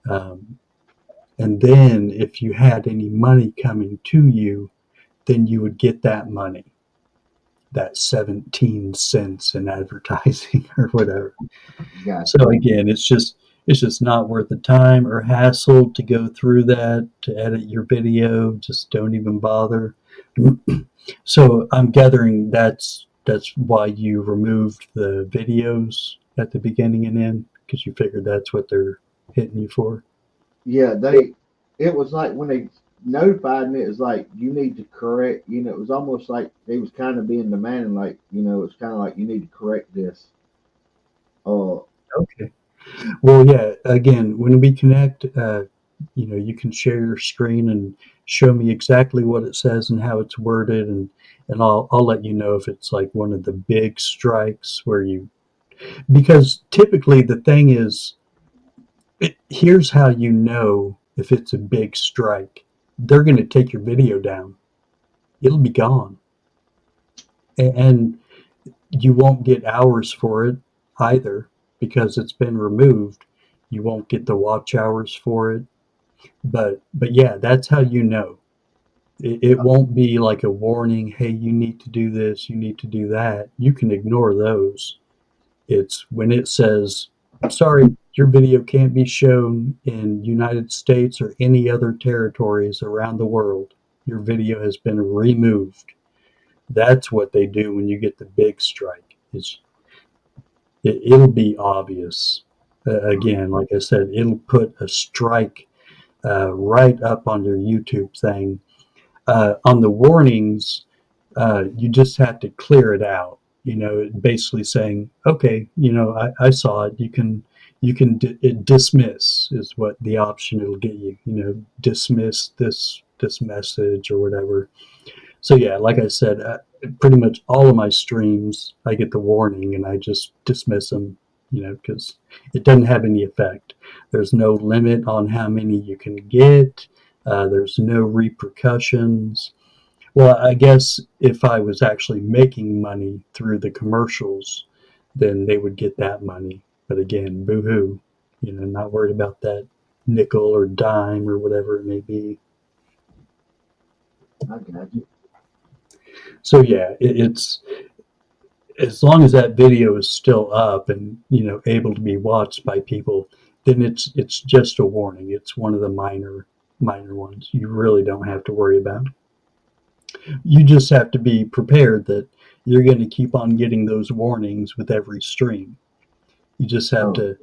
um, and then if you had any money coming to you, then you would get that money, that 17 cents in advertising or whatever. Gotcha. So again, it's just not worth the time or hassle to go through that to edit your video. Just don't even bother. So I'm gathering that's why you removed the videos at the beginning and end, because you figured that's what they're hitting you for. Yeah, it was like when they notified me, it was like you need to correct. It was almost like they was kind of being demanding, like it's kind of like you need to correct this. Uh, Okay. Well, yeah. Again, when we connect, you can share your screen and show me exactly what it says and how it's worded, and I'll let you know if it's like one of the big strikes where you, because typically the thing is, here's how you know if it's a big strike. They're going to take your video down. It'll be gone, and you won't get hours for it either because it's been removed. You won't get the watch hours for it. But yeah, that's how you know. It won't be like a warning, hey, you need to do this, you need to do that. You can ignore those. It's when it says, sorry, your video can't be shown in United States or any other territories around the world. Your video has been removed. That's what they do when you get the big strike. It'll be obvious. Again, like I said, it'll put a strike right up on your YouTube thing. On the warnings, you just have to clear it out. Basically saying, okay, I saw it. You can dismiss is what the option it'll get you. Dismiss this message or whatever. So yeah, like I said, pretty much all of my streams, I get the warning and I just dismiss them. Because it doesn't have any effect. There's no limit on how many you can get. There's no repercussions. Well, I guess if I was actually making money through the commercials, then they would get that money. But again, boo-hoo. Not worried about that nickel or dime or whatever it may be. I got you. So yeah, it's as long as that video is still up and able to be watched by people, then it's just a warning. It's one of the minor ones. You really don't have to worry about. You just have to be prepared that you're going to keep on getting those warnings with every stream. You just have Oh, to.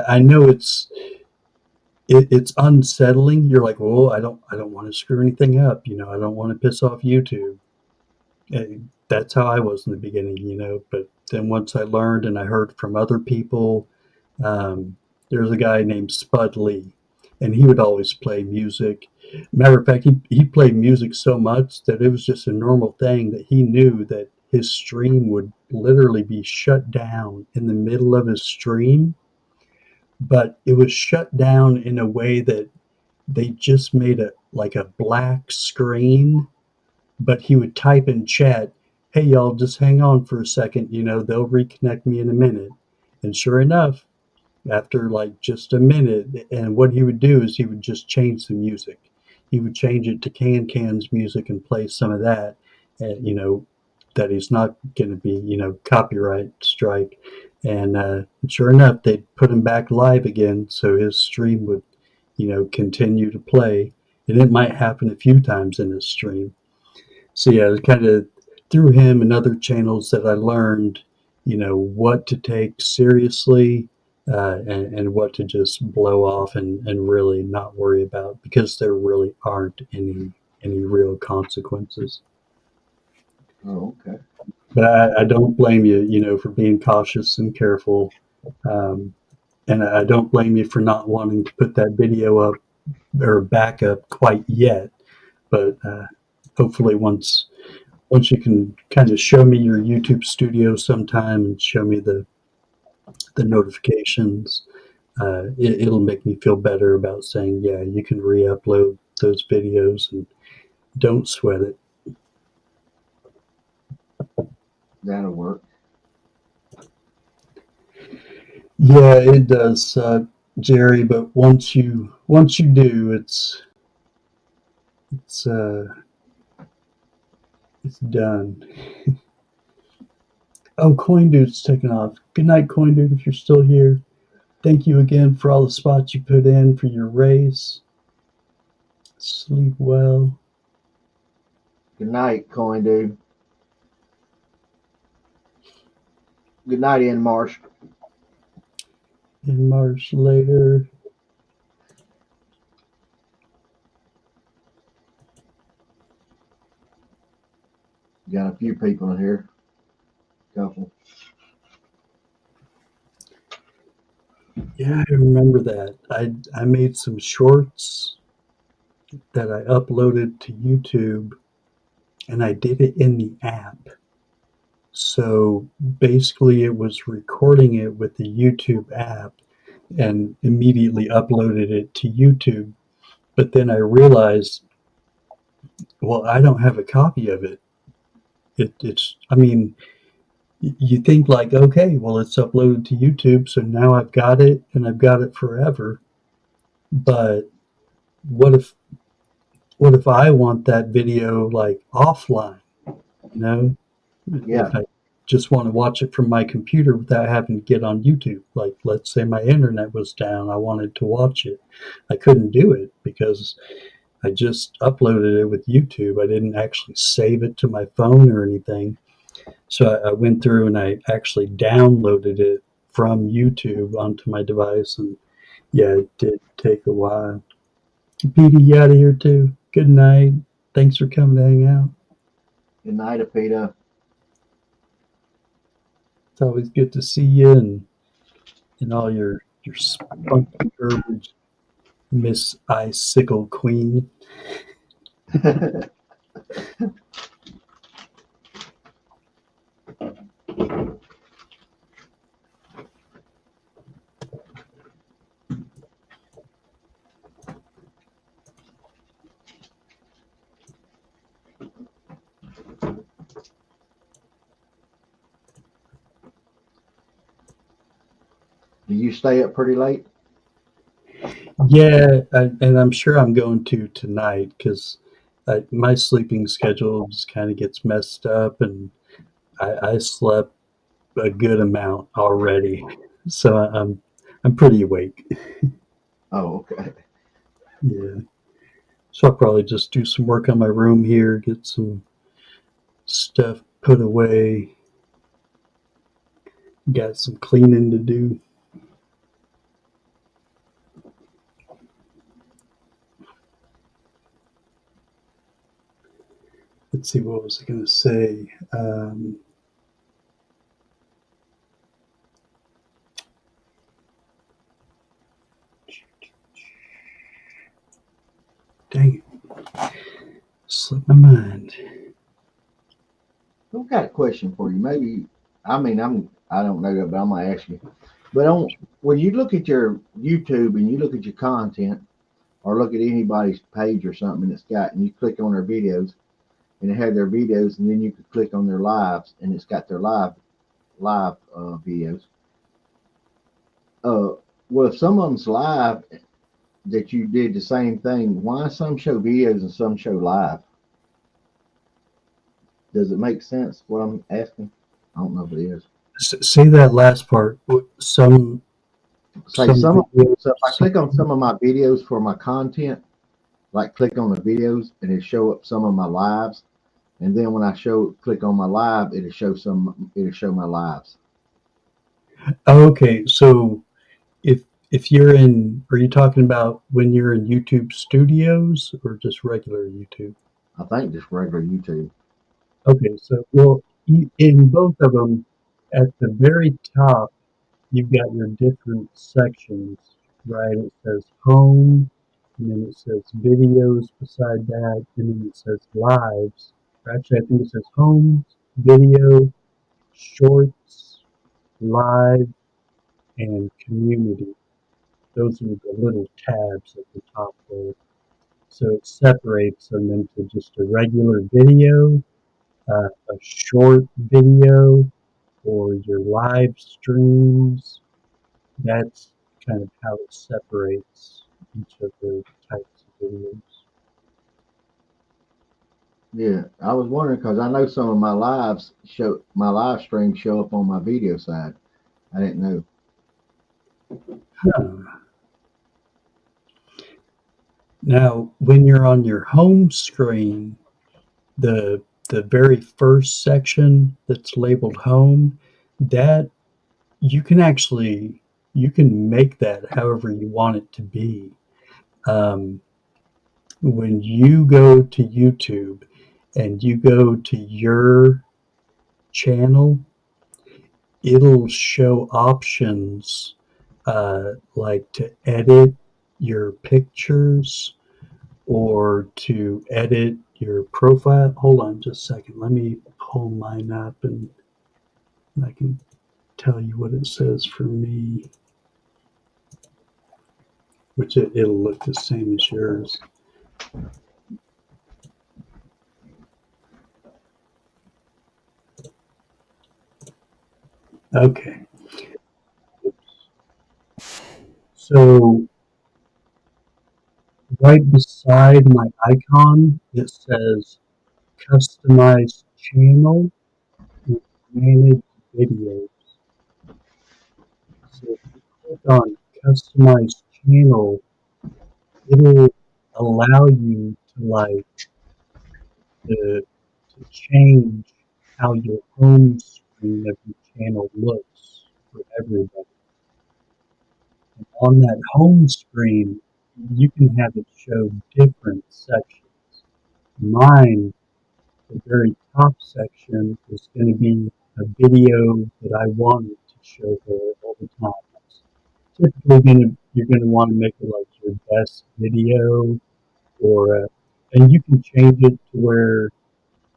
I know it's unsettling. You're like, well, I don't want to screw anything up. I don't want to piss off YouTube. That's how I was in the beginning. But then once I learned and I heard from other people, there's a guy named Spud Lee, and he would always play music. Matter of fact, he played music so much that it was just a normal thing that he knew that his stream would literally be shut down in the middle of his stream, but it was shut down in a way that they just made a like a black screen, but he would type in chat, hey y'all, just hang on for a second, they'll reconnect me in a minute. And sure enough, after like just a minute, and what he would do is he would just change the music. He would change it to Can's music and play some of that, and that he's not going to be copyright strike. And sure enough, they'd put him back live again, so his stream would continue to play, and it might happen a few times in his stream. So yeah, it kind of through him and other channels that I learned, what to take seriously, and what to just blow off and really not worry about, because there really aren't any real consequences. oh, okay. But I don't blame you, for being cautious and careful, um, and I don't blame you for not wanting to put that video up or back up quite yet. But hopefully, once you can kind of show me your YouTube studio sometime and show me the notifications, it'll make me feel better about saying, yeah, you can re-upload those videos and don't sweat it. That'll work. Yeah, it does, Jerry. But once you do, it's uh, it's done. Oh, Coin Dude's taking off. Good night, Coin Dude. If you're still here, thank you again for all the spots you put in for your race. Sleep well. Good night, Coin Dude. Good night, Ian Marsh. In March later. Got a few people in here. Couple. Yeah, I remember that. I made some shorts that I uploaded to YouTube, and I did it in the app. So basically, it was recording it with the YouTube app and immediately uploaded it to YouTube. But then I realized, well, I don't have a copy of it. I mean, you think like, okay, well, it's uploaded to YouTube, so now I've got it and I've got it forever. But what if I want that video like offline, you know? Yeah. If I just want to watch it from my computer without having to get on YouTube. Like, let's say my internet was down, I wanted to watch it. I couldn't do it because I just uploaded it with YouTube. I didn't actually save it to my phone or anything. So I went through and I actually downloaded it from YouTube onto my device. And yeah, it did take a while. Petey, you out of here too. Good night. Thanks for coming to hang out. Good night, Apita. It's always good to see you and all your spunky verbiage, Miss Icicle Queen. Do you stay up pretty late? Yeah, and I'm sure I'm going to tonight because my sleeping schedule just kind of gets messed up, and I slept a good amount already, so I'm pretty awake. Oh, okay. Yeah, so I'll probably just do some work on my room here, get some stuff put away, got some cleaning to do. Let's see, what was I going to say? Dang it, slipped my mind. I've got a question for you. Maybe I don't know that, but I'm gonna ask you. But when you look at your YouTube and you look at your content, or look at anybody's page or something that's got, and you click on their videos, and it had their videos, and then you could click on their lives, and it's got their live videos. Uh, well, if some of them's live that you did the same thing, why some show videos and some show live? Does it make sense what I'm asking? I don't know if it is. Say that last part. Some Say some some. videos, So if I click on some of my videos for my content, like click on the videos, and it show up some of my lives, and then when I click on my live, it'll show my lives. okay, so if you're in, are you talking about when you're in YouTube Studios or just regular YouTube? I think just regular YouTube. Okay, so well, in both of them, at the very top, you've got your different sections, right? It says home, and then it says videos beside that, and then it says lives. Actually, I think it says Homes, Video, Shorts, Live, and Community. Those are the little tabs at the top there. So it separates them into just a regular video, a short video, or your live streams. That's kind of how it separates each of the types of videos. Yeah, I was wondering because I know some of my live streams show up on my video side. I didn't know. Huh. Now, when you're on your home screen, the the very first section that's labeled home, that you can actually you can make that however you want it to be. Um, when you go to YouTube and you go to your channel, it'll show options like to edit your pictures or to edit your profile. Hold on just a second. Let me pull mine up and I can tell you what it says for me, which it'll look the same as yours. Okay. So right beside my icon, it says customize channel and manage videos. So if you click on customize channel, it'll allow you to to change how your home screen of your channel looks for everybody. And on that home screen, you can have it show different sections. Mine, the very top section, is going to be a video that I want it to show there all the time. Typically, you're going to want to make it like your best video, or and you can change it to where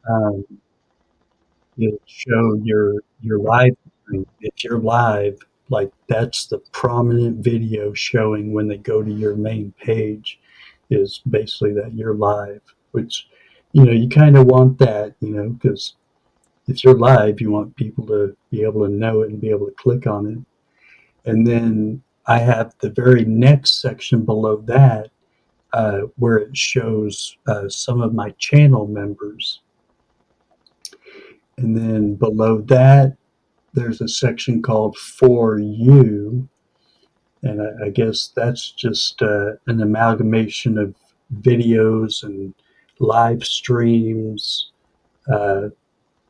um, it'll show your live stream. If you're live, like that's the prominent video showing when they go to your main page, is basically that you're live. Which you kind of want that, because if you're live, you want people to be able to know it and be able to click on it. And then I have the very next section below that where it shows some of my channel members. And then below that, there's a section called For You. And I guess that's just an amalgamation of videos and live streams uh,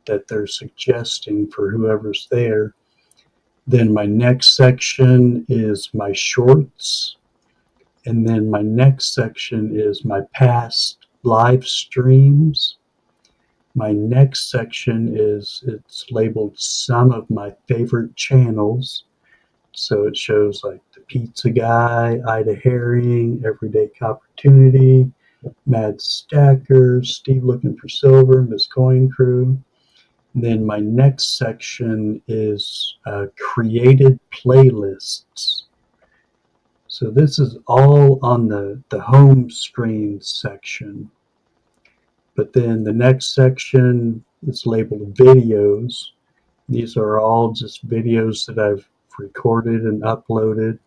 that they're suggesting for whoever's there. Then my next section is my shorts. And then my next section is my past live streams. My next section it's labeled some of my favorite channels. So it shows like the Pizza Guy, Ida Herring, Everyday Opportunity, Mad Stacker, Steve Looking for Silver, Miss Coin Crew. And then my next section is created playlists. So this is all on the home screen section. But then the next section is labeled videos. These are all just videos that I've recorded and uploaded.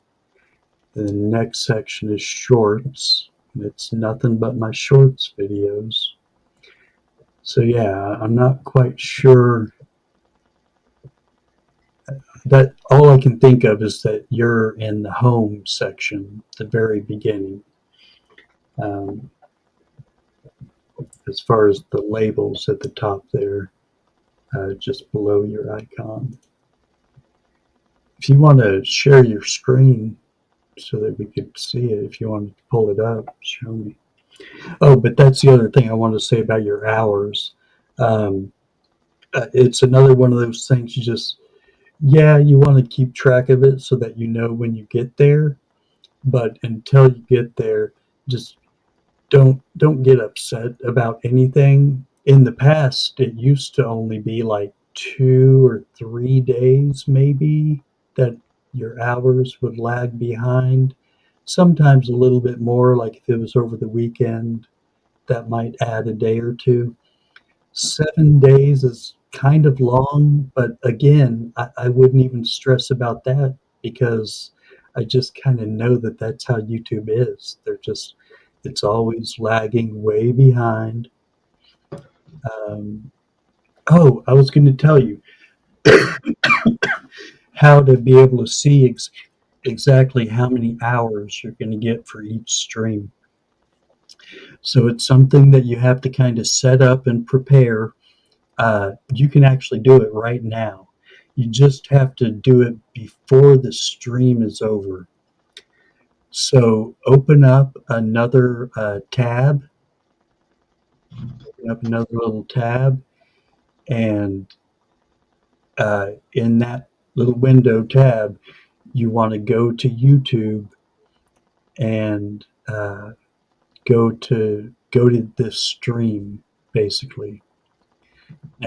The next section is shorts, and it's nothing but my shorts videos. So yeah, I'm not quite sure. That all I can think of is that you're in the home section, the very beginning. Um, as far as the labels at the top there, just below your icon. If you want to share your screen so that we could see it, if you want to pull it up, show me. Oh, but that's the other thing I want to say about your hours. Um, it's another one of those things you want to keep track of it so that you know when you get there. But until you get there, just don't get upset about anything. In the past, it used to only be like 2 or 3 days, maybe, that your hours would lag behind. Sometimes a little bit more, like if it was over the weekend, that might add a day or two. 7 days is kind of long, but again, I wouldn't even stress about that because I just kind of know that that's how YouTube is. It's always lagging way behind. Um, oh, I was going to tell you how to be able to see exactly how many hours you're going to get for each stream. So it's something that you have to kind of set up and prepare. You can actually do it right now. You just have to do it before the stream is over. So open up another little tab, and in that little window tab, you want to go to YouTube and go to this stream basically.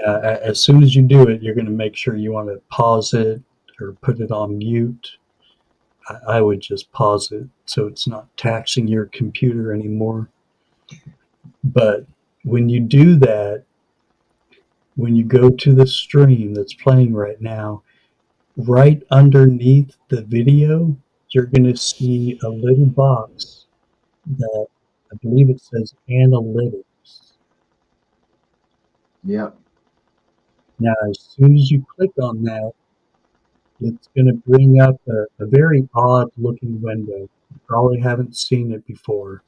As soon as you do it, you're going to make sure you want to pause it or put it on mute. I would just pause it so it's not taxing your computer anymore. But when you do that, when you go to the stream that's playing right now, right underneath the video, you're going to see a little box that I believe it says analytics. Yep. Now, as soon as you click on that, it's going to bring up a very odd looking window. You probably haven't seen it before.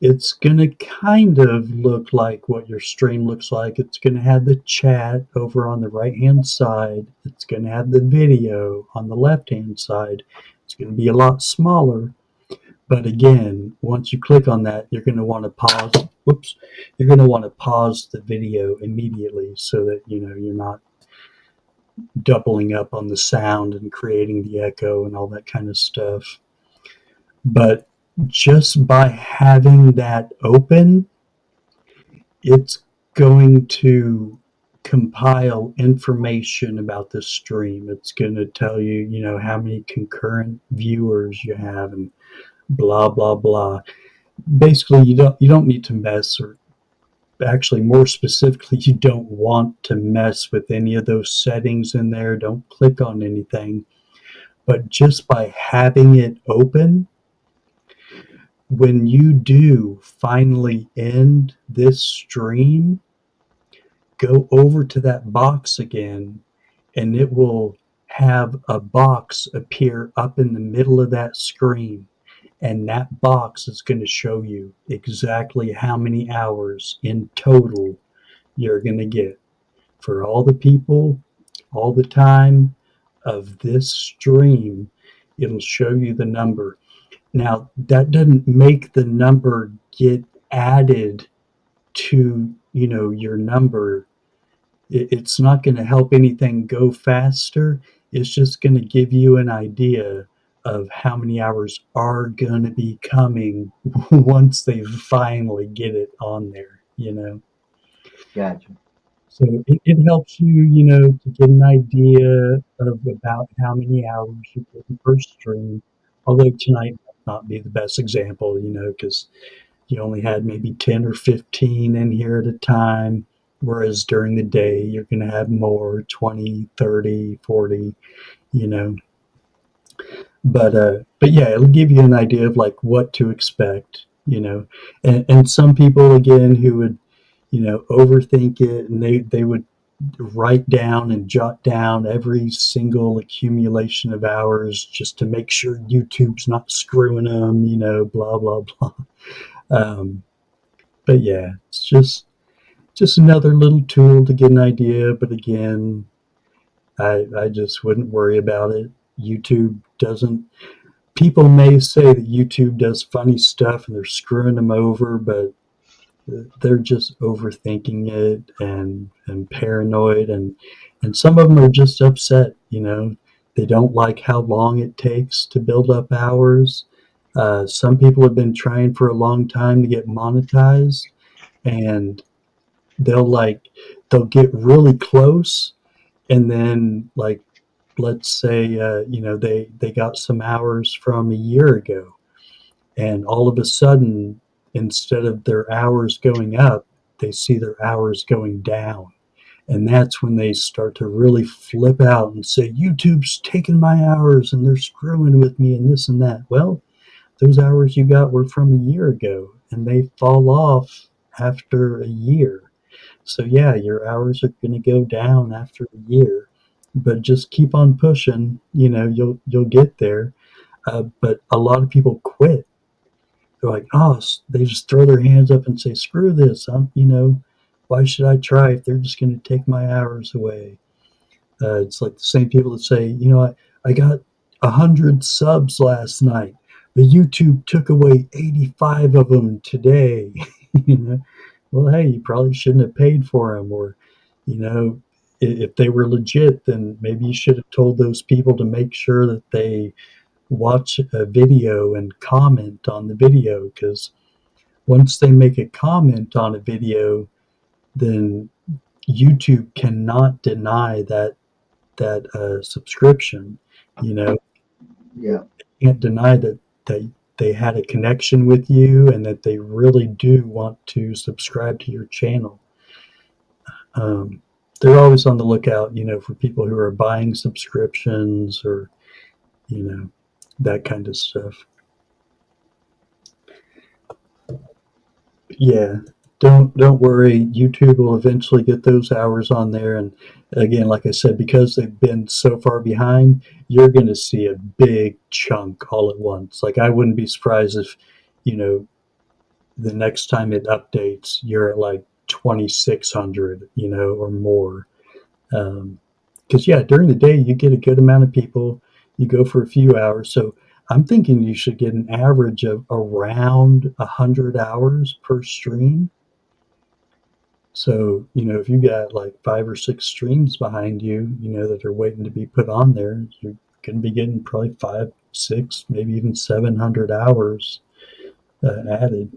It's going to kind of look like what your stream looks like. It's going to have the chat over on the right hand side. It's going to have the video on the left hand side. It's going to be a lot smaller. But again, once you click on that, you're going to want to pause. Whoops. You're going to want to pause the video immediately so that you're not doubling up on the sound and creating the echo and all that kind of stuff. But just by having that open, it's going to compile information about the stream. It's going to tell you, how many concurrent viewers you have and blah blah blah. Basically, you don't need to mess, or actually more specifically, you don't want to mess with any of those settings in there. Don't click on anything. But just by having it open, when you do finally end this stream, go over to that box again, and it will have a box appear up in the middle of that screen. And that box is going to show you exactly how many hours in total you're going to get for all the people, all the time of this stream. It'll show you the number. Now, that doesn't make the number get added to, your number. It's not going to help anything go faster. It's just going to give you an idea of how many hours are going to be coming once they finally get it on there. Gotcha. So it helps you, to get an idea of about how many hours you're getting per stream. Although tonight might not be the best example, because you only had maybe 10 or 15 in here at a time, whereas during the day you're going to have more, 20, 30, 40, you know. But yeah, it'll give you an idea of like what to expect. And some people again who would, overthink it, and they would write down and jot down every single accumulation of hours just to make sure YouTube's not screwing them, blah blah blah. Um, but yeah, it's just another little tool to get an idea. But again, I just wouldn't worry about it. YouTube doesn't. People may say that YouTube does funny stuff and they're screwing them over, but they're just overthinking it and paranoid, and some of them are just upset. They don't like how long it takes to build up hours. Some people have been trying for a long time to get monetized, and they'll like they'll get really close, and then like let's say they got some hours from a year ago, and all of a sudden, instead of their hours going up, they see their hours going down. And that's when they start to really flip out and say, YouTube's taking my hours and they're screwing with me and this and that. Well, those hours you got were from a year ago and they fall off after a year. So yeah, your hours are going to go down after a year, but just keep on pushing. You'll get there. But a lot of people quit. They're like, oh, they just throw their hands up and say, screw this. Why should I try if they're just going to take my hours away? It's like the same people that say, I got 100 subs last night. The YouTube took away 85 of them today. you know, well, hey, you probably shouldn't have paid for them, or you know, if they were legit, then maybe you should have told those people to make sure that they watch a video and comment on the video, because once they make a comment on a video, then YouTube cannot deny that subscription. You know, Yeah. can't deny that they had a connection with you and that they really do want to subscribe to your channel. Um, they're always on the lookout, for people who are buying subscriptions or you know that kind of stuff. Yeah, don't worry. YouTube will eventually get those hours on there, and again, like I said, because they've been so far behind, you're going to see a big chunk all at once. Like I wouldn't be surprised if, you know, the next time it updates, you're at like 2,600, or more. Because yeah, during the day you get a good amount of people. You go for a few hours, so I'm thinking you should get an average of around 100 hours per stream. So, if you got like 5 or 6 streams behind you, that are waiting to be put on there, you're going to be getting probably 5, 6, maybe even 700 hours added.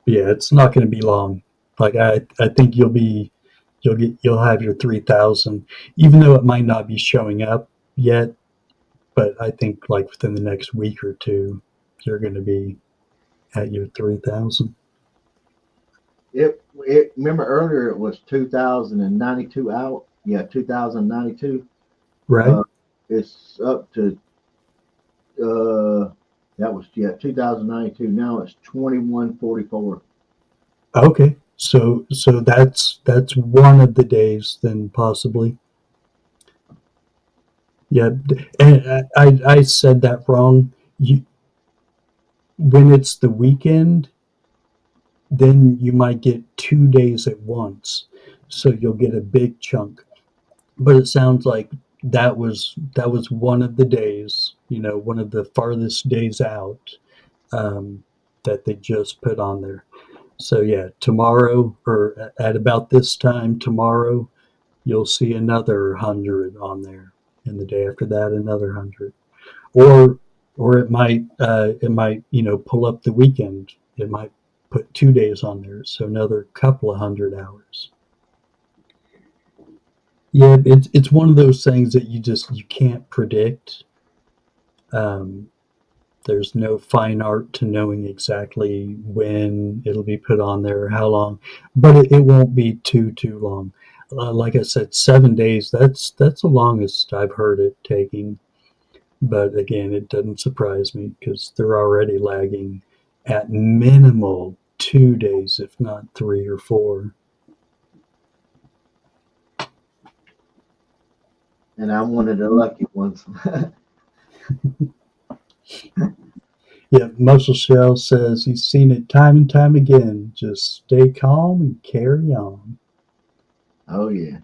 Yeah, it's not going to be long. Like I think you'll have your 3,000, even though it might not be showing up yet. But I think like within the next week or two, you're going to be at your 3,000. It remember earlier it was 2,092 out. Yeah, 2,092. Right? Uh, it's up to that was, yeah, 2,092. Now it's 2,144. Okay. So that's one of the days then possibly. Yeah, and I said that wrong. When it's the weekend, then you might get 2 days at once, so you'll get a big chunk. But it sounds like that was one of the days, one of the farthest days out, um, that they just put on there. So yeah, tomorrow or at about this time tomorrow, you'll see another 100 on there, and the day after that another 100. Or it might pull up the weekend. It might put 2 days on there, so another couple of 100 hours. Yeah, it's one of those things that you can't predict. Um, there's no fine art to knowing exactly when it'll be put on there or how long, but it won't be too long. Like I said, 7 days. That's the longest I've heard it taking. But again, it doesn't surprise me because they're already lagging at minimal 2 days, if not 3 or 4. And I'm one of the lucky ones. Yeah, Muscle Shell says he's seen it time and time again. Just stay calm and carry on. Oh yeah.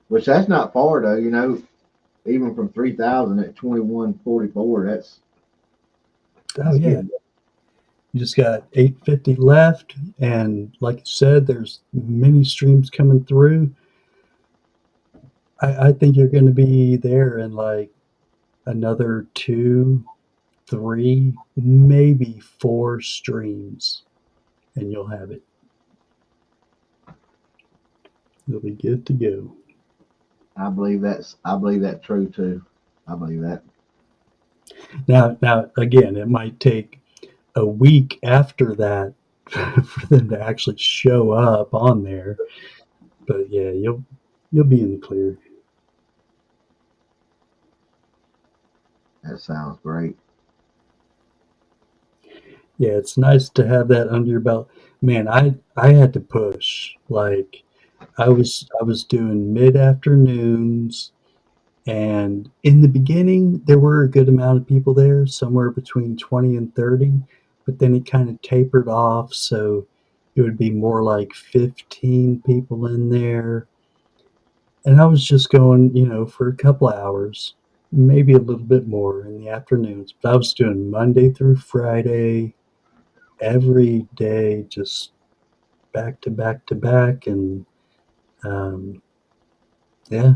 Which that's not far though, even from 3,000 at 2,144. Oh That's yeah, good. you just got 850 left, and like you said, there's many streams coming through. I think you're going to be there in like another 2, 3, maybe 4 streams, and you'll have it. You'll be good to go. I believe that's true too. I believe that. Now again, it might take a week after that for them to actually show up on there. But yeah, you'll be in the clear. That sounds great. Yeah, it's nice to have that under your belt. Man, I had to push. Like I was doing mid afternoons, and in the beginning there were a good amount of people there, somewhere between 20 and 30, but then it kind of tapered off, so it would be more like 15 people in there. And I was just going, for a couple hours, maybe a little bit more in the afternoons. But I was doing Monday through Friday, every day, just back to back to back. And um, yeah,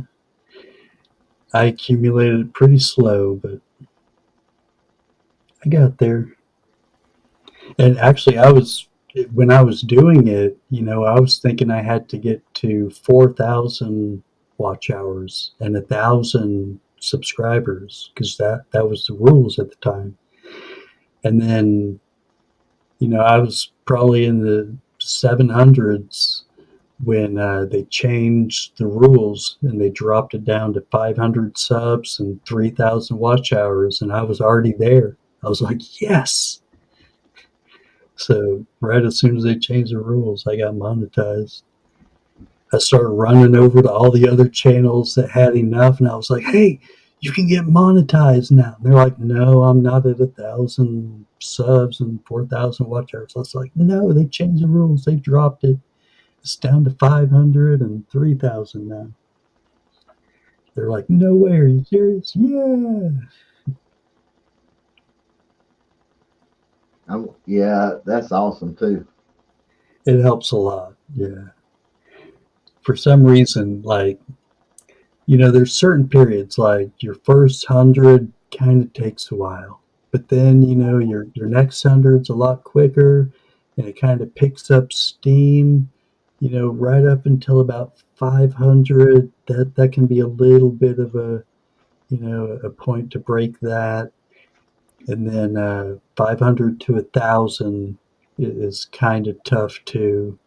I accumulated pretty slow, but I got there. And actually, when I was doing it, I was thinking I had to get to 4,000 watch hours and 1,000 subscribers because that was the rules at the time. And then, I was probably in the 700s when they changed the rules and they dropped it down to 500 subs and 3,000 watch hours. And I was already there. I was like, yes. So right as soon as they changed the rules, I got monetized. I started running over to all the other channels that had enough, and I was like, "Hey, you can get monetized now." And they're like, "No, I'm not at 1,000 subs and 4,000 watch hours." I was like, "No, they changed the rules. They dropped it. It's down to 500 and 3,000 now." They're like, "No way, are you serious?" Yeah, Yeah, that's awesome too. it helps a lot. Yeah, for some reason, like there's certain periods like your first 100 kind of takes a while, but then your next 100's a lot quicker, and it kind of picks up steam. Right up until about 500, that can be a little bit of a point to break that, and then 500 to 1,000 is kind of tough too.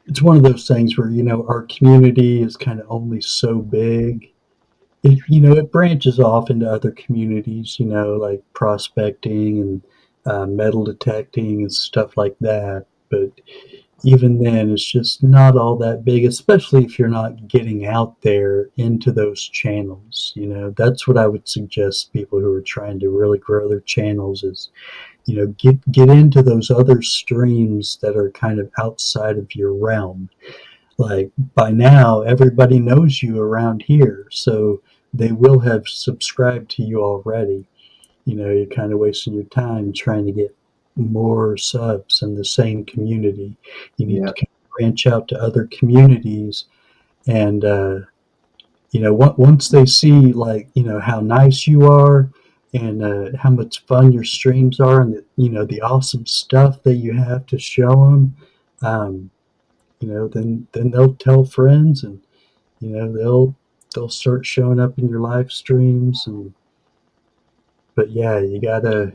It's one of those things where our community is kind of only so big. It branches off into other communities, like prospecting and metal detecting and stuff like that. But even then, it's just not all that big, especially if you're not getting out there into those channels. That's what I would suggest people who are trying to really grow their channels is, get into those other streams that are kind of outside of your realm. Like by now, everybody knows you around here, so they will have subscribed to you already. You're kind of wasting your time trying to get more subs in the same community. You need to Yeah, kind of branch out to other communities, and once they see like how nice you are and how much fun your streams are, and the awesome stuff that you have to show them. Um, then they'll tell friends, and they'll start showing up in your live streams. And but yeah, you gotta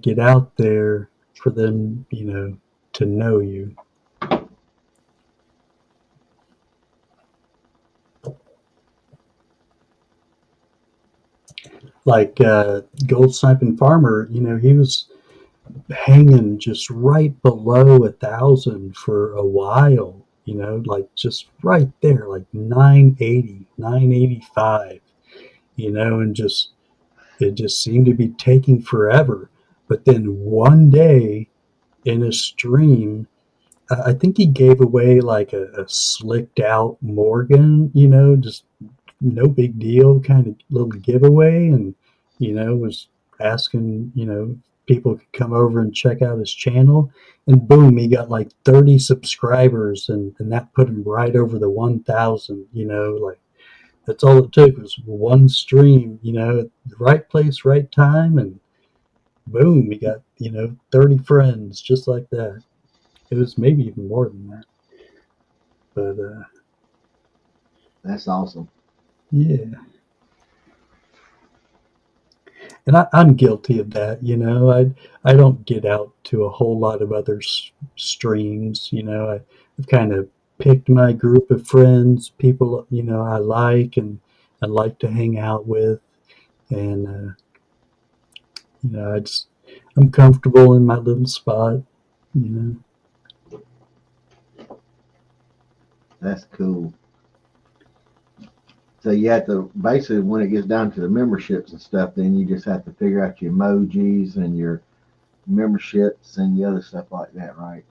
get out there for them, to know you. Like Gold Sniping Farmer, he was hanging just right below 1,000 for a while. Like just right there, like 980, 985. And just it just seemed to be taking forever. But then one day in a stream, I think he gave away like a slicked out Morgan, just no big deal kind of little giveaway, and was asking people could come over and check out his channel, and boom, he got like 30 subscribers, and that put him right over the 1,000. Like that's all it took was one stream, at the right place, right time, and boom, he got 30 friends just like that. It was maybe even more than that. But That's awesome. yeah, and I'm guilty of that. I don't get out to a whole lot of other streams. I've kind of picked my group of friends, people I like and I like to hang out with, and I just I'm comfortable in my little spot. You know. That's cool. So you have to basically, when it gets down to the memberships and stuff, then you just have to figure out your emojis and your memberships and the other stuff like that, right?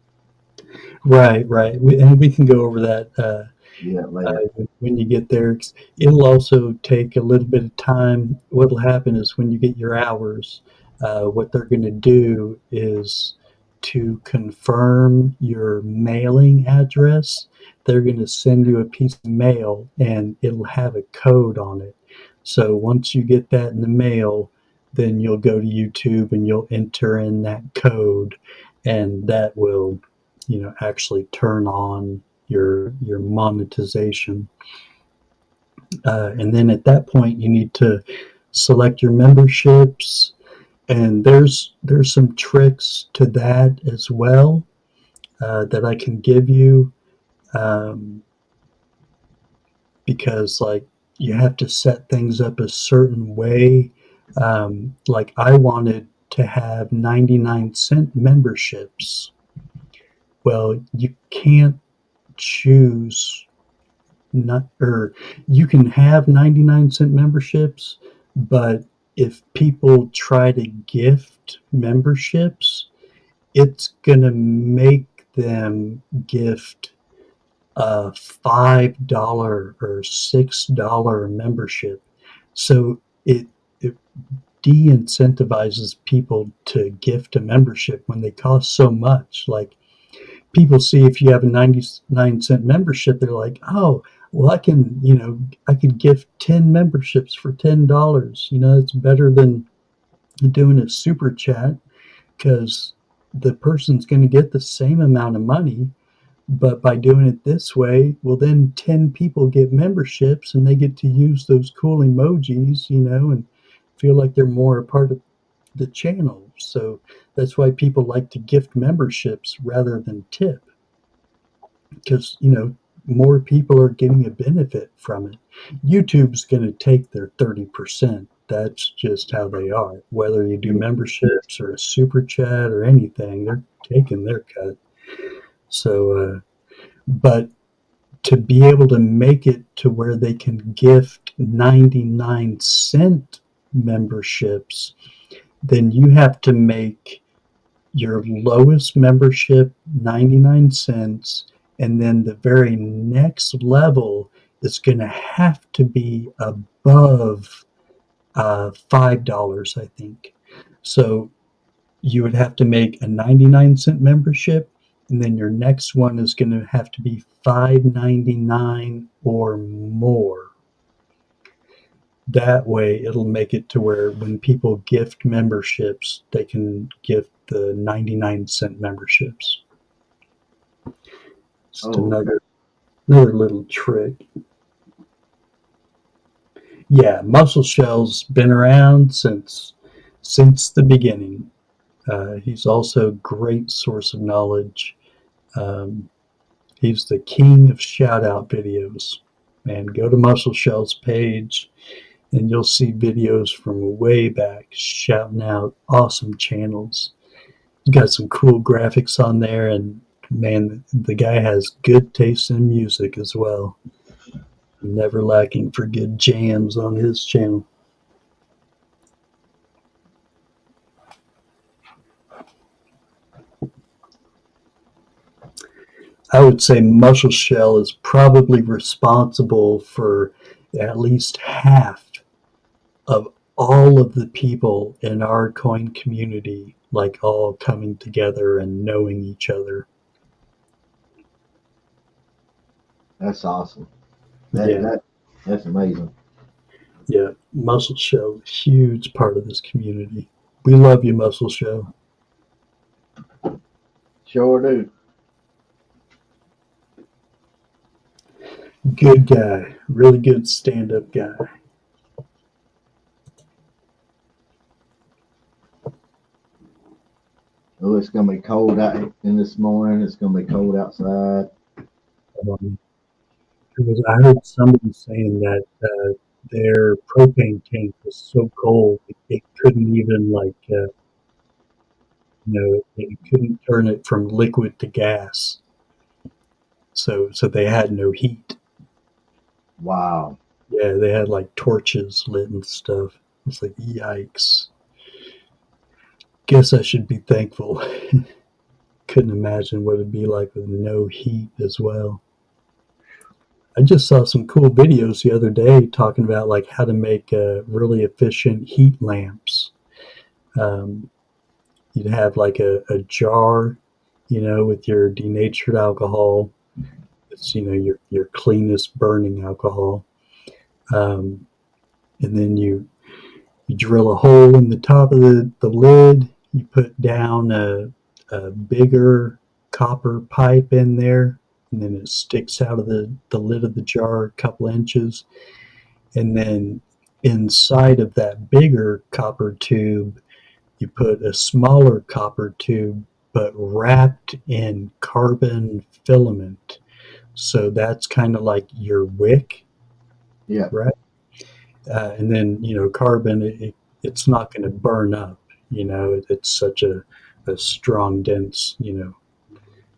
Right, right. And we can go over that Yeah, later. when you get there. It'll also take a little bit of time. What'll happen is when you get your hours, what they're going to do is to confirm your mailing address, they're going to send you a piece of mail and it'll have a code on it. So once you get that in the mail, then you'll go to YouTube and you'll enter in that code, and that will, actually turn on your monetization. And then at that point, you need to select your memberships, and there's some tricks to that as well that I can give you, um, because like you have to set things up a certain way. Like I wanted to have 99-cent memberships. Well, you can't choose not, or you can have 99-cent memberships, but if people try to gift memberships, it's going to make them gift a $5 or $6 membership. So it de-incentivizes people to gift a membership when they cost so much. Like people see if you have a 99-cent membership, they're like, oh, well, I could give 10 memberships for $10. It's better than doing a super chat, because the person's going to get the same amount of money, but by doing it this way, well, then 10 people get memberships and they get to use those cool emojis, and feel like they're more a part of the channel. So that's why people like to gift memberships rather than tip, because more people are getting a benefit from it. YouTube's going to take their 30%. That's just how they are. Whether you do memberships or a super chat or anything, they're taking their cut. So, but to be able to make it to where they can gift 99-cent memberships, then you have to make your lowest membership 99 cents, and then the very next level is going to have to be above $5, I think. So you would have to make a 99-cent membership, and then your next one is going to have to be $5.99 or more. That way it'll make it to where when people gift memberships, they can gift the 99-cent memberships. Just Oh, okay. another little trick. Yeah, Muscle Shell's been around since the beginning. He's also a great source of knowledge. Um, he's the king of shout out videos. And go to Muscle Shell's page and you'll see videos from way back shouting out awesome channels. He's got some cool graphics on there, and man, the guy has good taste in music as well. Never lacking for good jams on his channel. I would say Muscle Shell is probably responsible for at least half of all of the people in our coin community, like all coming together and knowing each other. That's awesome. That Yeah, that that's amazing. yeah. Muscle Shell, huge part of this community. We love you, Muscle Shell. Sure do. Good guy, really good stand-up guy. Oh, it's gonna be cold out in this morning. It's gonna be cold outside. Um, because I heard somebody saying that their propane tank was so cold it couldn't even it couldn't turn it from liquid to gas. So they had no heat. Wow. Yeah, they had like torches lit and stuff. It's like yikes. Guess I should be thankful. Couldn't imagine what it'd be like with no heat as well. I just saw some cool videos the other day talking about like how to make really efficient heat lamps. Um, you'd have like a jar, with your denatured alcohol. It's your cleanest burning alcohol, um, and then you drill a hole in the top of the lid. You put down a bigger copper pipe in there, and then it sticks out of the lid of the jar a couple inches. And then inside of that bigger copper tube, you put a smaller copper tube, but wrapped in carbon filament. So that's kind of like your wick, Yeah. right? And then carbon, it's not going to burn up. It's such a strong, dense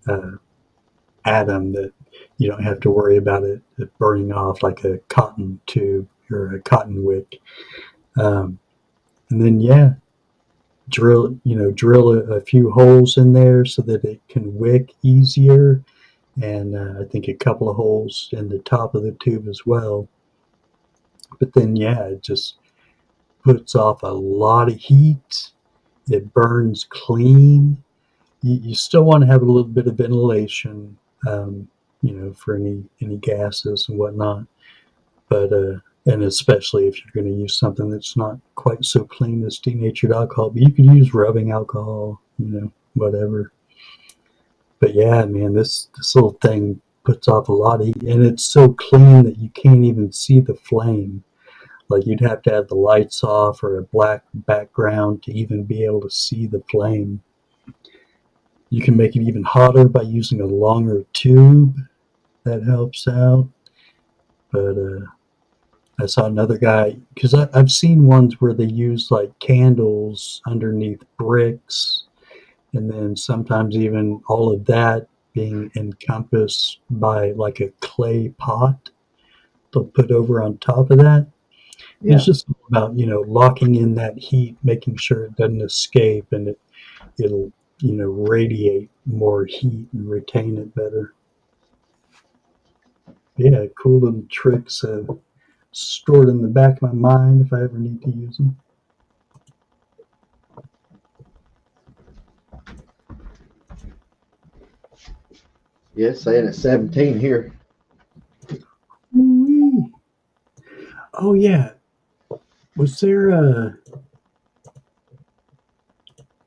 uh, atom that you don't have to worry about it burning off like a cotton tube or a cotton wick. Um, and then yeah, drill a few holes in there so that it can wick easier, and I think a couple of holes in the top of the tube as well. But then yeah, it just puts off a lot of heat. It burns clean. You still want to have a little bit of ventilation, um, for any gases and whatnot. But and especially if you're going to use something that's not quite so clean as denatured alcohol, but you could use rubbing alcohol, whatever. But yeah, man, this little thing puts off a lot of heat, and it's so clean that you can't even see the flame. Like you'd have to have the lights off or a black background to even be able to see the flame. You can make it even hotter by using a longer tube. That helps out. But I saw another guy because I've seen ones where they use like candles underneath bricks, and then sometimes even all of that being encompassed by like a clay pot they'll put over on top of that. And it's Yeah. just about locking in that heat, making sure it doesn't escape, and it'll radiate more heat and retain it better. Yeah, cool little tricks stored in the back of my mind if I ever need to use them. Yeah. It's saying it's 17 here. Ooh-wee. Oh yeah, was there a?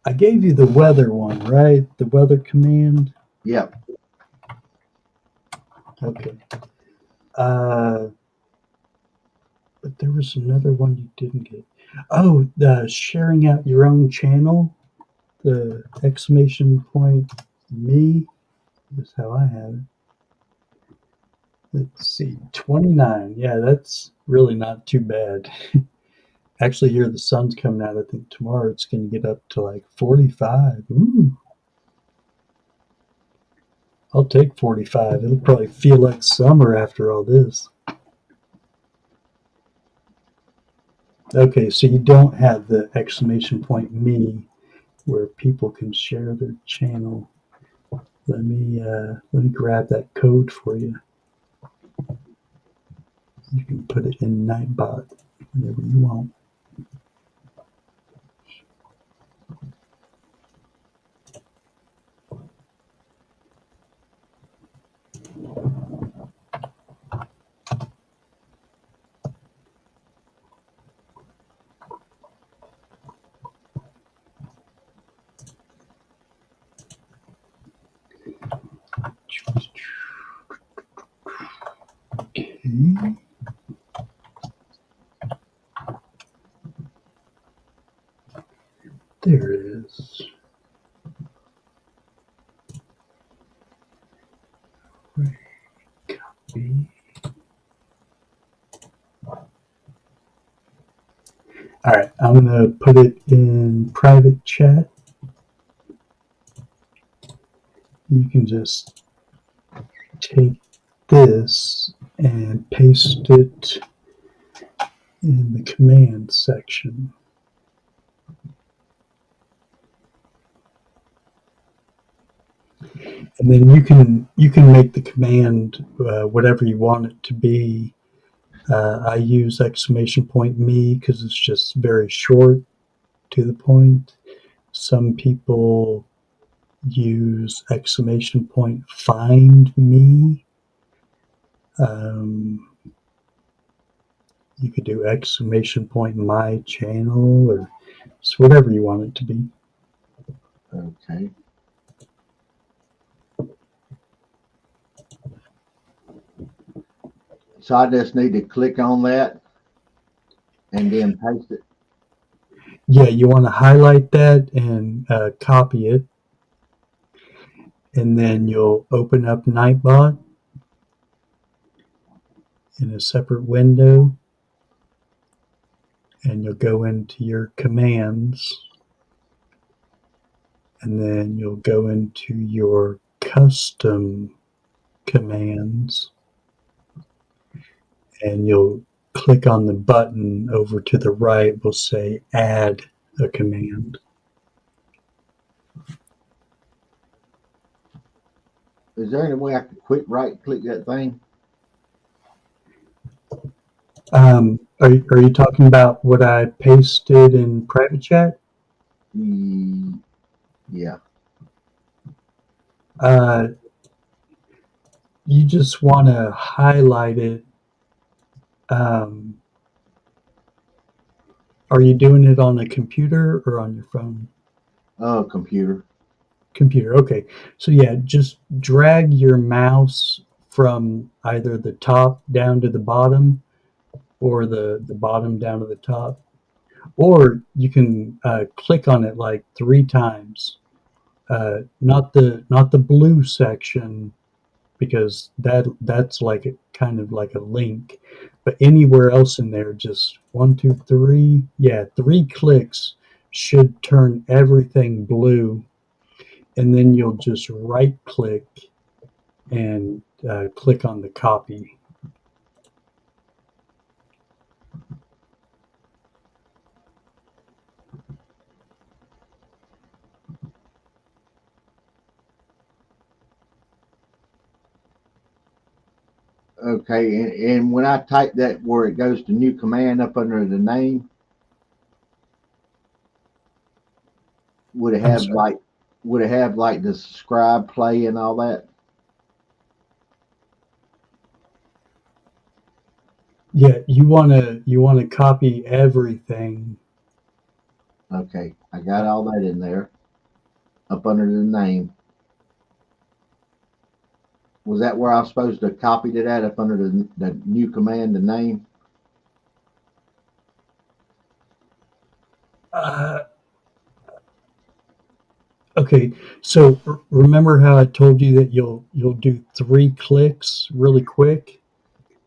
I gave you the weather one, right? The weather command. Yep. Okay. Uh, but there was another one you didn't get. Oh, the sharing out your own channel. The exclamation point me is how I have it. Let's see, 29. Yeah, that's really not too bad. Actually, here the sun's coming out. I think tomorrow it's going to get up to like 45. Ooh, I'll take 45. It'll probably feel like summer after all this. Okay, so you don't have the exclamation point me where people can share their channel. Let me grab that code for you. You can put it in Nightbot whenever you want. Okay. There it is. Copy. All right, I'm gonna put it in private chat. You can just take this and paste it in the command section. And then you can make the command whatever you want it to be. I use exclamation point me because it's just very short to the point. Some people use exclamation point find me. Um, you could do exclamation point my channel, or it's whatever you want it to be. Okay. So I just need to click on that and then paste it. Yeah, you want to highlight that and copy it, and then you'll open up Nightbot in a separate window, and you'll go into your commands, and then you'll go into your custom commands, and you'll click on the button over to the right. Will say add a command. Is there any way I could quick right click that thing? Are you talking about what I pasted in private chat? Yeah. You just want to highlight it. Um, are you doing it on a computer or on your phone? Oh, computer. Computer. Okay. So yeah, just drag your mouse from either the top down to the bottom or the bottom down to the top. Or you can click on it like 3 times. Not the blue section because that's like a kind of like a link. But anywhere else in there, just 1, 2, 3. Yeah, 3 clicks should turn everything blue, and then you'll just right click and click on the copy. Okay, and when I type that where it goes to new command up under the name, would it I'm have sorry. like the subscribe, play, and all that? Yeah, you wanna copy everything. Okay, I got all that in there up under the name. Was that where I was supposed to copy it at up under the new command, the name? Uh, okay, so remember how I told you that you'll do 3 clicks really quick?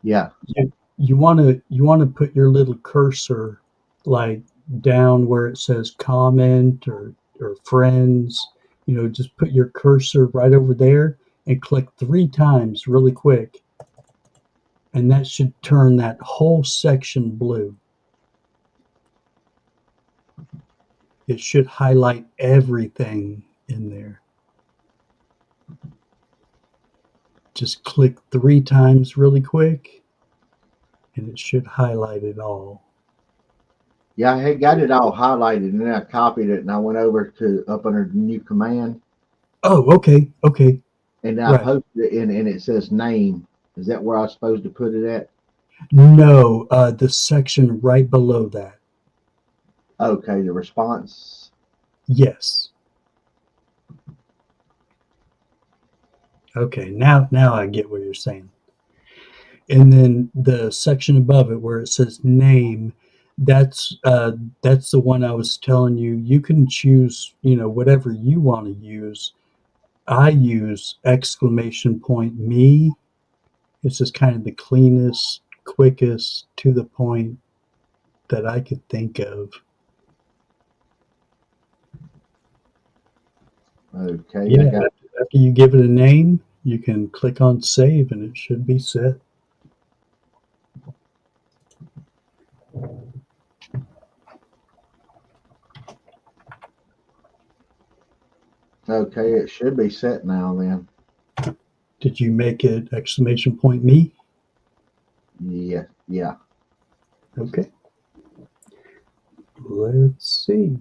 Yeah. You want to put your little cursor like down where it says comment or friends. Just put your cursor right over there and click 3 times really quick, and that should turn that whole section blue. It should highlight everything in there. Just click 3 times really quick, and it should highlight it all. Yeah, I had got it all highlighted, and then I copied it, and I went over to up under the new command, Oh, okay, okay, and I right. posted it in, and it says name. Is that where I was supposed to put it at? No, the section right below that. Okay, the response. Yes. Okay, now I get what you're saying. and then the section above it where it says name, that's that's the one I was telling you. You can choose, whatever you want to use. I use exclamation point me. It's just kind of the cleanest, quickest, to the point that I could think of. Okay, I Yeah, got. after you give it a name, you can click on save and it should be set. Okay, it should be set now. Then. Did you make it exclamation point me? Yeah. Yeah. Okay, let's see.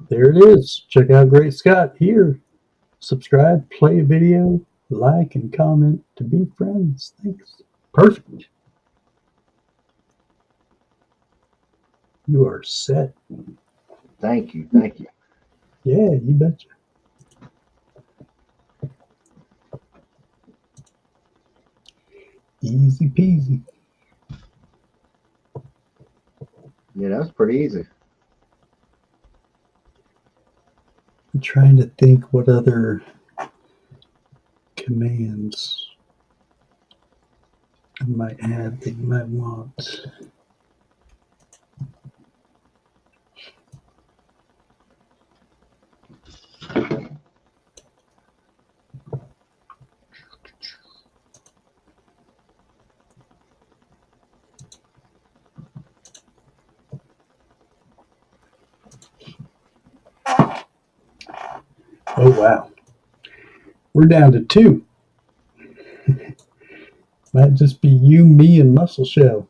There it is. Check out Great Scott here. Subscribe, play a video, like, and comment to be friends. Thanks. Perfect. You are set. Thank you. Thank you. Yeah, you betcha. Easy peasy. Yeah, that's pretty easy. I'm trying to think what other commands I might have that you might want. Oh, wow. We're down to two. Might just be you, me, and Muscle Shell.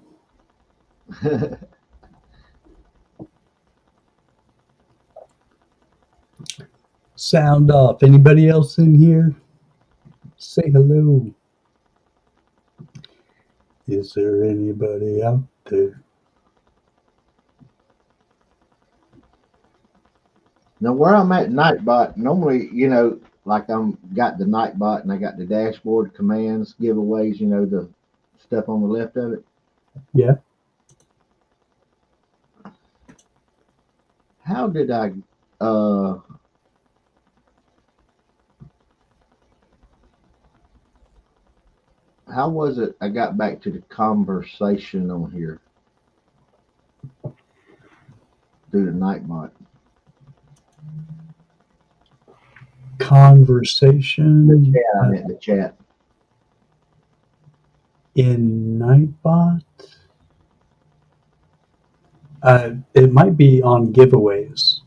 Sound off. Anybody else in here? Say hello. Is there anybody out there? Now, where I'm at Nightbot, normally, like I'm got the Nightbot and I got the dashboard commands, giveaways, the stuff on the left of it. Yeah. How did I, uh, how was it I got back to the conversation on here through the Nightbot? The Conversation chat, I meant the chat. in Nightbot. It might be on giveaways.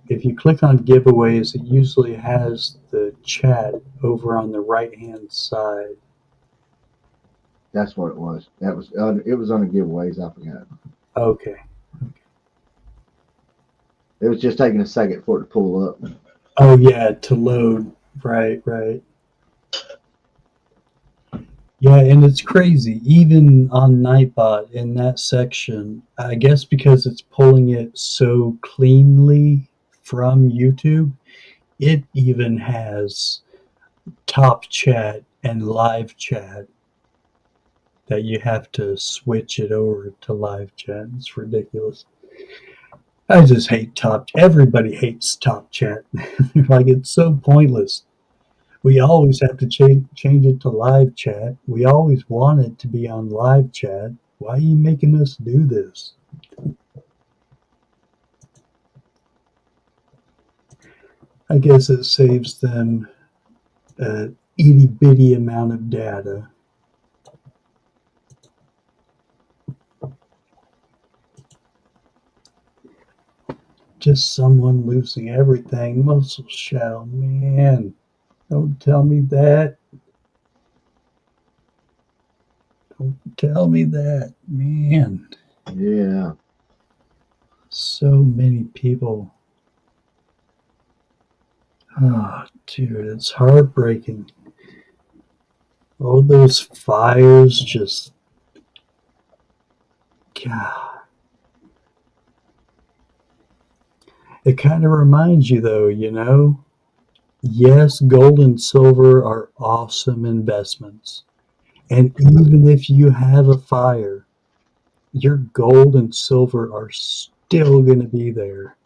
If you click on giveaways, it usually has the chat over on the right hand side. That's what it was. It was on the giveaways. I forgot. Okay. It was just taking a second for it to pull up. Oh, yeah, to load. Right, right. Yeah, and it's crazy. Even on Nightbot in that section, I guess because it's pulling it so cleanly from YouTube, it even has top chat and live chat that you have to switch it over to live chat. It's ridiculous. I just hate top. Everybody hates top chat. Like it's so pointless. We always have to change it to live chat. We always want it to be on live chat. Why are you making us do this? I guess it saves them an itty bitty amount of data. Just someone losing everything. Muscle shell, man. Don't tell me that. Don't tell me that, man. Yeah. So many people. Oh, dude, it's heartbreaking. All those fires just, God. It kind of reminds you, though, Yes, gold and silver are awesome investments. And even if you have a fire, your gold and silver are still going to be there.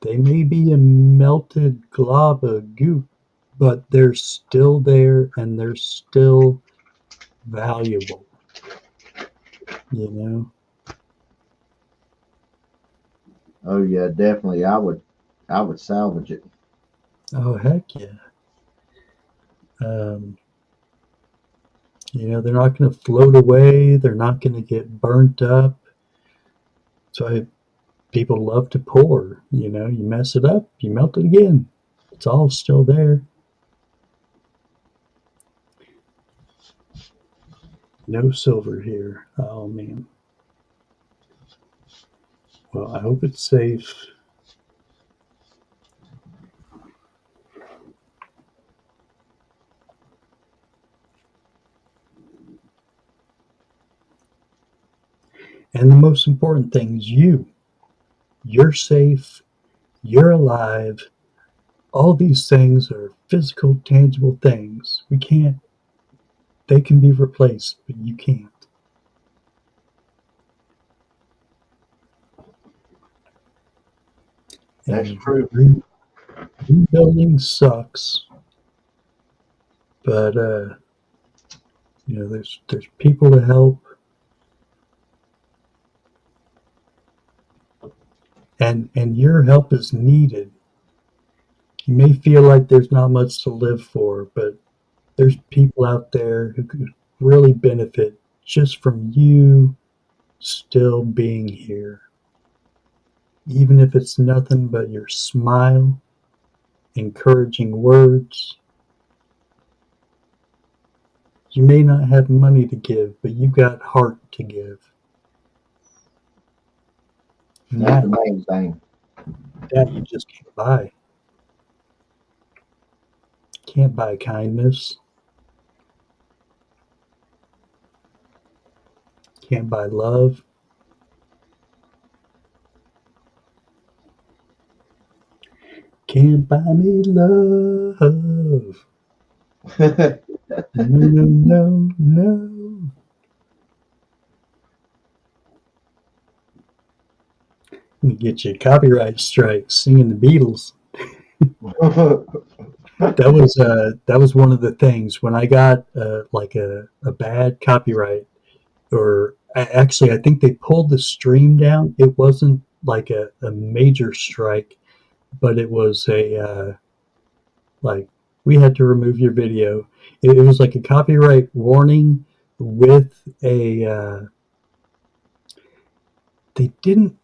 They may be a melted glob of goop, but they're still there and they're still valuable, you know? Oh yeah, definitely. I would salvage it. Oh, heck yeah. Um, they're not going to float away, they're not going to get burnt up. So people love to pour, you mess it up, you melt it again. It's all still there. No silver here. Oh, man. Well, I hope it's safe. And the most important thing is you. You're safe. You're alive. All these things are physical, tangible things. We can't, they can be replaced, but you can't. That's And true. rebuilding sucks, but there's people to help, and your help is needed. You may feel like there's not much to live for, but there's people out there who could really benefit just from you still being here. Even if it's nothing but your smile, encouraging words. You may not have money to give, but you've got heart to give. And That's the that, main thing. that you just can't buy. Can't buy kindness. Can't buy love. Can't buy me love. No, no, no, no. You get you a copyright strike singing the Beatles. That was one of the things when I got like a bad copyright, or actually I think they pulled the stream down. It wasn't like a major strike, but it was a like we had to remove your video. It was like a copyright warning with a they didn't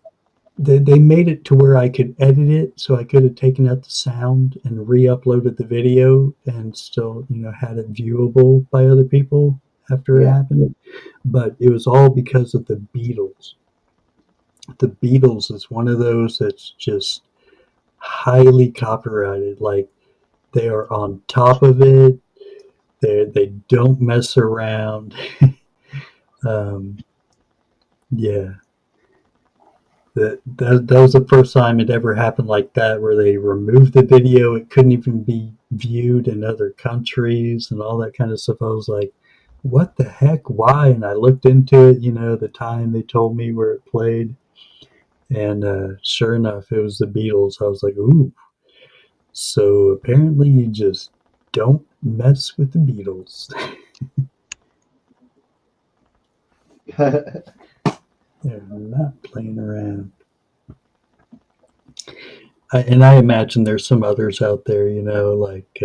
they made it to where I could edit it, so I could have taken out the sound and re-uploaded the video and still, had it viewable by other people after it Yeah, happened. But it was all because of the Beatles. The Beatles is one of those that's just highly copyrighted. Like they are on top of it. They don't mess around. um, yeah, that was the first time it ever happened like that, where they removed the video. It couldn't even be viewed in other countries and all that kind of stuff. I was like, what the heck? Why? And I looked into it, the time they told me where it played. And sure enough, it was the Beatles. I was like, ooh. So apparently you just don't mess with the Beatles. They're not playing around. And I imagine there's some others out there, like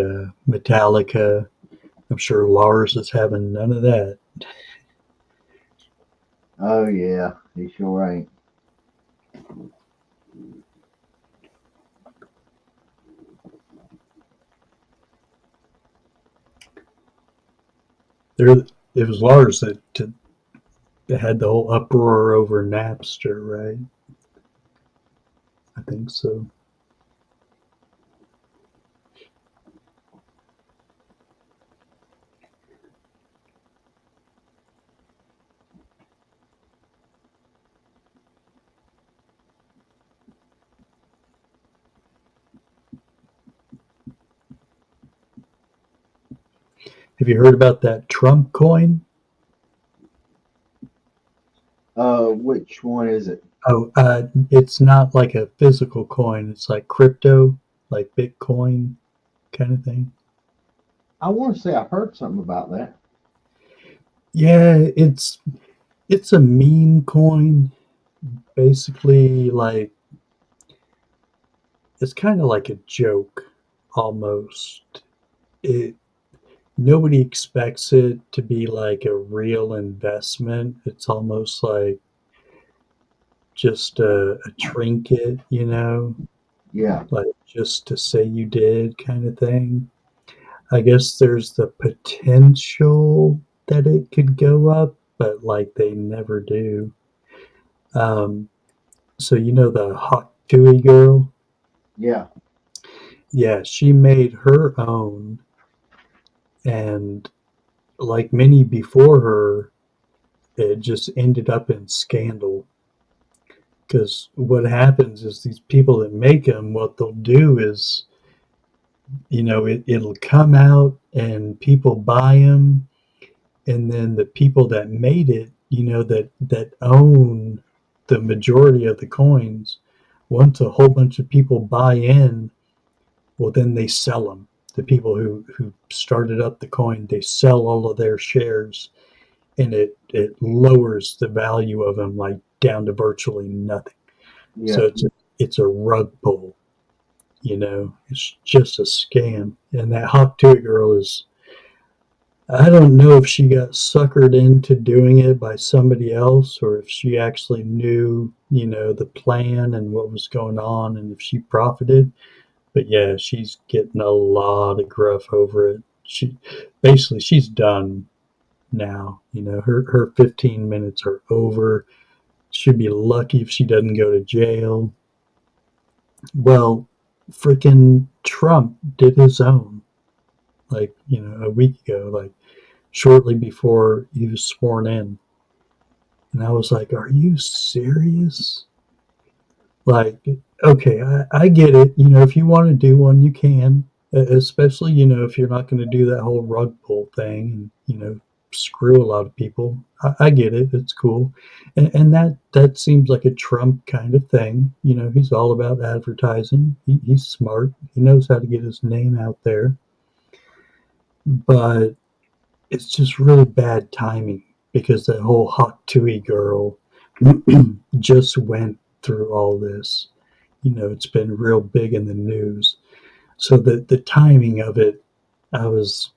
Metallica. I'm sure Lars is having none of that. oh yeah, he sure ain't. There, it was Lars that had the whole uproar over Napster, right? I think so. Have you heard about that Trump coin? Which one is it? Oh, it's not like a physical coin. It's like crypto, like Bitcoin kind of thing. I want to say I heard something about that. Yeah, it's a meme coin. Basically, like it's kind of like a joke almost. It Nobody expects it to be like a real investment. It's almost like just a trinket, Yeah, like just to say you did kind of thing. I guess there's the potential that it could go up, but like they never do. Um, so the Hawk Tui girl? yeah, Yeah, she made her own, and like many before her, it just ended up in scandal. Because what happens is these people that make them, what they'll do is, it'll come out and people buy them, and then the people that made it, that own the majority of the coins, once a whole bunch of people buy in, well, then they sell them. The people who started up the coin, they sell all of their shares, and it lowers the value of them like down to virtually nothing. yeah, So it's a rug pull. It's just a scam. And that Hawk Tuit girl is, I don't know if she got suckered into doing it by somebody else or if she actually knew, the plan and what was going on and if she profited. But yeah, she's getting a lot of gruff over it. She's done now. Her 15 minutes are over. She'd be lucky if she doesn't go to jail. Well, freaking Trump did his own, like, a week ago, like shortly before he was sworn in. And I was like, are you serious? Like, okay, I get it. If you want to do one, you can, especially, if you're not going to do that whole rug pull thing and, screw a lot of people. I get it. It's cool. And that seems like a Trump kind of thing. He's all about advertising. He's smart. He knows how to get his name out there. But it's just really bad timing because that whole Hot Tui girl just went through all this. It's been real big in the news. So the timing of it, I was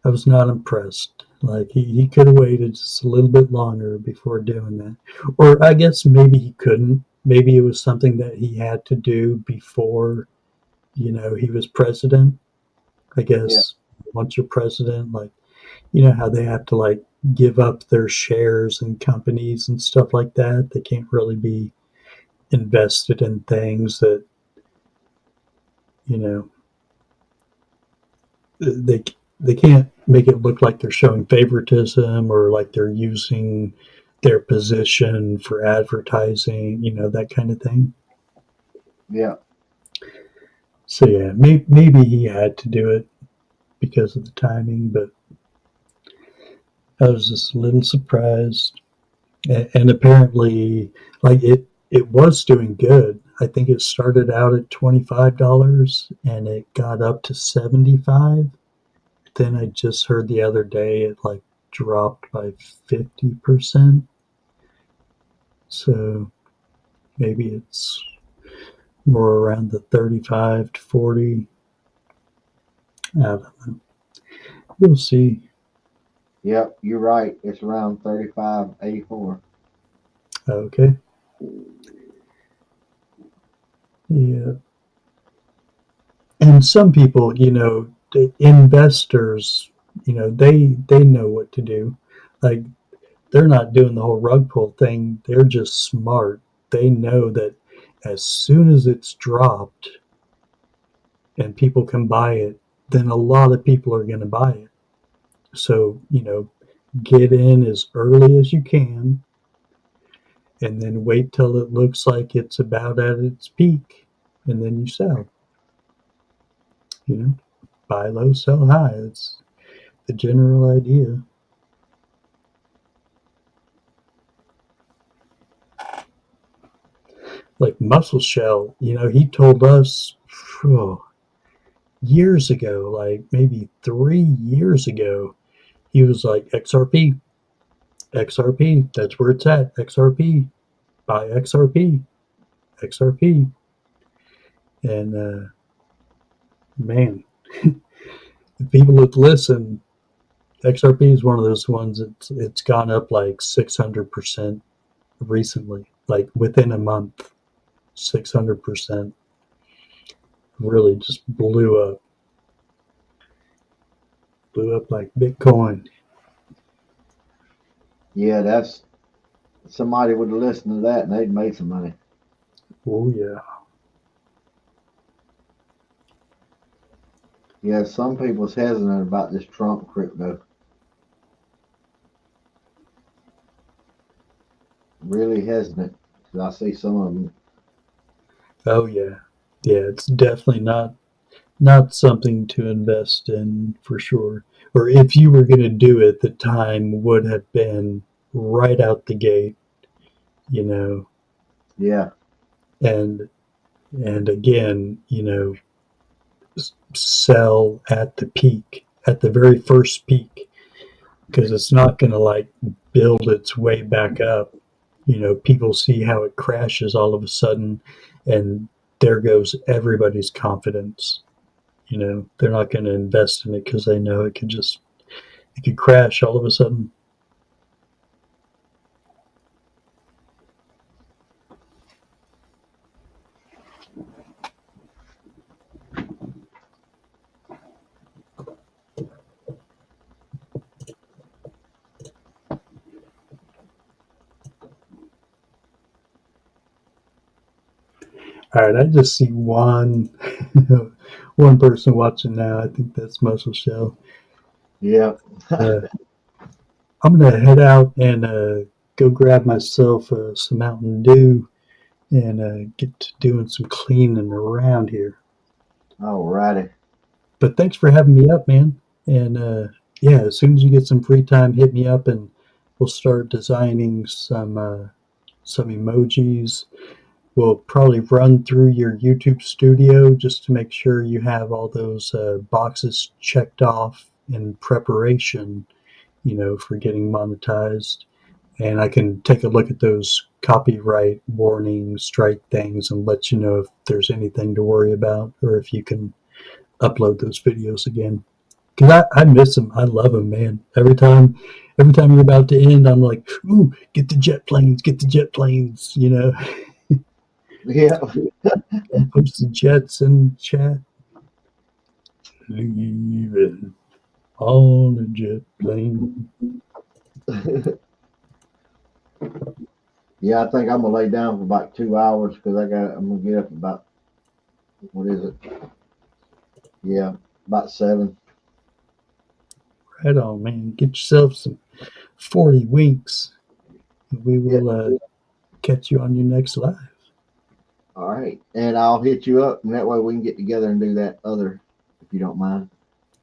I was not impressed. Like he could have waited just a little bit longer before doing that. Or I guess maybe he couldn't. Maybe it was something that he had to do before, he was president. I yeah, guess once you're president, like how they have to like give up their shares in companies and stuff like that. They can't really be invested in things that, you know, they they can't make it look like they're showing favoritism or like they're using their position for advertising, that kind of thing. yeah. So yeah, maybe he had to do it because of the timing, but I was just a little surprised. And apparently, like it was doing good. I think it started out at $25 and it got up to 75. Then I just heard the other day it like dropped by 50%. So maybe it's more around the 35 to 40. I don't know. We'll see. Yep, you're right. It's around 35.84. Okay. Yeah. And some people, the investors, they know what to do. Like they're not doing the whole rug pull thing. They're just smart. They know that as soon as it's dropped and people can buy it, then a lot of people are going to buy it. So, get in as early as you can and then wait till it looks like it's about at its peak and then you sell, you know, buy low, sell high. the general idea. Like Muscle Shell, he told us oh, years ago, like maybe 3 years ago, he was like XRP, XRP, that's where it's at, XRP, buy XRP, XRP. And man, the people that listen, XRP is one of those ones it's gone up like 600% recently, like within a month, 600%. Really just blew up like Bitcoin. Yeah, that's somebody would have listened to that and they'd made some money. Oh yeah. Yeah, some people's hesitant about this Trump crypto. Really hesitant. 'Cause I see some of them. Oh yeah. Yeah, it's definitely not something to invest in for sure. Or if you were going to do it, the time would have been right out the gate, you know. Yeah, And again, sell at the peak, at the very first peak, because it's not going to like build its way back up. People see how it crashes all of a sudden, and there goes everybody's confidence. They're not going to invest in it because they know it could crash all of a sudden. All right, I just see one one person watching now. I think that's Muscle Shell. yeah. Uh, I'm gonna head out and go grab myself some Mountain Dew and get to doing some cleaning around here. Alrighty. But thanks for having me up, man. And yeah, as soon as you get some free time, hit me up and we'll start designing some emojis. We'll probably run through your YouTube studio just to make sure you have all those boxes checked off in preparation, for getting monetized. And I can take a look at those copyright warning strike things and let you know if there's anything to worry about or if you can upload those videos again. Because I miss them. I love them, man. Every time you're about to end, I'm like, ooh, get the jet planes, get the jet planes, Yeah. Post the jets in chat. Leaving on a jet plane. Yeah, I think I'm gonna lay down for about 2 hours because I'm gonna get up about, what is it? Yeah, about 7. Right on, man. Get yourself some 40 winks. We Yeah. will catch you on your next live. All right, and I'll hit you up, and that way we can get together and do that other, if you don't mind.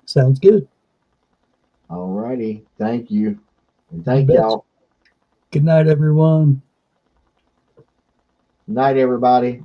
Sounds good. All righty. Thank you, and You thank bet. y'all. Good night, everyone. Night, everybody.